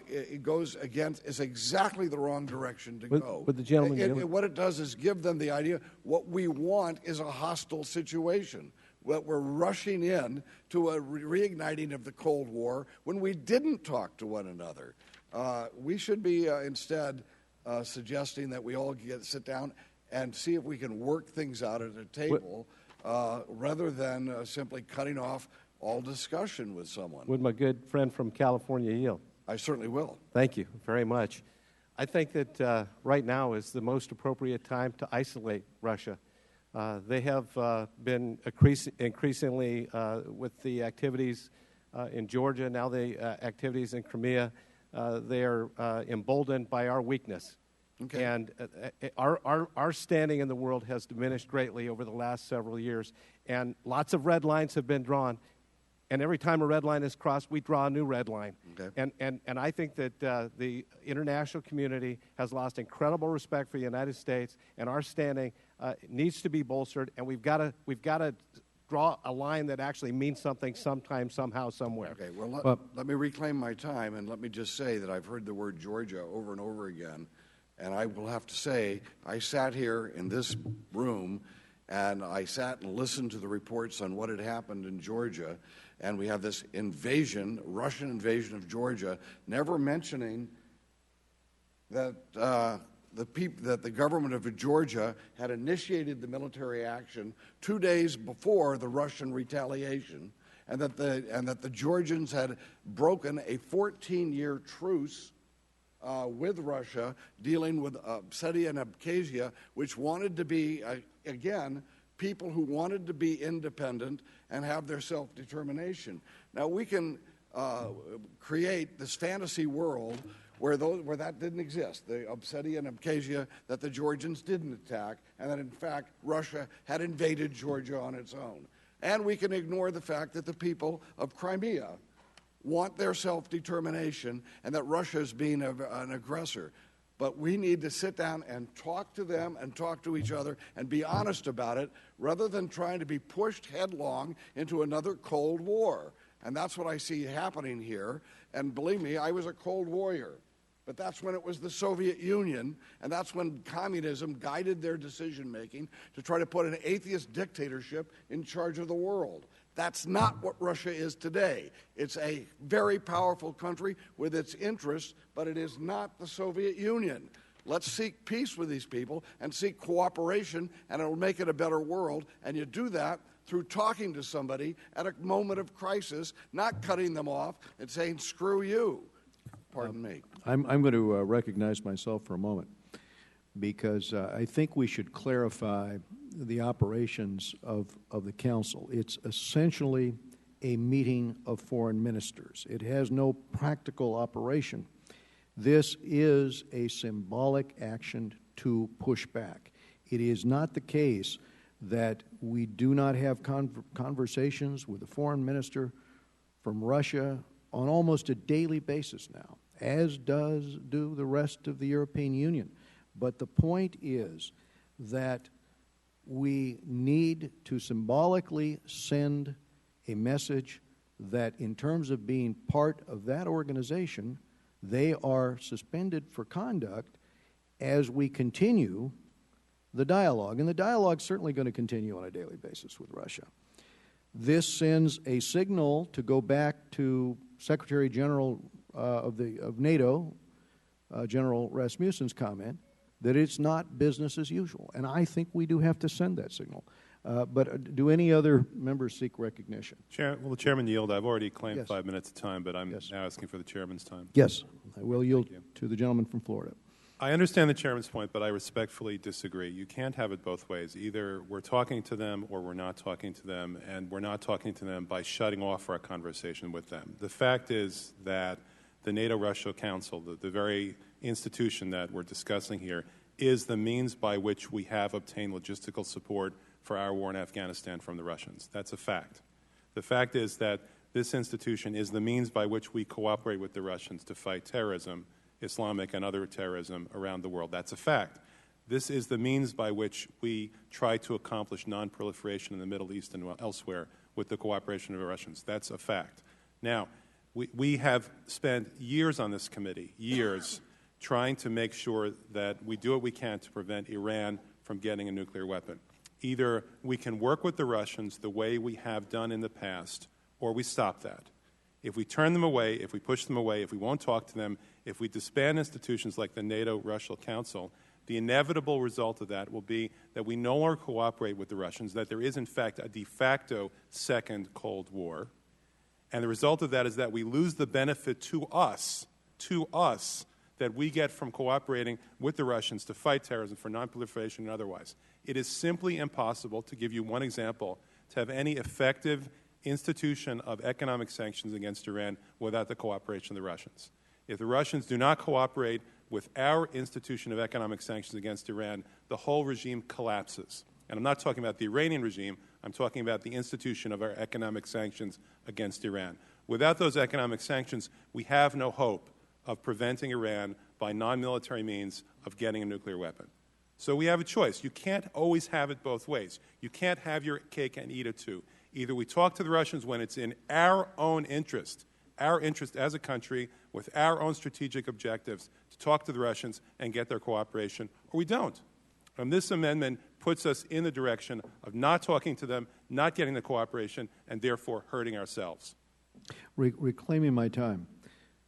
it goes against, it's exactly the wrong direction to go. Would the gentleman what it does is give them the idea what we want is a hostile situation. What we're rushing in to a reigniting of the Cold War when we didn't talk to one another. We should be instead suggesting that we all sit down and see if we can work things out at a table rather than simply cutting off all discussion with someone. Would my good friend from California yield? I certainly will. Thank you very much. I think that right now is the most appropriate time to isolate Russia. They have been increasingly, with the activities in Georgia, now the activities in Crimea, they are emboldened by our weakness. Okay. And our standing in the world has diminished greatly over the last several years. And lots of red lines have been drawn. And every time a red line is crossed, we draw a new red line. Okay. And I think that the international community has lost incredible respect for the United States, and our standing needs to be bolstered. And we've got to draw a line that actually means something sometime, somehow, somewhere. Okay. Well, let me reclaim my time, and let me just say that I've heard the word Georgia over and over again. And I will have to say, I sat here in this room, and I sat and listened to the reports on what had happened in Georgia, and we have this invasion, Russian invasion of Georgia, never mentioning that that the government of Georgia had initiated the military action 2 days before the Russian retaliation, and that the Georgians had broken a 14-year truce with Russia, dealing with Ossetia and Abkhazia, which wanted to be, again, people who wanted to be independent and have their self-determination. Now, we can create this fantasy world where that didn't exist, the Ossetia and Abkhazia that the Georgians didn't attack, and that, in fact, Russia had invaded Georgia on its own. And we can ignore the fact that the people of Crimea want their self-determination and that Russia is being an aggressor. But we need to sit down and talk to them and talk to each other and be honest about it rather than trying to be pushed headlong into another Cold War. And that's what I see happening here. And believe me, I was a Cold Warrior. But that's when it was the Soviet Union, and that's when communism guided their decision-making to try to put an atheist dictatorship in charge of the world. That's not what Russia is today. It's a very powerful country with its interests, but it is not the Soviet Union. Let's seek peace with these people and seek cooperation, and it'll make it a better world. And you do that through talking to somebody at a moment of crisis, not cutting them off and saying, screw you. Pardon me. I'm going to recognize myself for a moment because I think we should clarify the operations of the Council. It's essentially a meeting of foreign ministers. It has no practical operation. This is a symbolic action to push back. It is not the case that we do not have conversations with the foreign minister from Russia on almost a daily basis now, as do the rest of the European Union. But the point is that we need to symbolically send a message that in terms of being part of that organization, they are suspended for conduct as we continue the dialogue. And the dialogue is certainly going to continue on a daily basis with Russia. This sends a signal to go back to Secretary General of NATO, General Rasmussen's comment, that it's not business as usual. And I think we do have to send that signal. But do any other members seek recognition? Will the chairman yield? I've already claimed Yes. 5 minutes of time, but I'm now asking for the chairman's time. Yes, I will yield to the gentleman from Florida. I understand the chairman's point, but I respectfully disagree. You can't have it both ways. Either we're talking to them or we're not talking to them, and we're not talking to them by shutting off our conversation with them. The fact is that the NATO-Russia Council, the very institution that we're discussing here, is the means by which we have obtained logistical support for our war in Afghanistan from the Russians. That's a fact. The fact is that this institution is the means by which we cooperate with the Russians to fight terrorism, Islamic and other terrorism around the world. That's a fact. This is the means by which we try to accomplish non-proliferation in the Middle East and elsewhere with the cooperation of the Russians. That's a fact. Now, we have spent years on this committee, years, trying to make sure that we do what we can to prevent Iran from getting a nuclear weapon. Either we can work with the Russians the way we have done in the past, or we stop that. If we turn them away, if we push them away, if we won't talk to them, if we disband institutions like the NATO-Russia Council, the inevitable result of that will be that we no longer cooperate with the Russians, that there is, in fact, a de facto second Cold War. And the result of that is that we lose the benefit to us, that we get from cooperating with the Russians to fight terrorism for non-proliferation and otherwise. It is simply impossible, to give you one example, to have any effective institution of economic sanctions against Iran without the cooperation of the Russians. If the Russians do not cooperate with our institution of economic sanctions against Iran, the whole regime collapses. And I'm not talking about the Iranian regime, I'm talking about the institution of our economic sanctions against Iran. Without those economic sanctions, we have no hope of preventing Iran by non-military means of getting a nuclear weapon. So we have a choice. You can't always have it both ways. You can't have your cake and eat it too. Either we talk to the Russians when it's in our own interest as a country, with our own strategic objectives, to talk to the Russians and get their cooperation, or we don't. And this amendment puts us in the direction of not talking to them, not getting the cooperation, and therefore hurting ourselves. Reclaiming my time.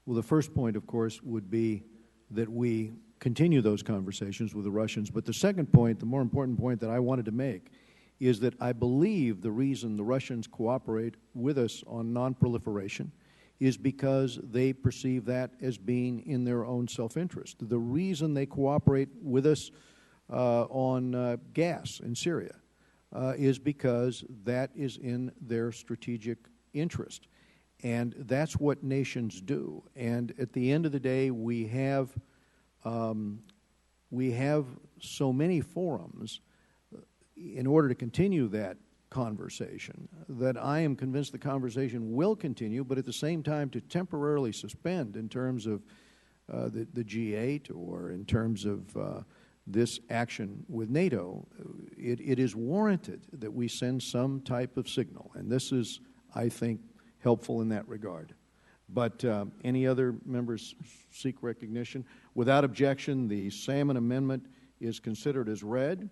Well, the first point, of course, would be that we continue those conversations with the Russians. But the second point, the more important point that I wanted to make, is that I believe the reason the Russians cooperate with us on non-proliferation is because they perceive that as being in their own self-interest. The reason they cooperate with us on gas in Syria is because that is in their strategic interest. And that's what nations do. And at the end of the day, we have so many forums in order to continue that conversation that I am convinced the conversation will continue, but at the same time to temporarily suspend in terms of the G8 or in terms of this action with NATO. It is warranted that we send some type of signal, and this is, I think, helpful in that regard. But any other members seek recognition? Without objection, the Salmon Amendment is considered as read.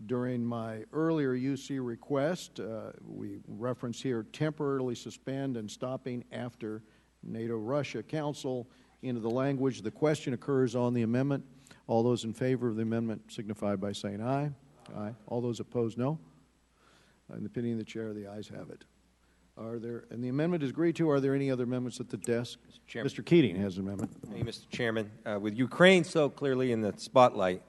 During my earlier UC request, we reference here temporarily suspend and stopping after NATO-Russia Council into the language. The question occurs on the amendment. All those in favor of the amendment signify by saying aye. Aye. All those opposed, no. In the opinion of the chair, the ayes have it. Are there, and the amendment is agreed to. Are there any other amendments at the desk? Mr. Keating has an amendment. Thank you, Mr. Chairman. With Ukraine so clearly in the spotlight,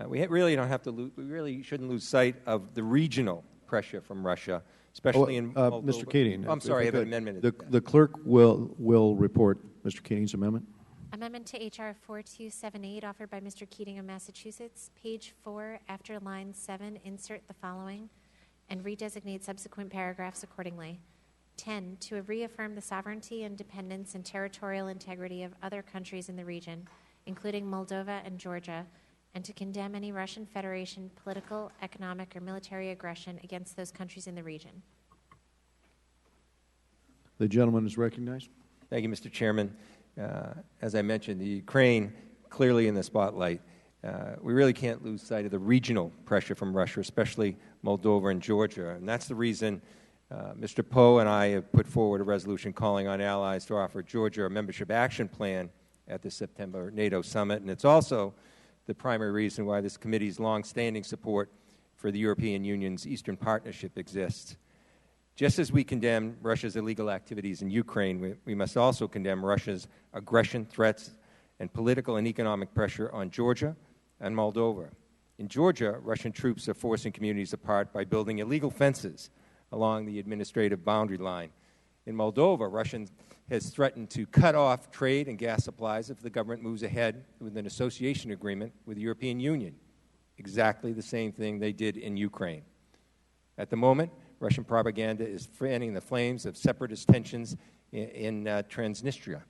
we really don't have to we really shouldn't lose sight of the regional pressure from Russia, especially in Moldova. Mr. Keating. I'm sorry, I have an amendment. The clerk will report Mr. Keating's amendment. Amendment to H.R. 4278, offered by Mr. Keating of Massachusetts. Page 4, after line 7, insert the following, and redesignate subsequent paragraphs accordingly. 10, to reaffirm the sovereignty, independence, and territorial integrity of other countries in the region, including Moldova and Georgia, and to condemn any Russian Federation political, economic, or military aggression against those countries in the region. The gentleman is recognized. Thank you, Mr. Chairman. As I mentioned, the Ukraine clearly in the spotlight. We really can't lose sight of the regional pressure from Russia, especially Moldova and Georgia. And that's the reason Mr. Poe and I have put forward a resolution calling on allies to offer Georgia a membership action plan at the September NATO summit. And it's also the primary reason why this committee's long-standing support for the European Union's Eastern Partnership exists. Just as we condemn Russia's illegal activities in Ukraine, we must also condemn Russia's aggression, threats, and political and economic pressure on Georgia and Moldova. In Georgia, Russian troops are forcing communities apart by building illegal fences along the administrative boundary line. In Moldova, Russia has threatened to cut off trade and gas supplies if the government moves ahead with an association agreement with the European Union. Exactly the same thing they did in Ukraine. At the moment, Russian propaganda is fanning the flames of separatist tensions in Transnistria.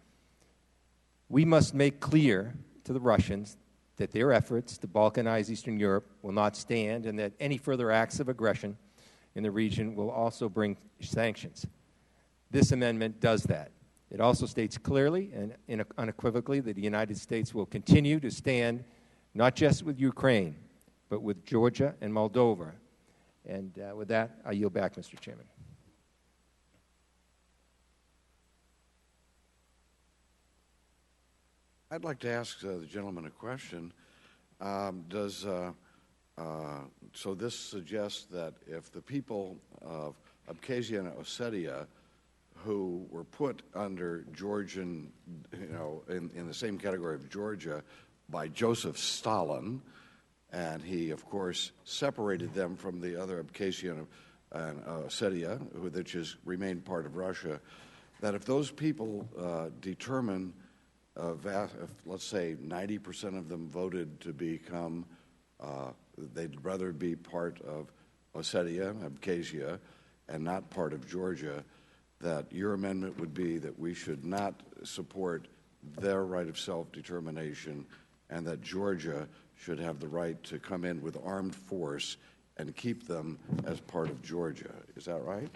We must make clear to the Russians that their efforts to balkanize Eastern Europe will not stand, and that any further acts of aggression in the region will also bring sanctions. This amendment does that. It also states clearly and unequivocally that the United States will continue to stand not just with Ukraine, but with Georgia and Moldova. And with that, I yield back, Mr. Chairman. I'd like to ask the gentleman a question. So this suggests that if the people of Abkhazia and Ossetia, who were put under Georgian, in the same category of Georgia by Joseph Stalin, and he, of course, separated them from the other Abkhazia and Ossetia, which has remained part of Russia, that if those people determine, let's say 90% of them voted to become, they'd rather be part of Ossetia, Abkhazia, and not part of Georgia, that your amendment would be that we should not support their right of self-determination, and that Georgia should have the right to come in with armed force and keep them as part of Georgia. Is that right?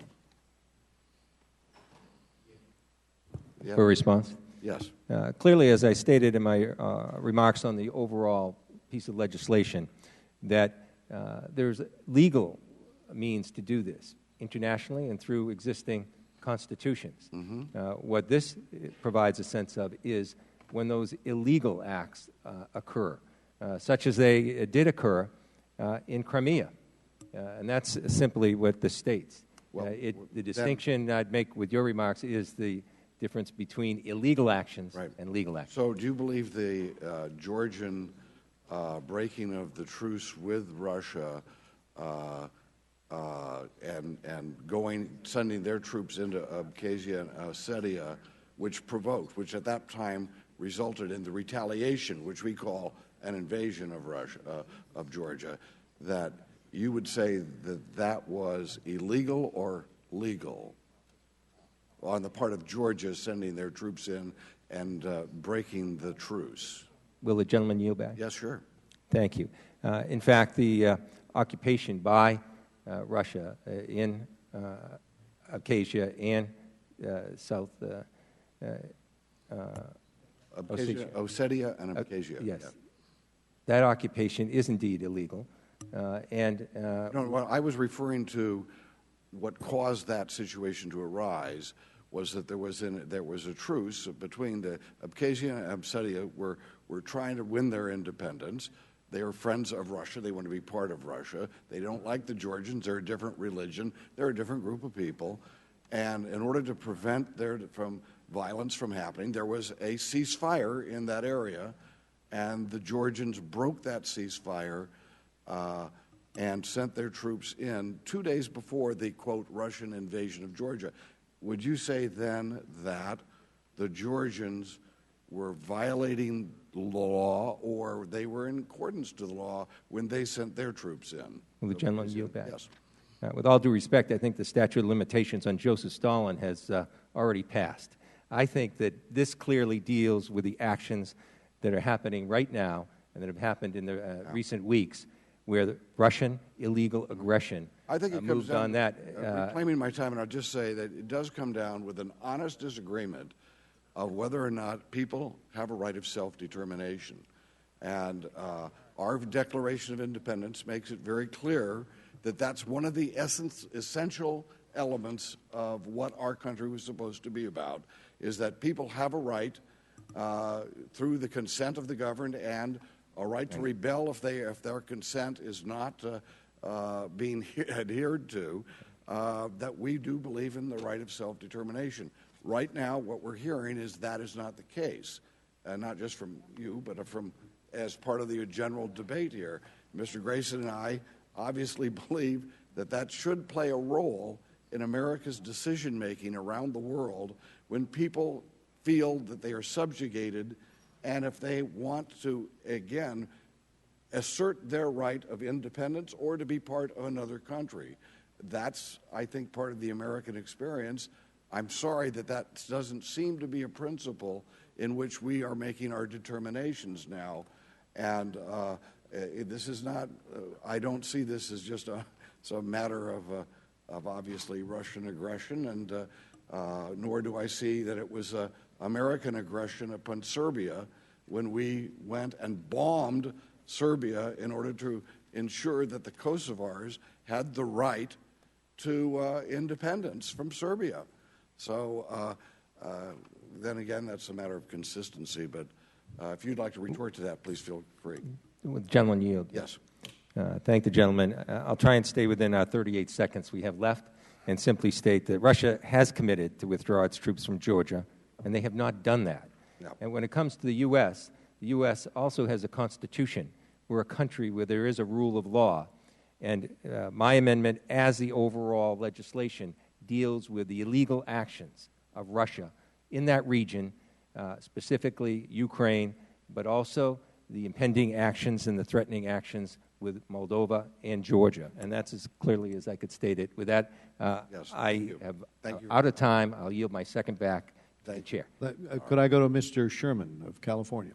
Yeah. For a response? Yes. Clearly, as I stated in my remarks on the overall piece of legislation, that there's legal means to do this internationally and through existing constitutions. What this provides a sense of is when those illegal acts occur, such as they did occur in Crimea. And that's simply what this states. The distinction I'd make with your remarks is the difference between illegal actions and legal actions. So do you believe the Georgian breaking of the truce with Russia and sending their troops into Abkhazia and Ossetia, which at that time resulted in the retaliation, which we call an invasion of Russia, of Georgia, that you would say that that was illegal or legal on the part of Georgia sending their troops in and breaking the truce? Will the gentleman yield back? Yes, sure. Thank you. In fact, the occupation by Russia in Abkhazia and South Ossetia and Abkhazia. Yes. Yeah. That occupation is indeed illegal. No, well, I was referring to what caused that situation to arise was that there was a truce between the Abkhazia and Ossetia were trying to win their independence. They are friends of Russia. They want to be part of Russia. They don't like the Georgians. They're a different religion. They're a different group of people. And in order to prevent violence from happening, there was a ceasefire in that area, and the Georgians broke that ceasefire and sent their troops in 2 days before the, quote, Russian invasion of Georgia. Would you say then that the Georgians were violating the law, or they were in accordance to the law when they sent their troops in? Will the gentleman yield back? Yes. With all due respect, I think the statute of limitations on Joseph Stalin has already passed. I think that this clearly deals with the actions that are happening right now and that have happened in the recent weeks, where the Russian illegal aggression moved on that. Reclaiming my time, and I'll just say that it does come down with an honest disagreement of whether or not people have a right of self-determination. And our Declaration of Independence makes it very clear that that's one of the essential elements of what our country was supposed to be about, is that people have a right through the consent of the governed and a right to rebel if their consent is not being adhered to, that we do believe in the right of self-determination. Right now, what we're hearing is that is not the case, not just from you, but from as part of the general debate here. Mr. Grayson and I obviously believe that that should play a role in America's decision-making around the world when people feel that they are subjugated, and if they want to, again, assert their right of independence or to be part of another country. That's, I think, part of the American experience. I'm sorry that that doesn't seem to be a principle in which we are making our determinations now. And this is not, I don't see this as just a matter of obviously Russian aggression, and nor do I see that it was American aggression upon Serbia when we went and bombed Serbia in order to ensure that the Kosovars had the right to independence from Serbia. So then again, that's a matter of consistency. But if you'd like to retort to that, please feel free. Would the gentleman yield? Yes. Thank the gentleman. I'll try and stay within our 38 seconds we have left and simply state that Russia has committed to withdraw its troops from Georgia, and they have not done that. No. And when it comes to the U.S. also has a constitution. We're a country where there is a rule of law. And my amendment, as the overall legislation, deals with the illegal actions of Russia in that region, specifically Ukraine, but also the impending actions and the threatening actions with Moldova and Georgia. And that's as clearly as I could state it. With that, yes, I have out of time. I'll yield my second back to the chair. Could I go to Mr. Sherman of California?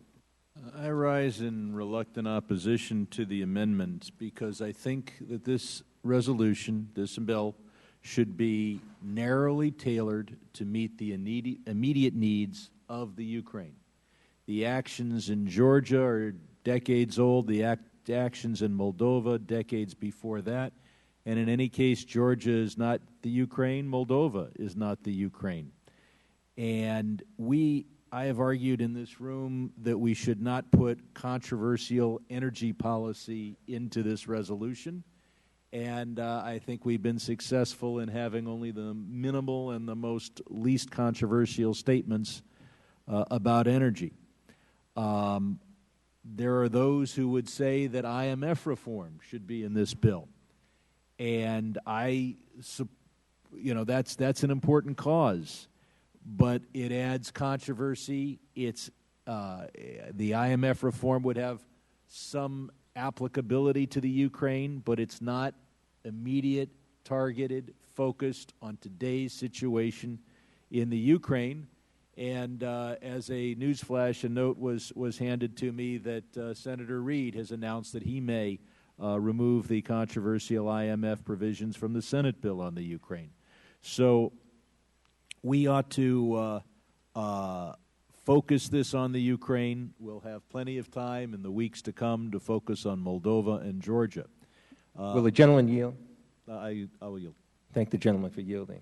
I rise in reluctant opposition to the amendment because I think that this resolution, this bill, should be narrowly tailored to meet the immediate needs of the Ukraine. The actions in Georgia are decades old, the actions in Moldova decades before that, and in any case, Georgia is not the Ukraine, Moldova is not the Ukraine. And I have argued in this room that we should not put controversial energy policy into this resolution, and I think we've been successful in having only the minimal and the least controversial statements about energy. There are those who would say that IMF reform should be in this bill, and that's an important cause. But it adds controversy. The IMF reform would have some applicability to the Ukraine, but it's not immediate, targeted, focused on today's situation in the Ukraine. And as a newsflash, a note was handed to me that Senator Reid has announced that he may remove the controversial IMF provisions from the Senate bill on the Ukraine. So we ought to focus this on the Ukraine. We'll have plenty of time in the weeks to come to focus on Moldova and Georgia. Will the gentleman yield? I will yield. Thank the gentleman for yielding.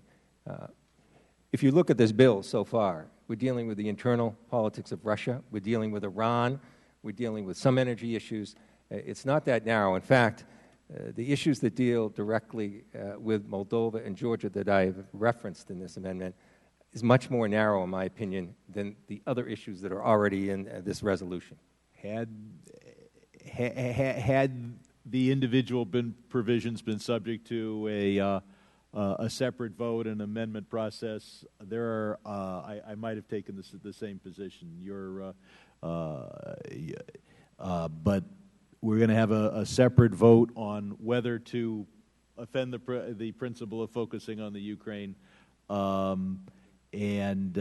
If you look at this bill so far, we're dealing with the internal politics of Russia. We're dealing with Iran. We're dealing with some energy issues. It's not that narrow. In fact, the issues that deal directly with Moldova and Georgia that I've referenced in this amendment is much more narrow, in my opinion, than the other issues that are already in this resolution. Had the individual provisions been subject to a separate vote and amendment process, I might have taken the same position. But we're going to have a separate vote on whether to offend the principle of focusing on the Ukraine. And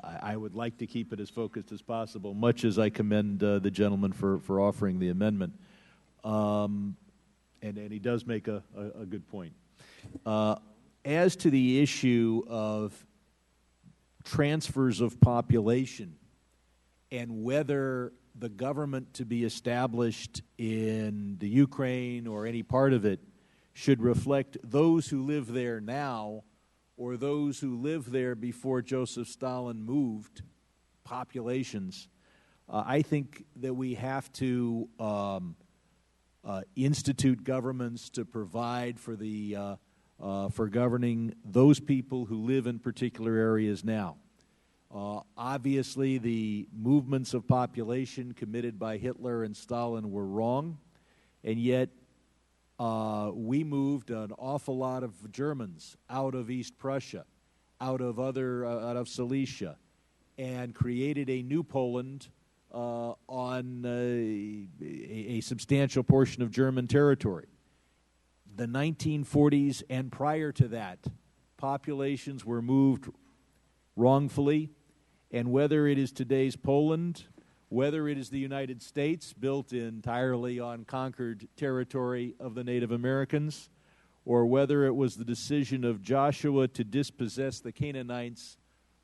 I would like to keep it as focused as possible, much as I commend the gentleman for offering the amendment. And he does make a good point. As to the issue of transfers of population and whether the government to be established in the Ukraine or any part of it should reflect those who live there now or those who lived there before Joseph Stalin moved populations, I think that we have to institute governments to provide for for governing those people who live in particular areas now. Obviously, the movements of population committed by Hitler and Stalin were wrong, and yet we moved an awful lot of Germans out of East Prussia, out of Silesia, and created a new Poland on a substantial portion of German territory. The 1940s and prior to that, populations were moved wrongfully, and whether it is today's Poland, whether it is the United States built entirely on conquered territory of the Native Americans, or whether it was the decision of Joshua to dispossess the Canaanites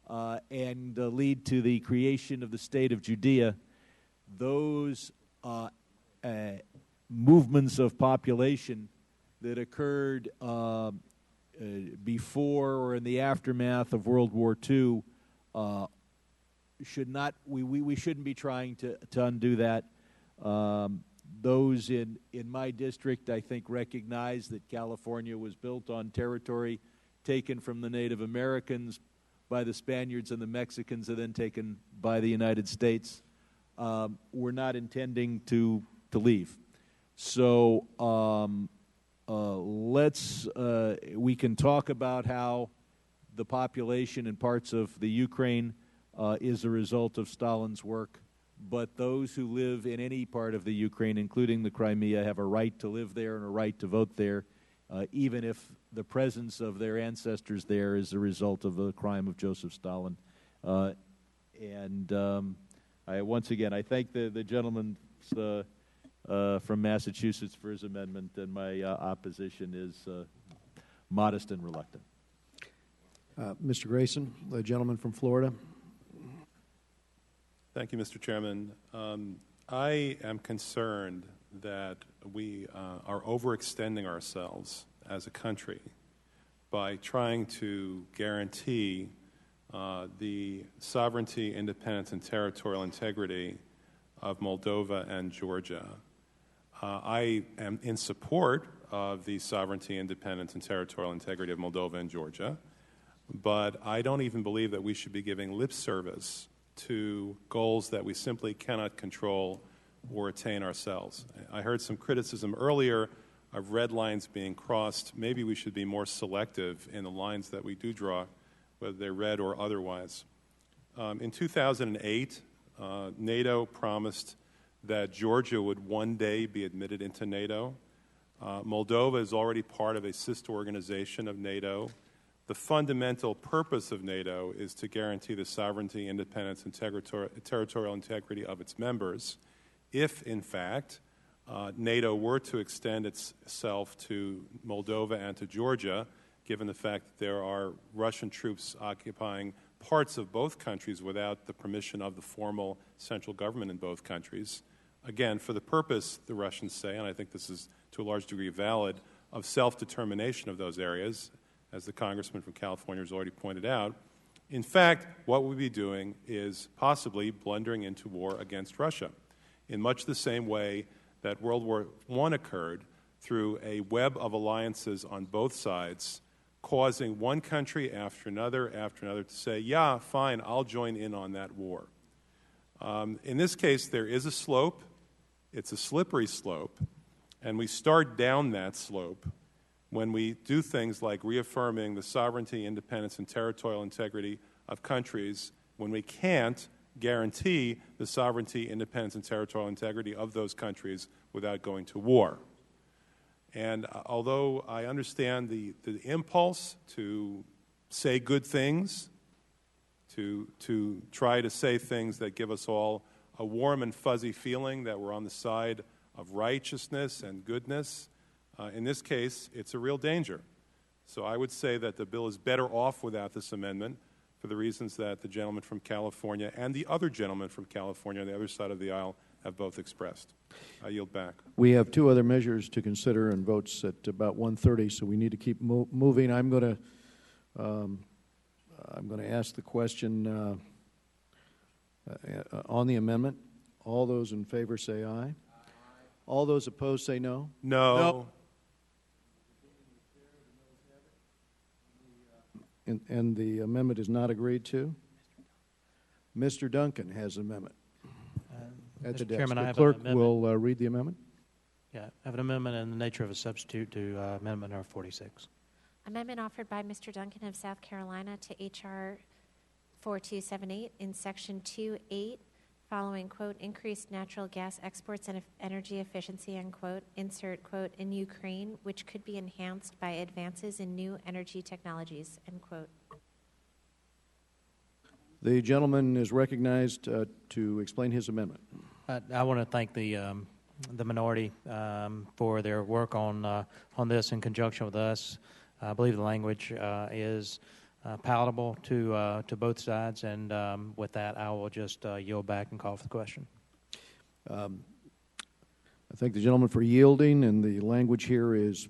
and lead to the creation of the state of Judea, those movements of population that occurred before or in the aftermath of World War II should not. We shouldn't be trying to undo that. Those in my district, I think, recognize that California was built on territory taken from the Native Americans by the Spaniards and the Mexicans, and then taken by the United States. We're not intending to leave. So we can talk about how the population in parts of the Ukraine is a result of Stalin's work, but those who live in any part of the Ukraine, including the Crimea, have a right to live there and a right to vote there, even if the presence of their ancestors there is a result of the crime of Joseph Stalin. Once again, I thank the gentleman from Massachusetts for his amendment, and my opposition is modest and reluctant. Mr. Grayson, the gentleman from Florida. Thank you, Mr. Chairman. I am concerned that we are overextending ourselves as a country by trying to guarantee the sovereignty, independence, and territorial integrity of Moldova and Georgia. I am in support of the sovereignty, independence, and territorial integrity of Moldova and Georgia, but I don't even believe that we should be giving lip service to goals that we simply cannot control or attain ourselves. I heard some criticism earlier of red lines being crossed. Maybe we should be more selective in the lines that we do draw, whether they're red or otherwise. In 2008, NATO promised that Georgia would one day be admitted into NATO. Moldova is already part of a sister organization of NATO. The fundamental purpose of NATO is to guarantee the sovereignty, independence, and territorial integrity of its members. If, in fact, NATO were to extend itself to Moldova and to Georgia, given the fact that there are Russian troops occupying parts of both countries without the permission of the formal central government in both countries, again, for the purpose, the Russians say, and I think this is to a large degree valid, of self-determination of those areas, as the congressman from California has already pointed out. In fact, what we'd be doing is possibly blundering into war against Russia in much the same way that World War I occurred, through a web of alliances on both sides, causing one country after another to say, yeah, fine, I'll join in on that war. In this case, there is a slope. It's a slippery slope, and we start down that slope when we do things like reaffirming the sovereignty, independence, and territorial integrity of countries, when we can't guarantee the sovereignty, independence, and territorial integrity of those countries without going to war. And although I understand the impulse to say good things, to try to say things that give us all a warm and fuzzy feeling that we're on the side of righteousness and goodness, in this case, it's a real danger. So I would say that the bill is better off without this amendment for the reasons that the gentleman from California and the other gentleman from California on the other side of the aisle have both expressed. I yield back. We have two other measures to consider and votes at about 1:30, so we need to keep moving. I'm going to ask the question on the amendment. All those in favor say aye. All those opposed say no. No. And the amendment is not agreed to. Mr. Duncan has an amendment at the Mr. desk. Chairman, I The have clerk an amendment. will read the amendment. Yeah, I have an amendment in the nature of a substitute to amendment number 46. Amendment offered by Mr. Duncan of South Carolina to H.R. 4278 in Section 2.8, following, quote, increased natural gas exports and energy efficiency, end quote, insert, quote, in Ukraine, which could be enhanced by advances in new energy technologies, end quote. The gentleman is recognized to explain his amendment. I want to thank the minority for their work on this in conjunction with us. I believe the language is palatable to both sides, and with that, I will just yield back and call for the question. I thank the gentleman for yielding, and the language here is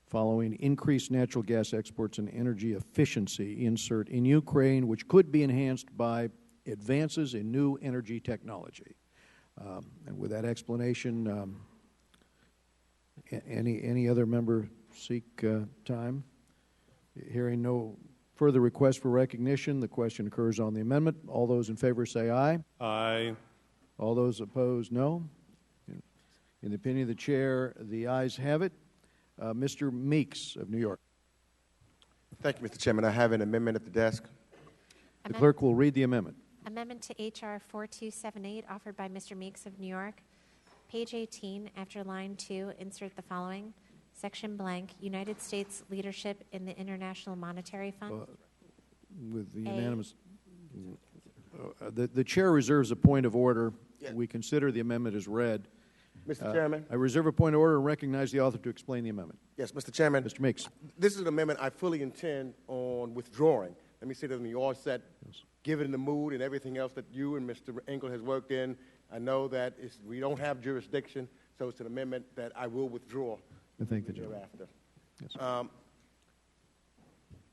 following increased natural gas exports and energy efficiency, insert, in Ukraine, which could be enhanced by advances in new energy technology. And with that explanation, any other member seek time? Hearing no further request for recognition, the question occurs on the amendment. All those in favor say aye. Aye. All those opposed, no. In the opinion of the chair, the ayes have it. Mr. Meeks of New York. Thank you, Mr. Chairman. I have an amendment at the desk. The clerk will read the amendment. Amendment to H.R. 4278 offered by Mr. Meeks of New York. Page 18, after line 2, insert the following. Section blank, United States leadership in the International Monetary Fund. With the unanimous... The chair reserves a point of order. Yes. We consider the amendment as read. Mr. Chairman. I reserve a point of order and recognize the author to explain the amendment. Yes, Mr. Chairman. Mr. Meeks. This is an amendment I fully intend on withdrawing. Let me say that from the onset, given the mood and everything else that you and Mr. Engel has worked in, I know that we don't have jurisdiction, so it's an amendment that I will withdraw. I thank the gentleman. Yes.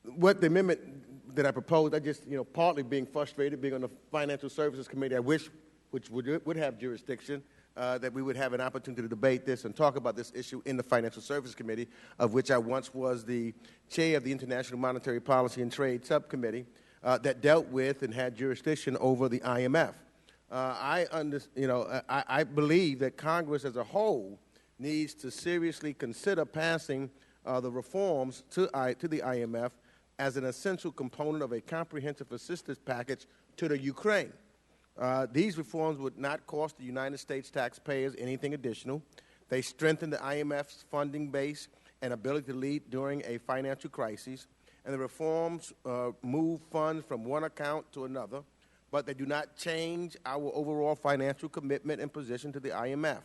What the amendment that I proposed, I just, partly being frustrated, being on the Financial Services Committee, I wish, which would have jurisdiction, that we would have an opportunity to debate this and talk about this issue in the Financial Services Committee, of which I once was the chair of the International Monetary Policy and Trade Subcommittee that dealt with and had jurisdiction over the IMF. I believe that Congress as a whole needs to seriously consider passing the reforms to the IMF as an essential component of a comprehensive assistance package to the Ukraine. These reforms would not cost the United States taxpayers anything additional. They strengthen the IMF's funding base and ability to lead during a financial crisis. And the reforms move funds from one account to another, but they do not change our overall financial commitment and position to the IMF.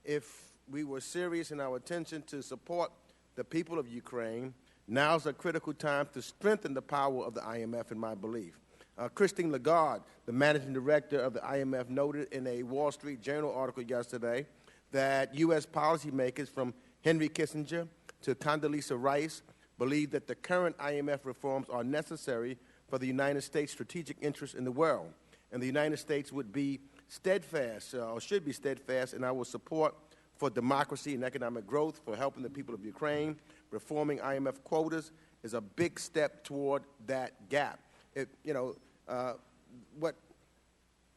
If we were serious in our attention to support the people of Ukraine, now's a critical time to strengthen the power of the IMF, in my belief. Christine Lagarde, the managing director of the IMF, noted in a Wall Street Journal article yesterday that U.S. policymakers from Henry Kissinger to Condoleezza Rice believe that the current IMF reforms are necessary for the United States' strategic interests in the world. And the United States would be steadfast, or should be steadfast, in our support for democracy and economic growth, for helping the people of Ukraine. Reforming IMF quotas is a big step toward that gap. What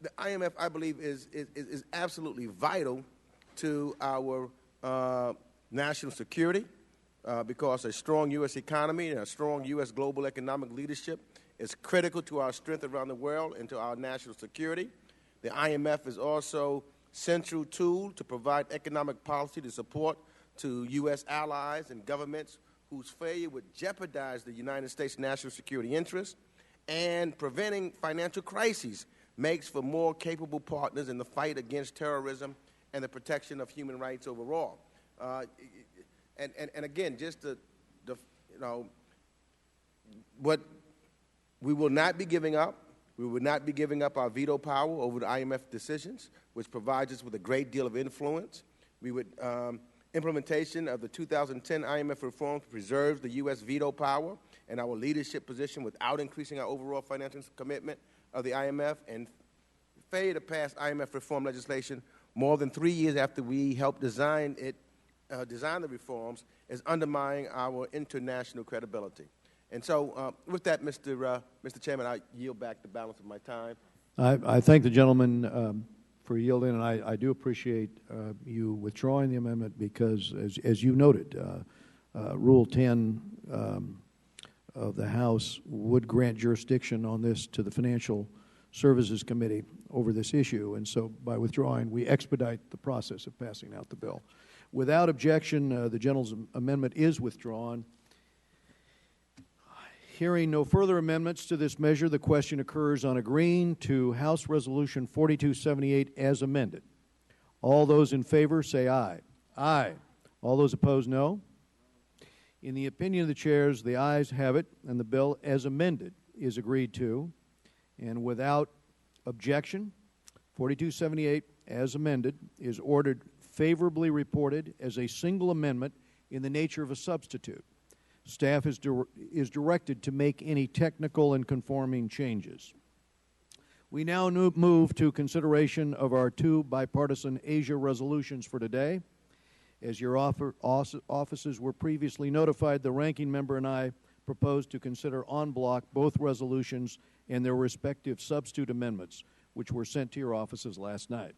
the IMF, I believe, is absolutely vital to our national security because a strong U.S. economy and a strong U.S. global economic leadership is critical to our strength around the world and to our national security. The IMF is also a central tool to provide economic policy to support to U.S. allies and governments whose failure would jeopardize the United States' national security interests, and preventing financial crises makes for more capable partners in the fight against terrorism and the protection of human rights overall. And again, just what we will not be giving up. We will not be giving up our veto power over the IMF decisions, which provides us with a great deal of influence. We would implementation of the 2010 IMF reforms preserves the U.S. veto power and our leadership position without increasing our overall financial commitment of the IMF, and failure to pass IMF reform legislation more than 3 years after we helped design the reforms, is undermining our international credibility. And so, with that, Mr. Chairman, I yield back the balance of my time. I thank the gentleman for yielding, and I do appreciate you withdrawing the amendment because, as you noted, Rule 10 of the House would grant jurisdiction on this to the Financial Services Committee over this issue, and so by withdrawing, we expedite the process of passing out the bill. Without objection, the gentleman's amendment is withdrawn. Hearing no further amendments to this measure, the question occurs on agreeing to House Resolution 4278 as amended. All those in favor say aye. Aye. All those opposed, no. In the opinion of the chairs, the ayes have it, and the bill as amended is agreed to. And without objection, 4278 as amended is ordered favorably reported as a single amendment in the nature of a substitute. Staff is directed to make any technical and conforming changes. We now move to consideration of our two bipartisan Asia resolutions for today. As your offices were previously notified, the ranking member and I propose to consider en bloc both resolutions and their respective substitute amendments, which were sent to your offices last night.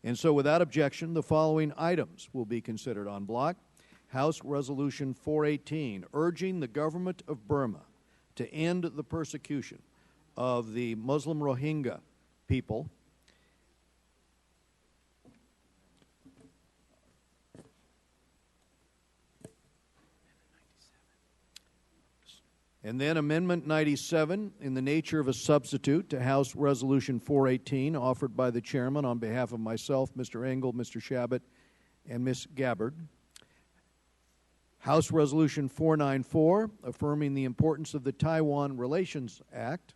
And so, without objection, the following items will be considered en bloc. House Resolution 418, urging the government of Burma to end the persecution of the Muslim Rohingya people. And then Amendment 97, in the nature of a substitute to House Resolution 418, offered by the Chairman on behalf of myself, Mr. Engel, Mr. Shabbat, and Ms. Gabbard. House Resolution 494, affirming the importance of the Taiwan Relations Act.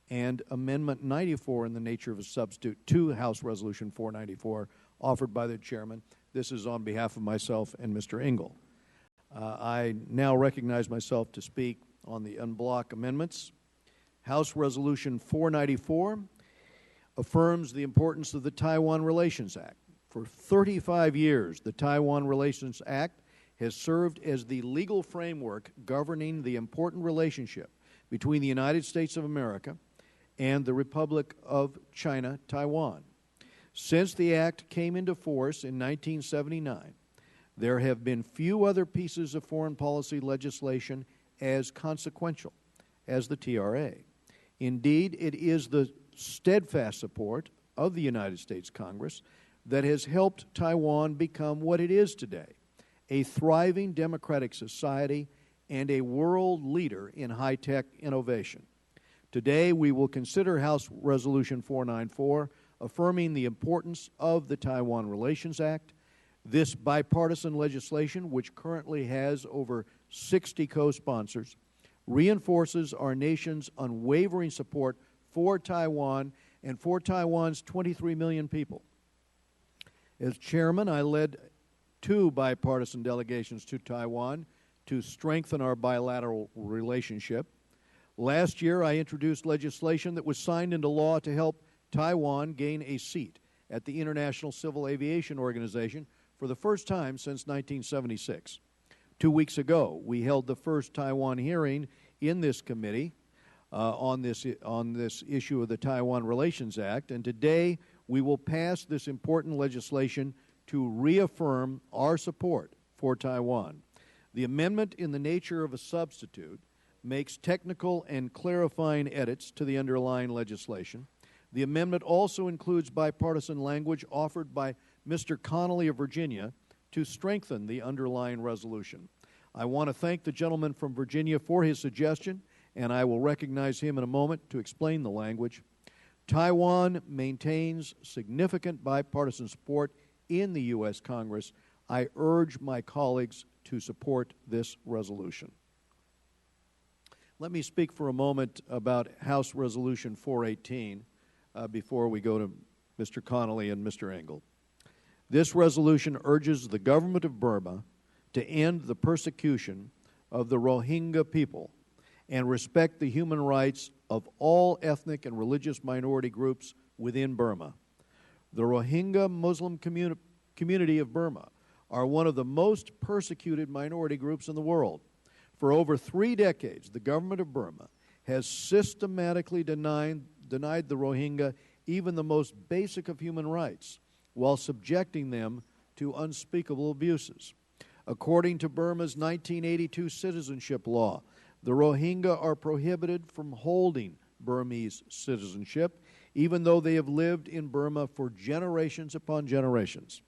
And Amendment 94, in the nature of a substitute to House Resolution 494, offered by the Chairman. This is on behalf of myself and Mr. Engel. I now recognize myself to speak on the en bloc amendments. House Resolution 494 affirms the importance of the Taiwan Relations Act. For 35 years, the Taiwan Relations Act has served as the legal framework governing the important relationship between the United States of America and the Republic of China, Taiwan. Since the Act came into force in 1979, there have been few other pieces of foreign policy legislation as consequential as the TRA. Indeed, it is the steadfast support of the United States Congress that has helped Taiwan become what it is today, a thriving democratic society and a world leader in high-tech innovation. Today, we will consider House Resolution 494, affirming the importance of the Taiwan Relations Act. This bipartisan legislation, which currently has over 60 co-sponsors, reinforces our nation's unwavering support for Taiwan and for Taiwan's 23 million people. As chairman, I led two bipartisan delegations to Taiwan to strengthen our bilateral relationship. Last year, I introduced legislation that was signed into law to help Taiwan gain a seat at the International Civil Aviation Organization for the first time since 1976. 2 weeks ago, we held the first Taiwan hearing in this committee on this issue of the Taiwan Relations Act, and today we will pass this important legislation to reaffirm our support for Taiwan. The amendment, in the nature of a substitute, makes technical and clarifying edits to the underlying legislation. The amendment also includes bipartisan language offered by Mr. Connolly of Virginia to strengthen the underlying resolution. I want to thank the gentleman from Virginia for his suggestion, and I will recognize him in a moment to explain the language. Taiwan maintains significant bipartisan support in the U.S. Congress. I urge my colleagues to support this resolution. Let me speak for a moment about House Resolution 418 before we go to Mr. Connolly and Mr. Engel. This resolution urges the government of Burma to end the persecution of the Rohingya people and respect the human rights of all ethnic and religious minority groups within Burma. The Rohingya Muslim community of Burma are one of the most persecuted minority groups in the world. For over 3 decades, the government of Burma has systematically denied the Rohingya even the most basic of human rights, while subjecting them to unspeakable abuses. According to Burma's 1982 citizenship law, the Rohingya are prohibited from holding Burmese citizenship, even though they have lived in Burma for generations upon generations.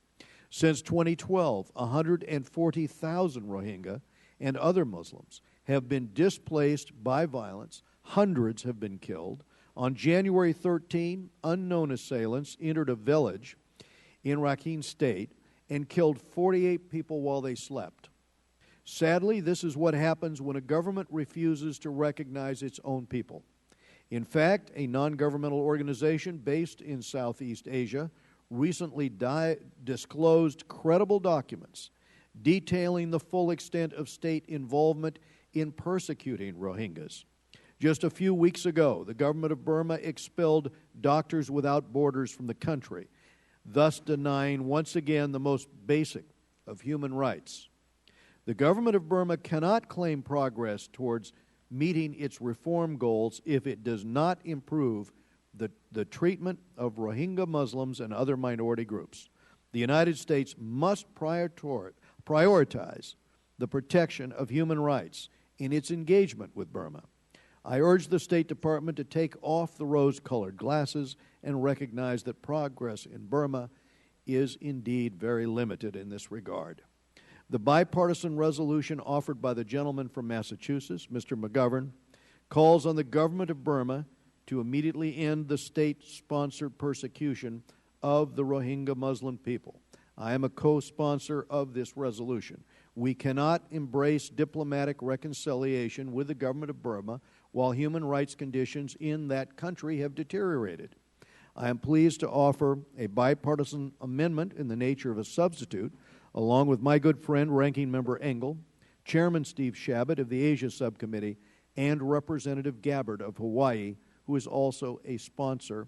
Since 2012, 140,000 Rohingya and other Muslims have been displaced by violence. Hundreds have been killed. On January 13, unknown assailants entered a village in Rakhine State and killed 48 people while they slept. Sadly, this is what happens when a government refuses to recognize its own people. In fact, a non-governmental organization based in Southeast Asia recently disclosed credible documents detailing the full extent of state involvement in persecuting Rohingyas. Just a few weeks ago, the government of Burma expelled Doctors Without Borders from the country, thus denying once again the most basic of human rights. The government of Burma cannot claim progress towards meeting its reform goals if it does not improve the treatment of Rohingya Muslims and other minority groups. The United States must prioritize the protection of human rights in its engagement with Burma. I urge the State Department to take off the rose-colored glasses and recognize that progress in Burma is indeed very limited in this regard. The bipartisan resolution offered by the gentleman from Massachusetts, Mr. McGovern, calls on the government of Burma to immediately end the state-sponsored persecution of the Rohingya Muslim people. I am a co-sponsor of this resolution. We cannot embrace diplomatic reconciliation with the government of Burma while human rights conditions in that country have deteriorated. I am pleased to offer a bipartisan amendment in the nature of a substitute, along with my good friend, Ranking Member Engel, Chairman Steve Shabbat of the Asia Subcommittee, and Representative Gabbard of Hawaii, who is also a sponsor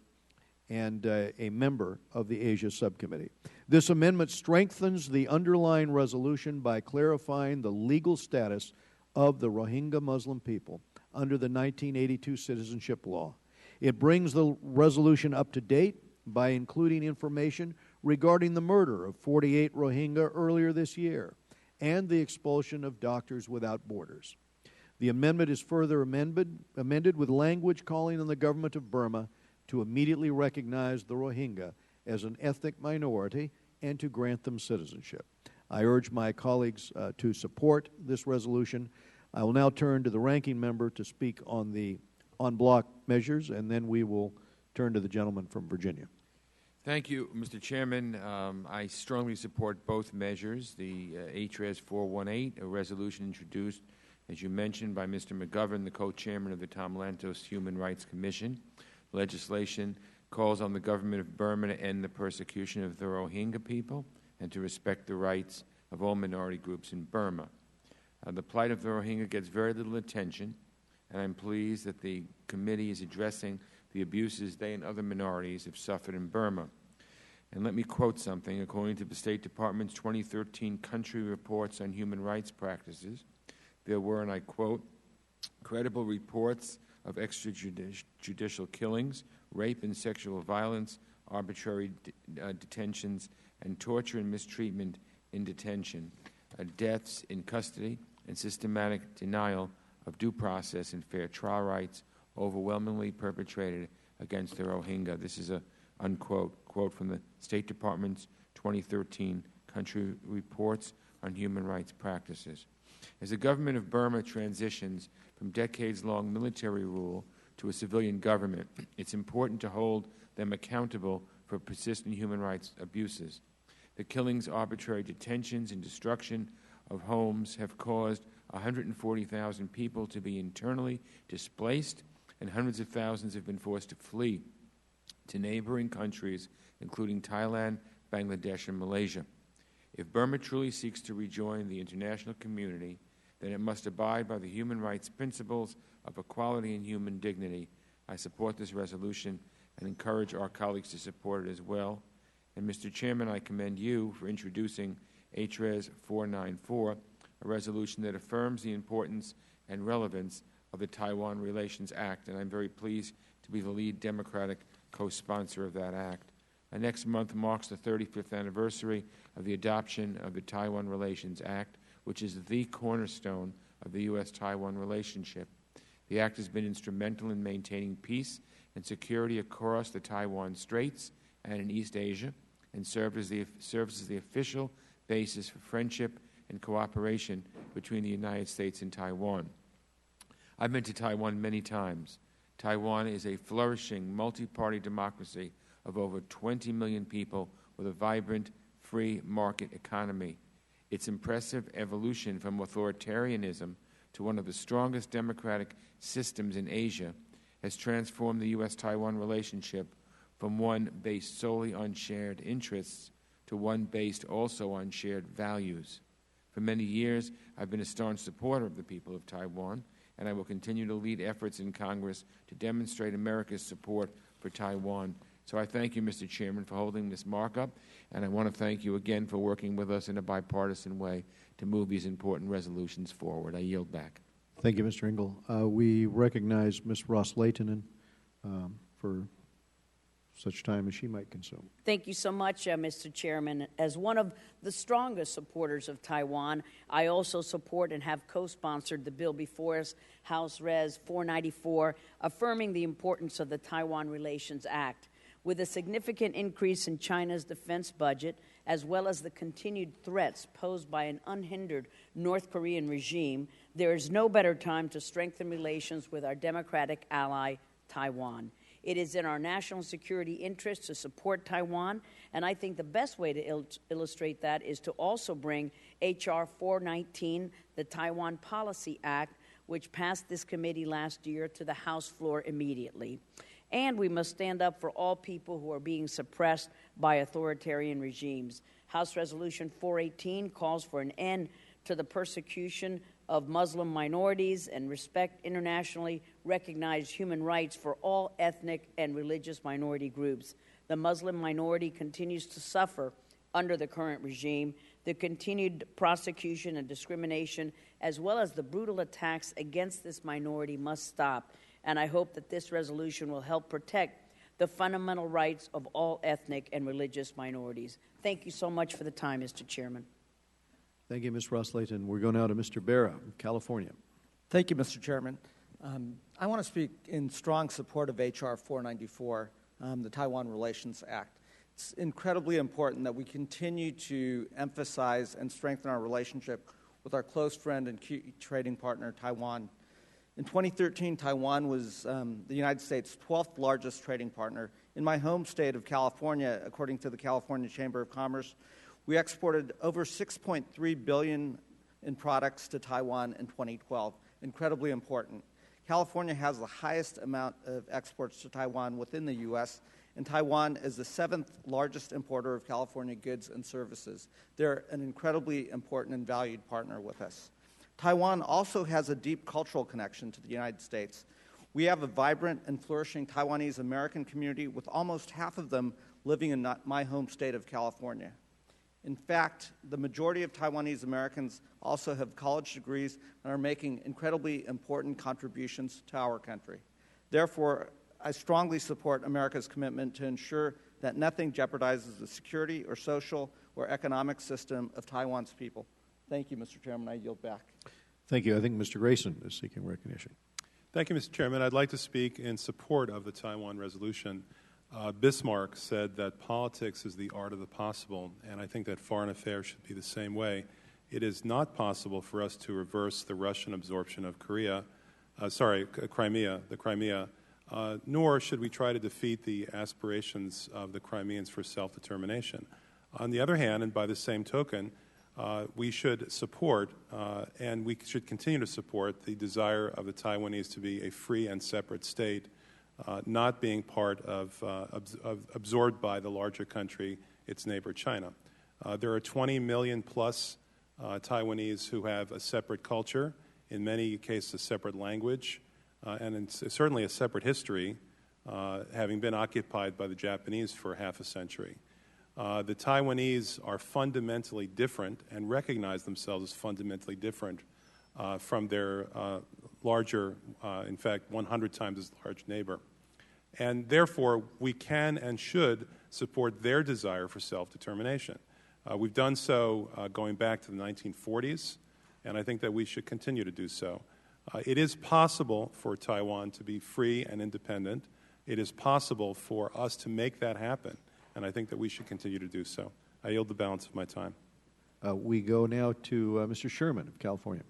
and a member of the Asia Subcommittee. This amendment strengthens the underlying resolution by clarifying the legal status of the Rohingya Muslim people under the 1982 citizenship law. It brings the resolution up to date by including information regarding the murder of 48 Rohingya earlier this year and the expulsion of Doctors Without Borders. The amendment is further amended with language calling on the government of Burma to immediately recognize the Rohingya as an ethnic minority and to grant them citizenship. I urge my colleagues to support this resolution. I will now turn to the ranking member to speak on the en bloc measures, and then we will turn to the gentleman from Virginia. Thank you, Mr. Chairman. I strongly support both measures. The HRES 418, a resolution introduced, as you mentioned, by Mr. McGovern, the co-chairman of the Tom Lantos Human Rights Commission. Legislation calls on the government of Burma to end the persecution of the Rohingya people and to respect the rights of all minority groups in Burma. The plight of the Rohingya gets very little attention, and I'm pleased that the committee is addressing the abuses they and other minorities have suffered in Burma. And let me quote something. According to the State Department's 2013 country reports on human rights practices, there were, and I quote, credible reports of extrajudicial killings, rape and sexual violence, arbitrary detentions, and torture and mistreatment in detention, deaths in custody, and systematic denial of due process and fair trial rights overwhelmingly perpetrated against the Rohingya. This is a unquote quote from the State Department's 2013 country reports on human rights practices. As the government of Burma transitions from decades-long military rule to a civilian government, it's important to hold them accountable for persistent human rights abuses. The killings, arbitrary detentions, and destruction of homes have caused 140,000 people to be internally displaced, and hundreds of thousands have been forced to flee to neighboring countries, including Thailand, Bangladesh, and Malaysia. If Burma truly seeks to rejoin the international community, then it must abide by the human rights principles of equality and human dignity. I support this resolution and encourage our colleagues to support it as well. And, Mr. Chairman, I commend you for introducing HRES 494, a resolution that affirms the importance and relevance of the Taiwan Relations Act, and I'm very pleased to be the lead Democratic co-sponsor of that act. Next month marks the 35th anniversary of the adoption of the Taiwan Relations Act, which is the cornerstone of the U.S.-Taiwan relationship. The act has been instrumental in maintaining peace and security across the Taiwan Straits and in East Asia, and serves as the official basis for friendship and cooperation between the United States and Taiwan. I've been to Taiwan many times. Taiwan is a flourishing multi-party democracy of over 20 million people with a vibrant, free market economy. Its impressive evolution from authoritarianism to one of the strongest democratic systems in Asia has transformed the U.S.-Taiwan relationship from one based solely on shared interests to one based also on shared values. For many years, I've been a staunch supporter of the people of Taiwan, and I will continue to lead efforts in Congress to demonstrate America's support for Taiwan. So I thank you, Mr. Chairman, for holding this markup, and I want to thank you again for working with us in a bipartisan way to move these important resolutions forward. I yield back. Thank you, Mr. Engel. We recognize Ms. Ross-Leitonen for such time as she might consume. Thank you so much, Mr. Chairman. As one of the strongest supporters of Taiwan, I also support and have co-sponsored the bill before us, House Res 494, affirming the importance of the Taiwan Relations Act. With a significant increase in China's defense budget, as well as the continued threats posed by an unhindered North Korean regime, there is no better time to strengthen relations with our democratic ally, Taiwan. It is in our national security interest to support Taiwan, and I think the best way to illustrate that is to also bring H.R. 419, the Taiwan Policy Act, which passed this committee last year, to the House floor immediately. And we must stand up for all people who are being suppressed by authoritarian regimes. House Resolution 418 calls for an end to the persecution of Muslim minorities and respect internationally recognized human rights for all ethnic and religious minority groups. The Muslim minority continues to suffer under the current regime. The continued prosecution and discrimination, as well as the brutal attacks against this minority, must stop. And I hope that this resolution will help protect the fundamental rights of all ethnic and religious minorities. Thank you so much for the time, Mr. Chairman. Thank you, Ms. Ross-Leitonen. We're going now to Mr. Berra of California. Thank you, Mr. Chairman. I want to speak in strong support of H.R. 494, the Taiwan Relations Act. It's incredibly important that we continue to emphasize and strengthen our relationship with our close friend and key trading partner, Taiwan. In 2013, Taiwan was the United States' 12th largest trading partner. In my home state of California, according to the California Chamber of Commerce, we exported over $6.3 billion in products to Taiwan in 2012. Incredibly important. California has the highest amount of exports to Taiwan within the U.S., and Taiwan is the 7th largest importer of California goods and services. They're an incredibly important and valued partner with us. Taiwan also has a deep cultural connection to the United States. We have a vibrant and flourishing Taiwanese American community, with almost half of them living in my home state of California. In fact, the majority of Taiwanese Americans also have college degrees and are making incredibly important contributions to our country. Therefore, I strongly support America's commitment to ensure that nothing jeopardizes the security or social or economic system of Taiwan's people. Thank you, Mr. Chairman. I yield back. Thank you. I think Mr. Grayson is seeking recognition. Thank you, Mr. Chairman. I'd like to speak in support of the Taiwan resolution. Bismarck said that politics is the art of the possible, and I think that foreign affairs should be the same way. It is not possible for us to reverse the Russian absorption of Crimea, nor should we try to defeat the aspirations of the Crimeans for self-determination. On the other hand, and by the same token, we should support, and we should continue to support, the desire of the Taiwanese to be a free and separate state, not being part of, absorbed by the larger country, its neighbor China. There are 20 million plus Taiwanese who have a separate culture, in many cases a separate language, and certainly a separate history, having been occupied by the Japanese for half a century. The Taiwanese are fundamentally different and recognize themselves as fundamentally different from their larger, in fact, 100 times as large neighbor. And therefore, we can and should support their desire for self-determination. We've done so going back to the 1940s, and I think that we should continue to do so. It is possible for Taiwan to be free and independent. It is possible for us to make that happen, and I think that we should continue to do so. I yield the balance of my time. We go now to Mr. Sherman of California.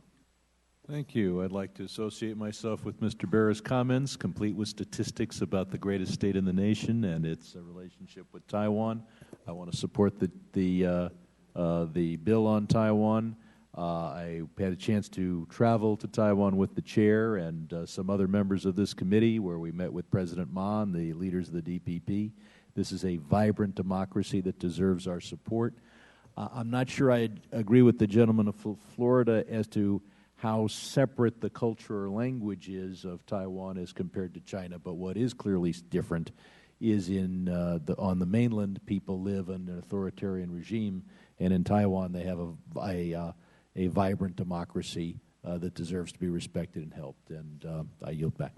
Thank you. I'd like to associate myself with Mr. Barra's comments, complete with statistics about the greatest state in the nation and its relationship with Taiwan. I want to support the bill on Taiwan. I had a chance to travel to Taiwan with the chair and some other members of this committee, where we met with President Ma and the leaders of the DPP. This is a vibrant democracy that deserves our support. I'm not sure I agree with the gentleman of Florida as to how separate the culture or language is of Taiwan as compared to China, but what is clearly different is on the mainland, people live in an authoritarian regime, and in Taiwan they have a vibrant democracy that deserves to be respected and helped. And I yield back.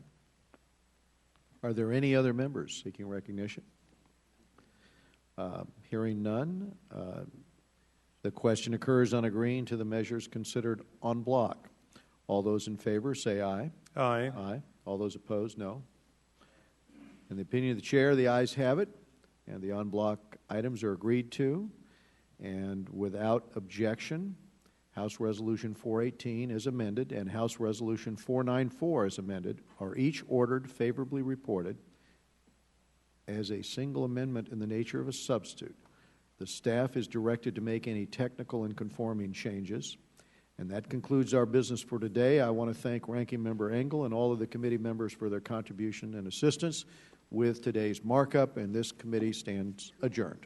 Are there any other members seeking recognition? Hearing none, the question occurs on agreeing to the measures considered en bloc. All those in favor say aye. Aye. Aye. All those opposed, no. In the opinion of the chair, the ayes have it, and the en bloc items are agreed to. And without objection, House Resolution 418 is amended and House Resolution 494 is amended are each ordered favorably reported as a single amendment in the nature of a substitute. The staff is directed to make any technical and conforming changes. And that concludes our business for today. I want to thank Ranking Member Engel and all of the committee members for their contribution and assistance with today's markup, and this committee stands adjourned.